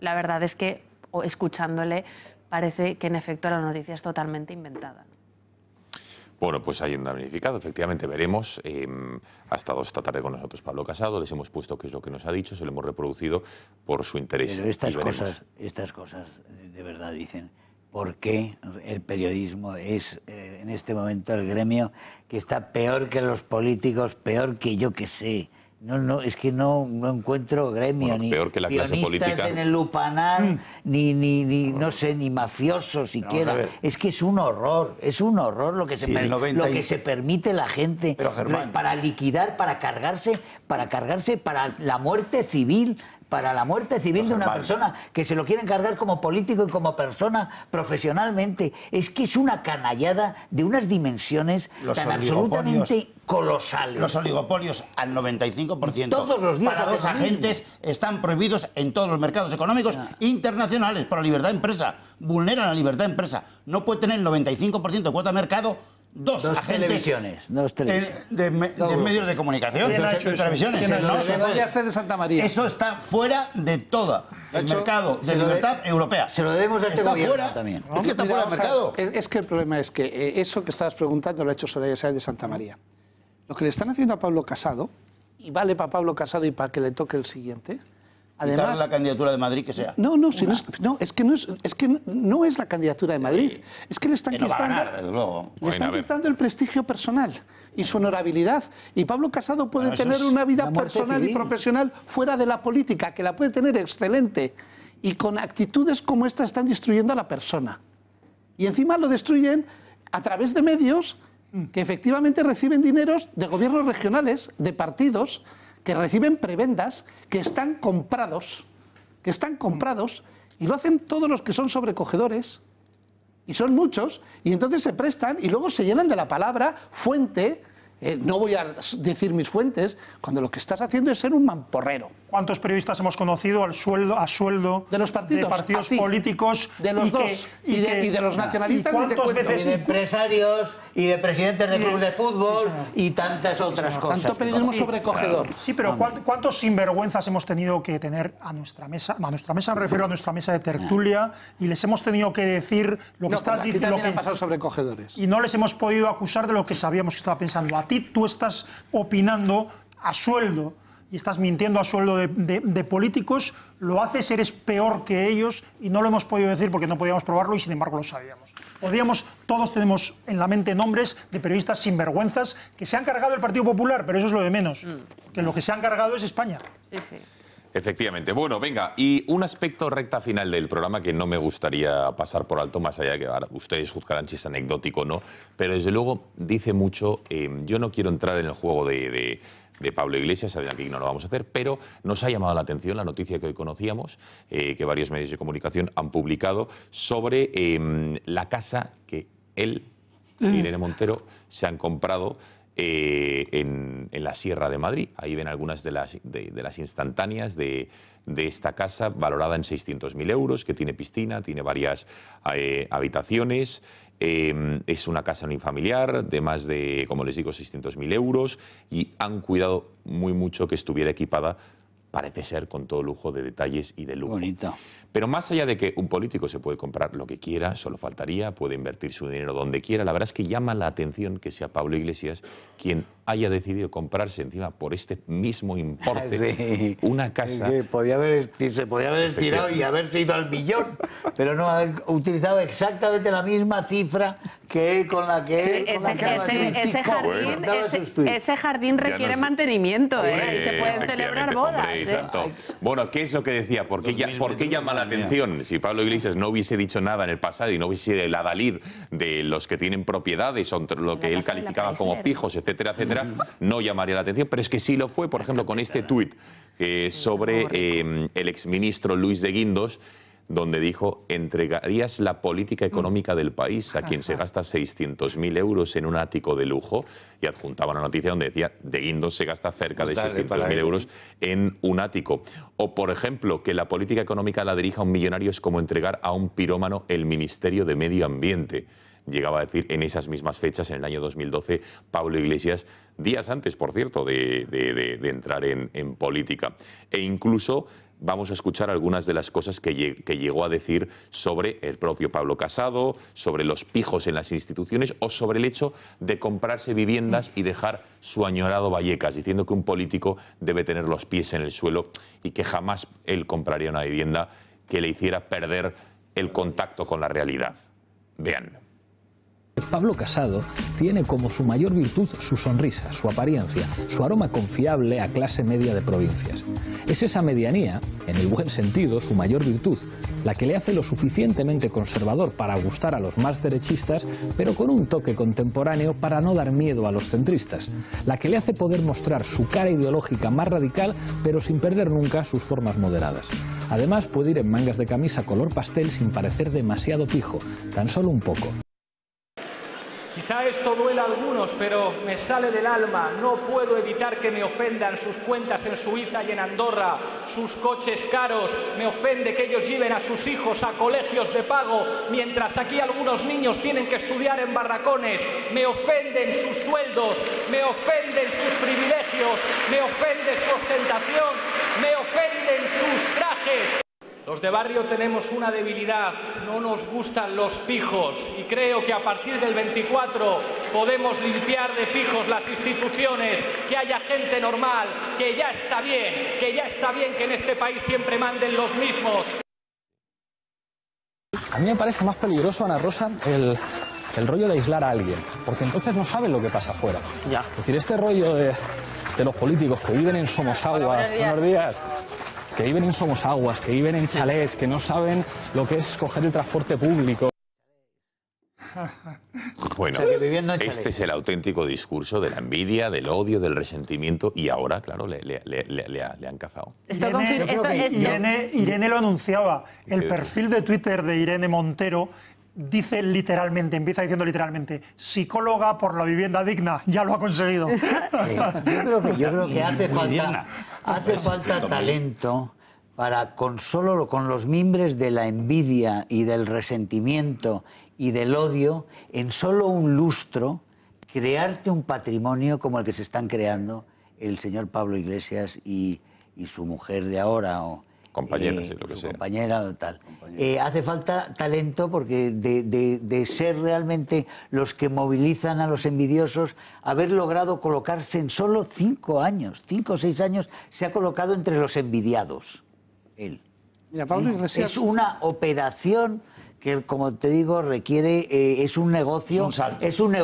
la verdad es que, escuchándole, parece que en efecto la noticia es totalmente inventada. Bueno, pues hay un damnificado, efectivamente, veremos. Ha estado esta tarde con nosotros Pablo Casado, les hemos puesto qué es lo que nos ha dicho, se lo hemos reproducido por su interés. Pero estas cosas de verdad dicen por qué el periodismo es en este momento el gremio que está peor que los políticos, peor que yo que sé. No, es que no encuentro gremio, ni peor que la clase política en el lupanar, no sé, ni mafiosos siquiera. Es que es un horror lo que se permite la gente para liquidar, para cargarse para la muerte civil. Para la muerte civil de una persona, que se lo quieren cargar como político y como persona profesionalmente. Es que es una canallada de unas dimensiones tan absolutamente colosales. Los oligopolios al 95%. Todos los días para dos agentes están prohibidos en todos los mercados económicos internacionales por la libertad de empresa. Vulneran la libertad de empresa. No puede tener el 95% de cuota de mercado dos agentes de medios de comunicación, de televisiones. De Santa María. Eso está fuera de todo el mercado de libertad europea. Se lo debemos a este gobierno también. Es que está fuera del mercado. Es que el problema es que eso que estabas preguntando lo ha hecho Soraya Sáez de Santa María. Lo que le están haciendo a Pablo Casado, y vale para Pablo Casado y para que le toque el siguiente. Además, la candidatura de Madrid que sea. Es que no es la candidatura de Madrid. Es que le están quitando el prestigio personal y su honorabilidad. Y Pablo Casado puede tener una vida personal y profesional fuera de la política, que la puede tener excelente. Y con actitudes como esta están destruyendo a la persona. Y encima lo destruyen a través de medios que efectivamente reciben dineros de gobiernos regionales, de partidos, que reciben prebendas, que están comprados, y lo hacen todos los que son sobrecogedores, y son muchos, y entonces se prestan y luego se llenan de la palabra fuente. No voy a decir mis fuentes, cuando lo que estás haciendo es ser un mamporrero. ¿Cuántos periodistas hemos conocido a sueldo de los partidos, políticos? De los dos, y de los nacionalistas. Y de empresarios, y de presidentes de clubes de fútbol, y tantas otras cosas. Tanto periodismo sobrecogedor. Sí, pero ¿cuántos sinvergüenzas hemos tenido que tener a nuestra mesa? A nuestra mesa me refiero a nuestra mesa de tertulia, y les hemos tenido que decir lo que estás diciendo. También han pasado sobrecogedores. Y no les hemos podido acusar de lo que sabíamos que estaba pensando. A ti tú estás opinando a sueldo y estás mintiendo a sueldo de políticos, lo haces, eres peor que ellos, y no lo hemos podido decir porque no podíamos probarlo y sin embargo lo sabíamos. Todos tenemos en la mente nombres de periodistas sinvergüenzas que se han cargado el Partido Popular, pero eso es lo de menos, que lo que se han cargado es España. Sí, sí. Efectivamente. Bueno, venga, y un aspecto recta final del programa que no me gustaría pasar por alto, más allá de que ahora ustedes juzgarán si es anecdótico o no, pero desde luego dice mucho. Yo no quiero entrar en el juego de Pablo Iglesias, saben que no lo vamos a hacer, pero nos ha llamado la atención la noticia que hoy conocíamos, que varios medios de comunicación han publicado sobre la casa que él, Irene Montero, se han comprado en la Sierra de Madrid. Ahí ven algunas de las instantáneas de esta casa, valorada en 600.000 euros, que tiene piscina, tiene varias habitaciones. Es una casa unifamiliar de más de, como les digo, 600.000 euros, y han cuidado muy mucho que estuviera equipada, parece ser, con todo lujo de detalles y de lujo. Bonito. Pero más allá de que un político se puede comprar lo que quiera, solo faltaría, puede invertir su dinero donde quiera, la verdad es que llama la atención que sea Pablo Iglesias quien haya decidido comprarse encima por este mismo importe una casa. Se podía haber estirado y haberse ido al millón, pero no, haber utilizado exactamente la misma cifra que con la que... Ese jardín requiere mantenimiento, y se pueden celebrar bodas. Exacto. Bueno, ¿qué es lo que decía? ¿Por qué llama la atención? Si Pablo Iglesias no hubiese dicho nada en el pasado y no hubiese sido el adalid de los que tienen propiedades, o lo que él calificaba como pijos, etcétera, etcétera, no llamaría la atención. Pero es que sí lo fue, por ejemplo, con este tuit sobre el exministro Luis de Guindos, donde dijo: ¿entregarías la política económica del país a quien se gasta 600.000 euros en un ático de lujo? Y adjuntaba una noticia donde decía: de Guindos se gasta cerca de 600.000 euros en un ático. O, por ejemplo, que la política económica la dirija un millonario es como entregar a un pirómano el Ministerio de Medio Ambiente. Llegaba a decir en esas mismas fechas, en el año 2012, Pablo Iglesias, días antes, por cierto, de entrar en política. E incluso vamos a escuchar algunas de las cosas que llegó a decir sobre el propio Pablo Casado, sobre los pijos en las instituciones o sobre el hecho de comprarse viviendas y dejar su añorado Vallecas, diciendo que un político debe tener los pies en el suelo y que jamás él compraría una vivienda que le hiciera perder el contacto con la realidad. Vean. Pablo Casado tiene como su mayor virtud su sonrisa, su apariencia, su aroma confiable a clase media de provincias. Es esa medianía, en el buen sentido, su mayor virtud, la que le hace lo suficientemente conservador para gustar a los más derechistas, pero con un toque contemporáneo para no dar miedo a los centristas, la que le hace poder mostrar su cara ideológica más radical, pero sin perder nunca sus formas moderadas. Además, puede ir en mangas de camisa color pastel sin parecer demasiado pijo, tan solo un poco. Quizá esto duela a algunos, pero me sale del alma. No puedo evitar que me ofendan sus cuentas en Suiza y en Andorra, sus coches caros. Me ofende que ellos lleven a sus hijos a colegios de pago, mientras aquí algunos niños tienen que estudiar en barracones. Me ofenden sus sueldos, me ofenden sus privilegios, me ofende su ostentación, me ofenden sus trajes. Los de barrio tenemos una debilidad, no nos gustan los pijos, y creo que a partir del 24 podemos limpiar de pijos las instituciones, que haya gente normal, que ya está bien que en este país siempre manden los mismos. A mí me parece más peligroso, Ana Rosa, el rollo de aislar a alguien, porque entonces no saben lo que pasa afuera. Es decir, este rollo de los políticos que viven en Somosaguas, buenos días, que viven en Somosaguas, que viven en chalés, que no saben lo que es coger el transporte público. Bueno, este es el auténtico discurso de la envidia, del odio, del resentimiento, y ahora, claro, le han cazado. Irene lo anunciaba. El perfil de Twitter de Irene Montero dice literalmente, empieza diciendo literalmente: psicóloga por la vivienda digna, ya lo ha conseguido. Yo creo que hace falta talento para solo con los mimbres de la envidia y del resentimiento y del odio, en solo un lustro, crearte un patrimonio como el que se están creando el señor Pablo Iglesias y su mujer de ahora, o compañera, lo que sea. Compañera o tal. Hace falta talento, porque de ser realmente los que movilizan a los envidiosos, haber logrado colocarse en solo 5 años, 5 o 6 años, se ha colocado entre los envidiados. Él. Mira, Pablo Iglesias... Es una operación que, como te digo, requiere, es un negocio, es un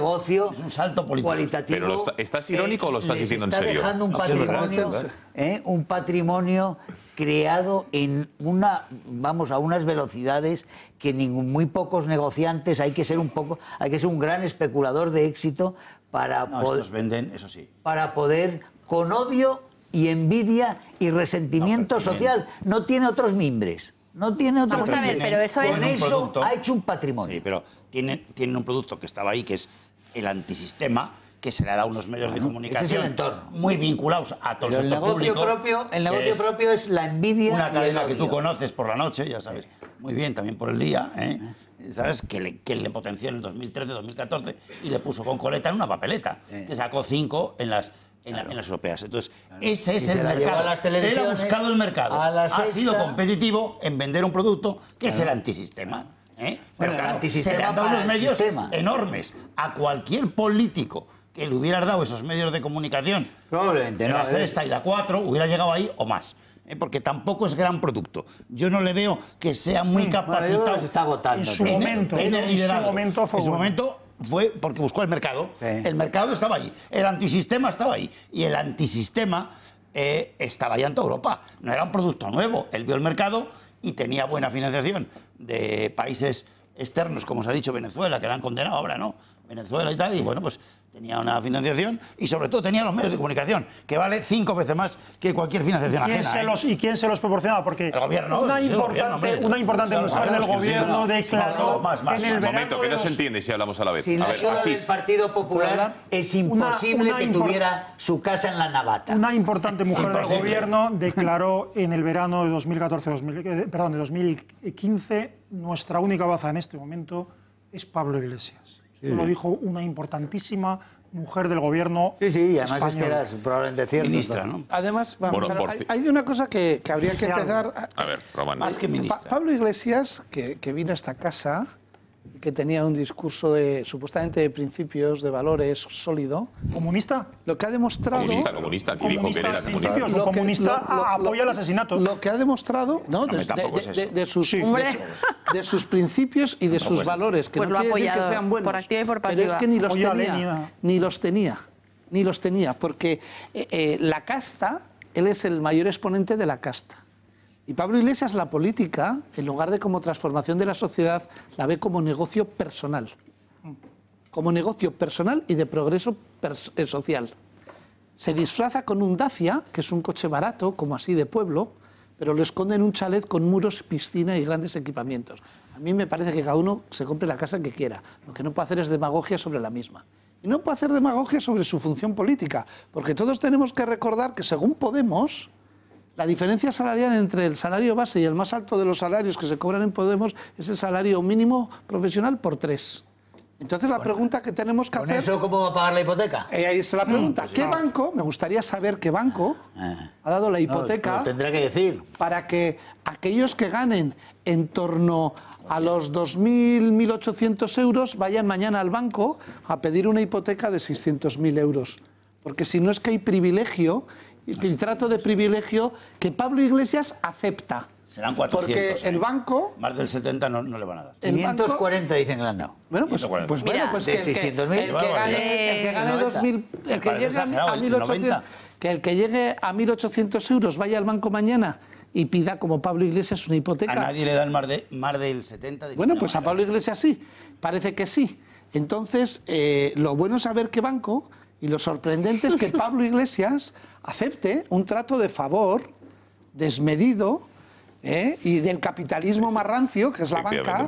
salto cualitativo. Pero ¿estás irónico o lo estás diciendo en serio? Está dejando un patrimonio creado en a unas velocidades que muy pocos negociantes, hay que ser un gran especulador de éxito para poder, estos venden, eso sí, para poder, con odio y envidia y resentimiento social, no tiene otros mimbres. No tiene otro. Vamos a ver, pero eso es... Con eso ha hecho un patrimonio. Sí, pero tienen un producto que estaba ahí, que es el antisistema, que se le ha dado unos medios de comunicación ese es el entorno. muy vinculados a todo el Pero sector público. El negocio propio es la envidia. Una y cadena el que tú odio. conoces por la noche, ya sabes, muy bien, también por el día, ¿sabes? Que le potenció en el 2013, 2014 y le puso con coleta en una papeleta, que sacó 5 en las europeas. Entonces, ese es el mercado. Él ha buscado el mercado. Ha sido competitivo en vender un producto que es el antisistema. Pero claro, se le han dado unos medios enormes a cualquier político que le hubieras dado esos medios de comunicación. Probablemente no. La Sexta y la 4 hubiera llegado ahí o más. Porque tampoco es gran producto. Yo no le veo que sea muy capacitado. Se está agotando. En su momento. En el liderazgo. En su momento fue porque buscó el mercado. El mercado estaba ahí. El antisistema estaba ahí. Y el antisistema estaba ya en toda Europa. No era un producto nuevo. Él vio el mercado y tenía buena financiación de países externos, como se ha dicho, Venezuela, que la han condenado ahora, ¿no? Venezuela y tal, y bueno, pues tenía una financiación y sobre todo tenía los medios de comunicación, que vale 5 veces más que cualquier financiación ajena. ¿Y quién se los proporcionaba? Porque el gobierno, una importante mujer del gobierno declaró en el Un verano momento, que no se entiende si hablamos a la vez. Sin A ver, ayuda del Asís. Partido Popular es imposible que tuviera su casa en la Navata. Una importante mujer del gobierno declaró en el verano de 2015, nuestra única baza en este momento es Pablo Iglesias. Esto lo dijo una importantísima mujer del gobierno y además español. es que era probablemente cierto. Ministra, ¿no? Además, Bueno, hay una cosa que habría que empezar. A ver, Román. Más que ministra. Pablo Iglesias, que vino a esta casa, que tenía un discurso supuestamente de principios, de valores sólido. ¿Comunista? Lo que ha demostrado... Comunista. Aquí dijo que él era comunista. Un comunista apoya el asesinato. Lo que ha demostrado, ¿no? de sus principios y de sus valores, que pues no quiere decir que sean buenos. Por activa y por pasiva. Pero es que ni los tenía, porque la casta, él es el mayor exponente de la casta. Y Pablo Iglesias la política, en lugar de como transformación de la sociedad, la ve como negocio personal. Como negocio personal y de progreso social. Se disfraza con un Dacia, que es un coche barato, como así de pueblo, pero lo esconde en un chalet con muros, piscina y grandes equipamientos. A mí me parece que cada uno se compre la casa que quiera. Lo que no puede hacer es demagogia sobre la misma. Y no puede hacer demagogia sobre su función política, porque todos tenemos que recordar que según Podemos, la diferencia salarial entre el salario base y el más alto de los salarios que se cobran en Podemos es el salario mínimo profesional por 3. Entonces la pregunta que tenemos que hacer... ¿Con eso cómo va a pagar la hipoteca? Ahí es la pregunta. ¿Qué banco, me gustaría saber qué banco ha dado la hipoteca lo tendrá que decir, para que aquellos que ganen en torno a los 2.000, 1.800 euros vayan mañana al banco a pedir una hipoteca de 600.000 euros? Porque si no es que hay privilegio, y trato de privilegio que Pablo Iglesias acepta. Serán 400. Porque el banco... Más del 70 no le van a dar. 540 dicen que le han dado. Bueno, pues Mira, que de 600.000. el que gane 2.000... El que llegue a 1.800... Que el que llegue a 1.800 euros vaya al banco mañana y pida, como Pablo Iglesias, una hipoteca. A nadie le dan más del 70. Bueno, pues a Pablo Iglesias sí. Parece que sí. Entonces, lo bueno es saber qué banco, y lo sorprendente es que Pablo Iglesias acepte un trato de favor desmedido y del capitalismo más rancio, que es la banca.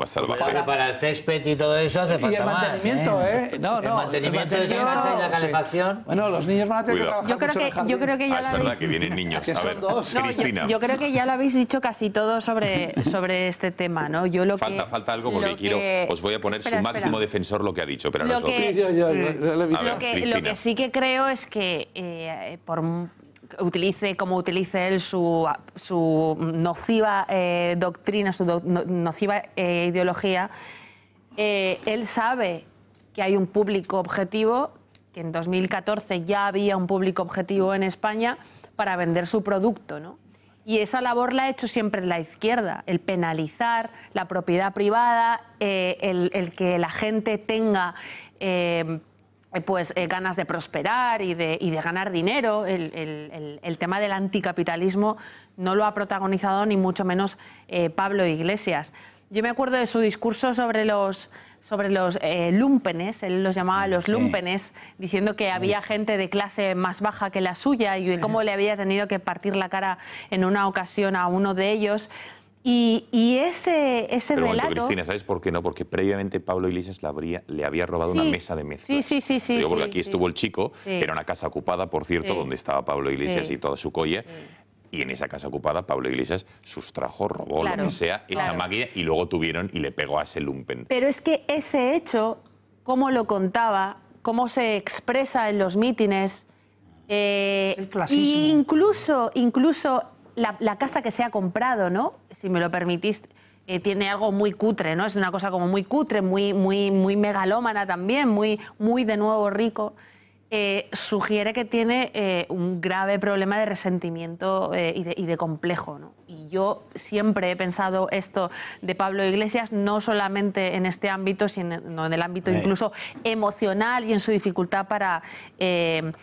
Para el césped y todo eso hace falta y el mantenimiento, más, el mantenimiento de esa casa y la calefacción. Bueno, los niños van a tener que trabajar yo creo mucho en el jardín. Yo creo que ya es verdad que vienen niños. Que son dos. No, Cristina. yo creo que ya lo habéis dicho casi todo sobre este tema, ¿no? Yo lo Falta algo porque os voy a poner su máximo defensor lo que ha dicho, pero lo no que, lo que sí que creo es que utilice como utilice él su nociva doctrina, su nociva ideología, él sabe que hay un público objetivo, que en 2014 ya había un público objetivo en España para vender su producto, ¿no? Y esa labor la ha hecho siempre la izquierda, el penalizar la propiedad privada, el que la gente tenga ganas de prosperar y de ganar dinero. El tema del anticapitalismo no lo ha protagonizado ni mucho menos Pablo Iglesias. Yo me acuerdo de su discurso sobre los lúmpenes, él los llamaba los lúmpenes, diciendo que había gente de clase más baja que la suya y de cómo le había tenido que partir la cara en una ocasión a uno de ellos. Y ese Pero relato... Cristina, ¿sabes por qué no? Porque previamente Pablo Iglesias le había robado una mesa de mezclas. Sí. Digo, porque aquí estuvo el chico, era una casa ocupada, por cierto, donde estaba Pablo Iglesias y toda su colla. Y en esa casa ocupada, Pablo Iglesias sustrajo, robó, lo que sea, esa máquina, y luego tuvieron y le pegó a ese lumpen. Pero es que ese hecho, cómo lo contaba, cómo se expresa en los mítines, incluso la casa que se ha comprado, ¿no? Si me lo permitís, tiene algo muy cutre, ¿no? Es una cosa como muy cutre, muy megalómana también, muy de nuevo rico. Sugiere que tiene un grave problema de resentimiento y de complejo, ¿no? Y yo siempre he pensado esto de Pablo Iglesias, no solamente en este ámbito, sino en el ámbito incluso emocional y en su dificultad para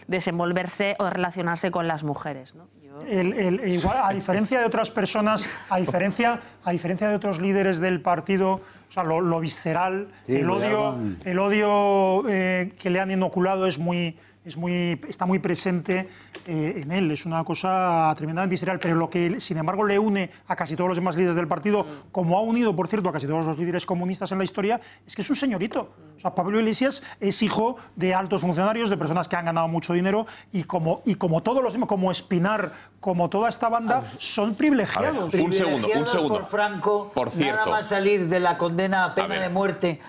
desenvolverse o relacionarse con las mujeres, ¿no? Igual, a diferencia de otras personas, a diferencia de otros líderes del partido, o sea, lo visceral, el odio que le han inoculado está muy presente en él. Es una cosa tremendamente visceral, pero lo que, sin embargo, le une a casi todos los demás líderes del partido, como ha unido, por cierto, a casi todos los líderes comunistas en la historia, es que es un señorito. O sea, Pablo Iglesias es hijo de altos funcionarios, de personas que han ganado mucho dinero, y como todos los demás, como Espinar, como toda esta banda, son privilegiados. Un segundo. Por Franco, por cierto, nada más salir de la condena a pena de muerte.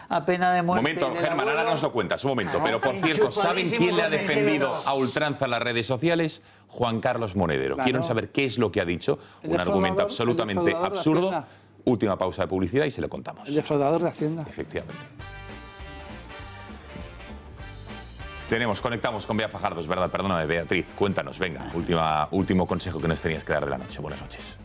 Momento, Germán, ahora nos lo cuentas, un momento. Pero, por cierto, ¿saben quién le ha defendido a ultranza en las redes sociales? Juan Carlos Monedero. Claro. Quieren saber qué es lo que ha dicho. Un argumento absolutamente absurdo. Última pausa de publicidad y se lo contamos. El defraudador de Hacienda. Efectivamente. Conectamos con Bea Fajardo, es verdad, perdóname, Beatriz, cuéntanos, venga, último consejo que nos tenías que dar de la noche. Buenas noches.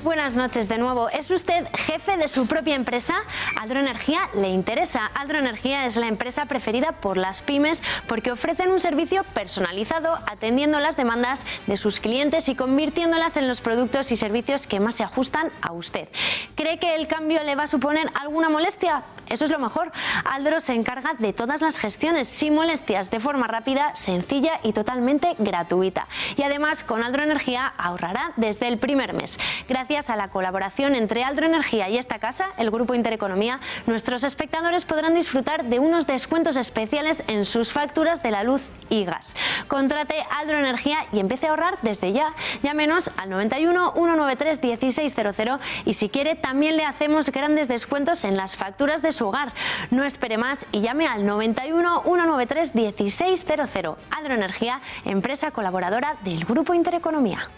Buenas noches de nuevo. ¿Es usted jefe de su propia empresa? Aldroenergía le interesa. Aldroenergía es la empresa preferida por las pymes porque ofrecen un servicio personalizado atendiendo las demandas de sus clientes y convirtiéndolas en los productos y servicios que más se ajustan a usted. ¿Cree que el cambio le va a suponer alguna molestia? Eso es lo mejor. Aldro se encarga de todas las gestiones sin molestias, de forma rápida, sencilla y totalmente gratuita. Y además, con Aldroenergía ahorrará desde el primer mes. Gracias a la colaboración entre Aldroenergía y esta casa, el Grupo Intereconomía, nuestros espectadores podrán disfrutar de unos descuentos especiales en sus facturas de la luz y gas. Contrate Aldroenergía y empiece a ahorrar desde ya. Llámenos al 91 193 1600 y si quiere también le hacemos grandes descuentos en las facturas de su hogar. No espere más y llame al 91 193 1600. Aldroenergía, empresa colaboradora del Grupo Intereconomía.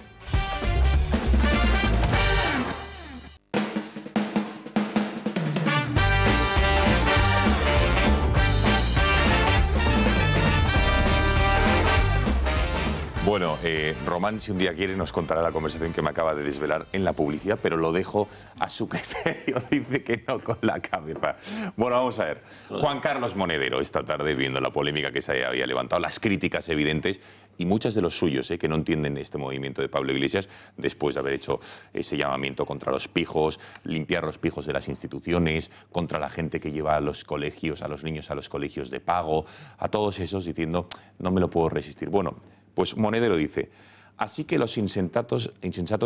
Bueno, Román, si un día quiere, nos contará la conversación que me acaba de desvelar en la publicidad, pero lo dejo a su criterio. Dice que no con la cabeza. Bueno, vamos a ver. Juan Carlos Monedero, esta tarde, viendo la polémica que se había levantado, las críticas evidentes y muchas de los suyos, que no entienden este movimiento de Pablo Iglesias, después de haber hecho ese llamamiento contra los pijos, limpiar los pijos de las instituciones, contra la gente que lleva a los colegios, a los niños a los colegios de pago, a todos esos diciendo, no me lo puedo resistir. Bueno, pues Monedero dice, así que los insensatos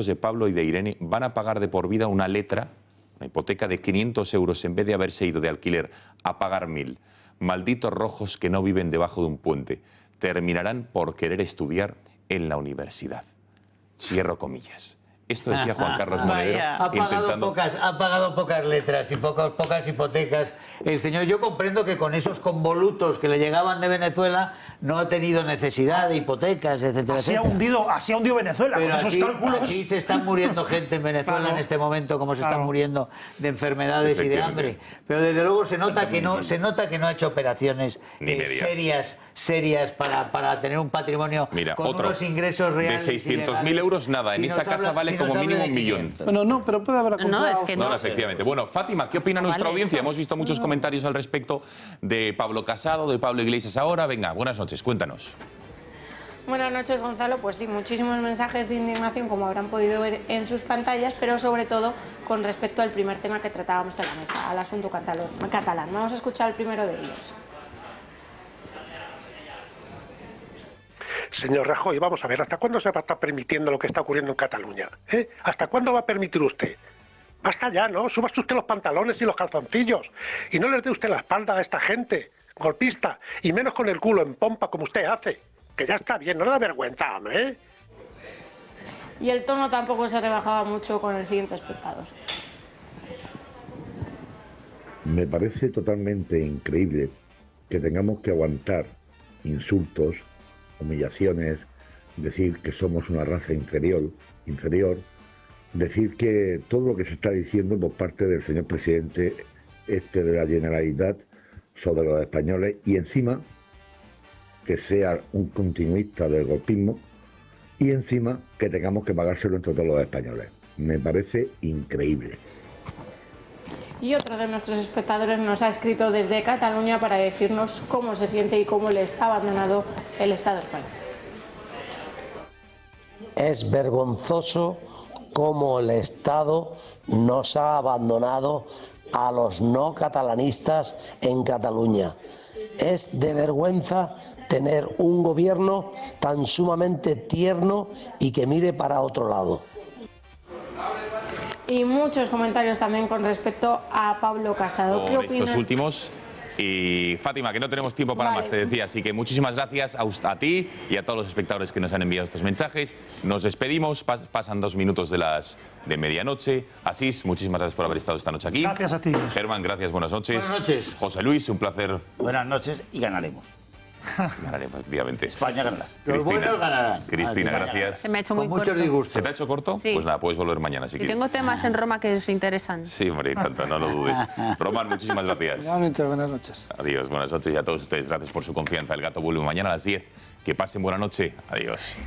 de Pablo y de Irene van a pagar de por vida una letra, una hipoteca de 500 euros en vez de haberse ido de alquiler a pagar 1000. Malditos rojos que no viven debajo de un puente. Terminarán por querer estudiar en la universidad. Cierro comillas. Esto decía Juan Carlos Monedero. Ha pagado pocas letras y pocas hipotecas. El señor, yo comprendo que con esos convolutos que le llegaban de Venezuela no ha tenido necesidad de hipotecas, etcétera, así ha hundido Venezuela. Pero con esos cálculos. Aquí se están muriendo gente en Venezuela en este momento, como se están muriendo de enfermedades y de hambre. Pero desde luego se nota que no ha hecho operaciones serias para tener un patrimonio con unos ingresos reales. De 600.000 euros, nada. En esa casa vale como mínimo 1 millón. No, pero puede haber No, es que no. Efectivamente. Bueno, Fátima, ¿qué opina nuestra audiencia? Hemos visto muchos comentarios al respecto de Pablo Casado, de Pablo Iglesias ahora. Venga, buenas noches, cuéntanos. Buenas noches, Gonzalo. Pues sí, muchísimos mensajes de indignación, como habrán podido ver en sus pantallas, pero sobre todo con respecto al primer tema que tratábamos en la mesa, al asunto catalán. Vamos a escuchar el primero de ellos. Señor Rajoy, vamos a ver, ¿hasta cuándo se va a estar permitiendo lo que está ocurriendo en Cataluña? ¿Hasta cuándo va a permitir usted? Basta ya, ¿no? Súbase usted los pantalones y los calzoncillos y no les dé usted la espalda a esta gente golpista, y menos con el culo en pompa como usted hace. Que ya está bien, no le da vergüenza, hombre. Y el tono tampoco se rebajaba mucho con el siguiente espectador. Me parece totalmente increíble que tengamos que aguantar insultos, humillaciones, decir que somos una raza inferior, decir que todo lo que se está diciendo por parte del señor presidente de la Generalitat sobre los españoles, y encima que sea un continuista del golpismo, y encima que tengamos que pagárselo entre todos los españoles. Me parece increíble. Y otro de nuestros espectadores nos ha escrito desde Cataluña para decirnos cómo se siente y cómo les ha abandonado el Estado español. Es vergonzoso cómo el Estado nos ha abandonado a los no catalanistas en Cataluña. Es de vergüenza tener un gobierno tan sumamente tierno y que mire para otro lado. Y muchos comentarios también con respecto a Pablo Casado. ¿Qué opinas? Estos últimos. Y Fátima, que no tenemos tiempo para más, te decía, así que muchísimas gracias a ti y a todos los espectadores que nos han enviado estos mensajes. Nos despedimos, pasan 2 minutos de medianoche. Asís, muchísimas gracias por haber estado esta noche aquí. Gracias a ti. Germán, gracias, buenas noches. Buenas noches. José Luis, un placer. Buenas noches y ganaremos. Ganaremos, efectivamente. España ganará. Cristina, Los buenos ganarán. Cristina, gracias. Se me ha hecho muy Con mucho corto. disgusto. ¿Se te ha hecho corto? Sí. Pues nada, puedes volver mañana si Y quieres. tengo temas en Roma que os interesan. Sí, hombre, tanto, no lo dudes. Román, muchísimas gracias. Realmente, buenas noches. Adiós, buenas noches y a todos ustedes gracias por su confianza. El Gato vuelve mañana a las 10. Que pasen buena noche. Adiós.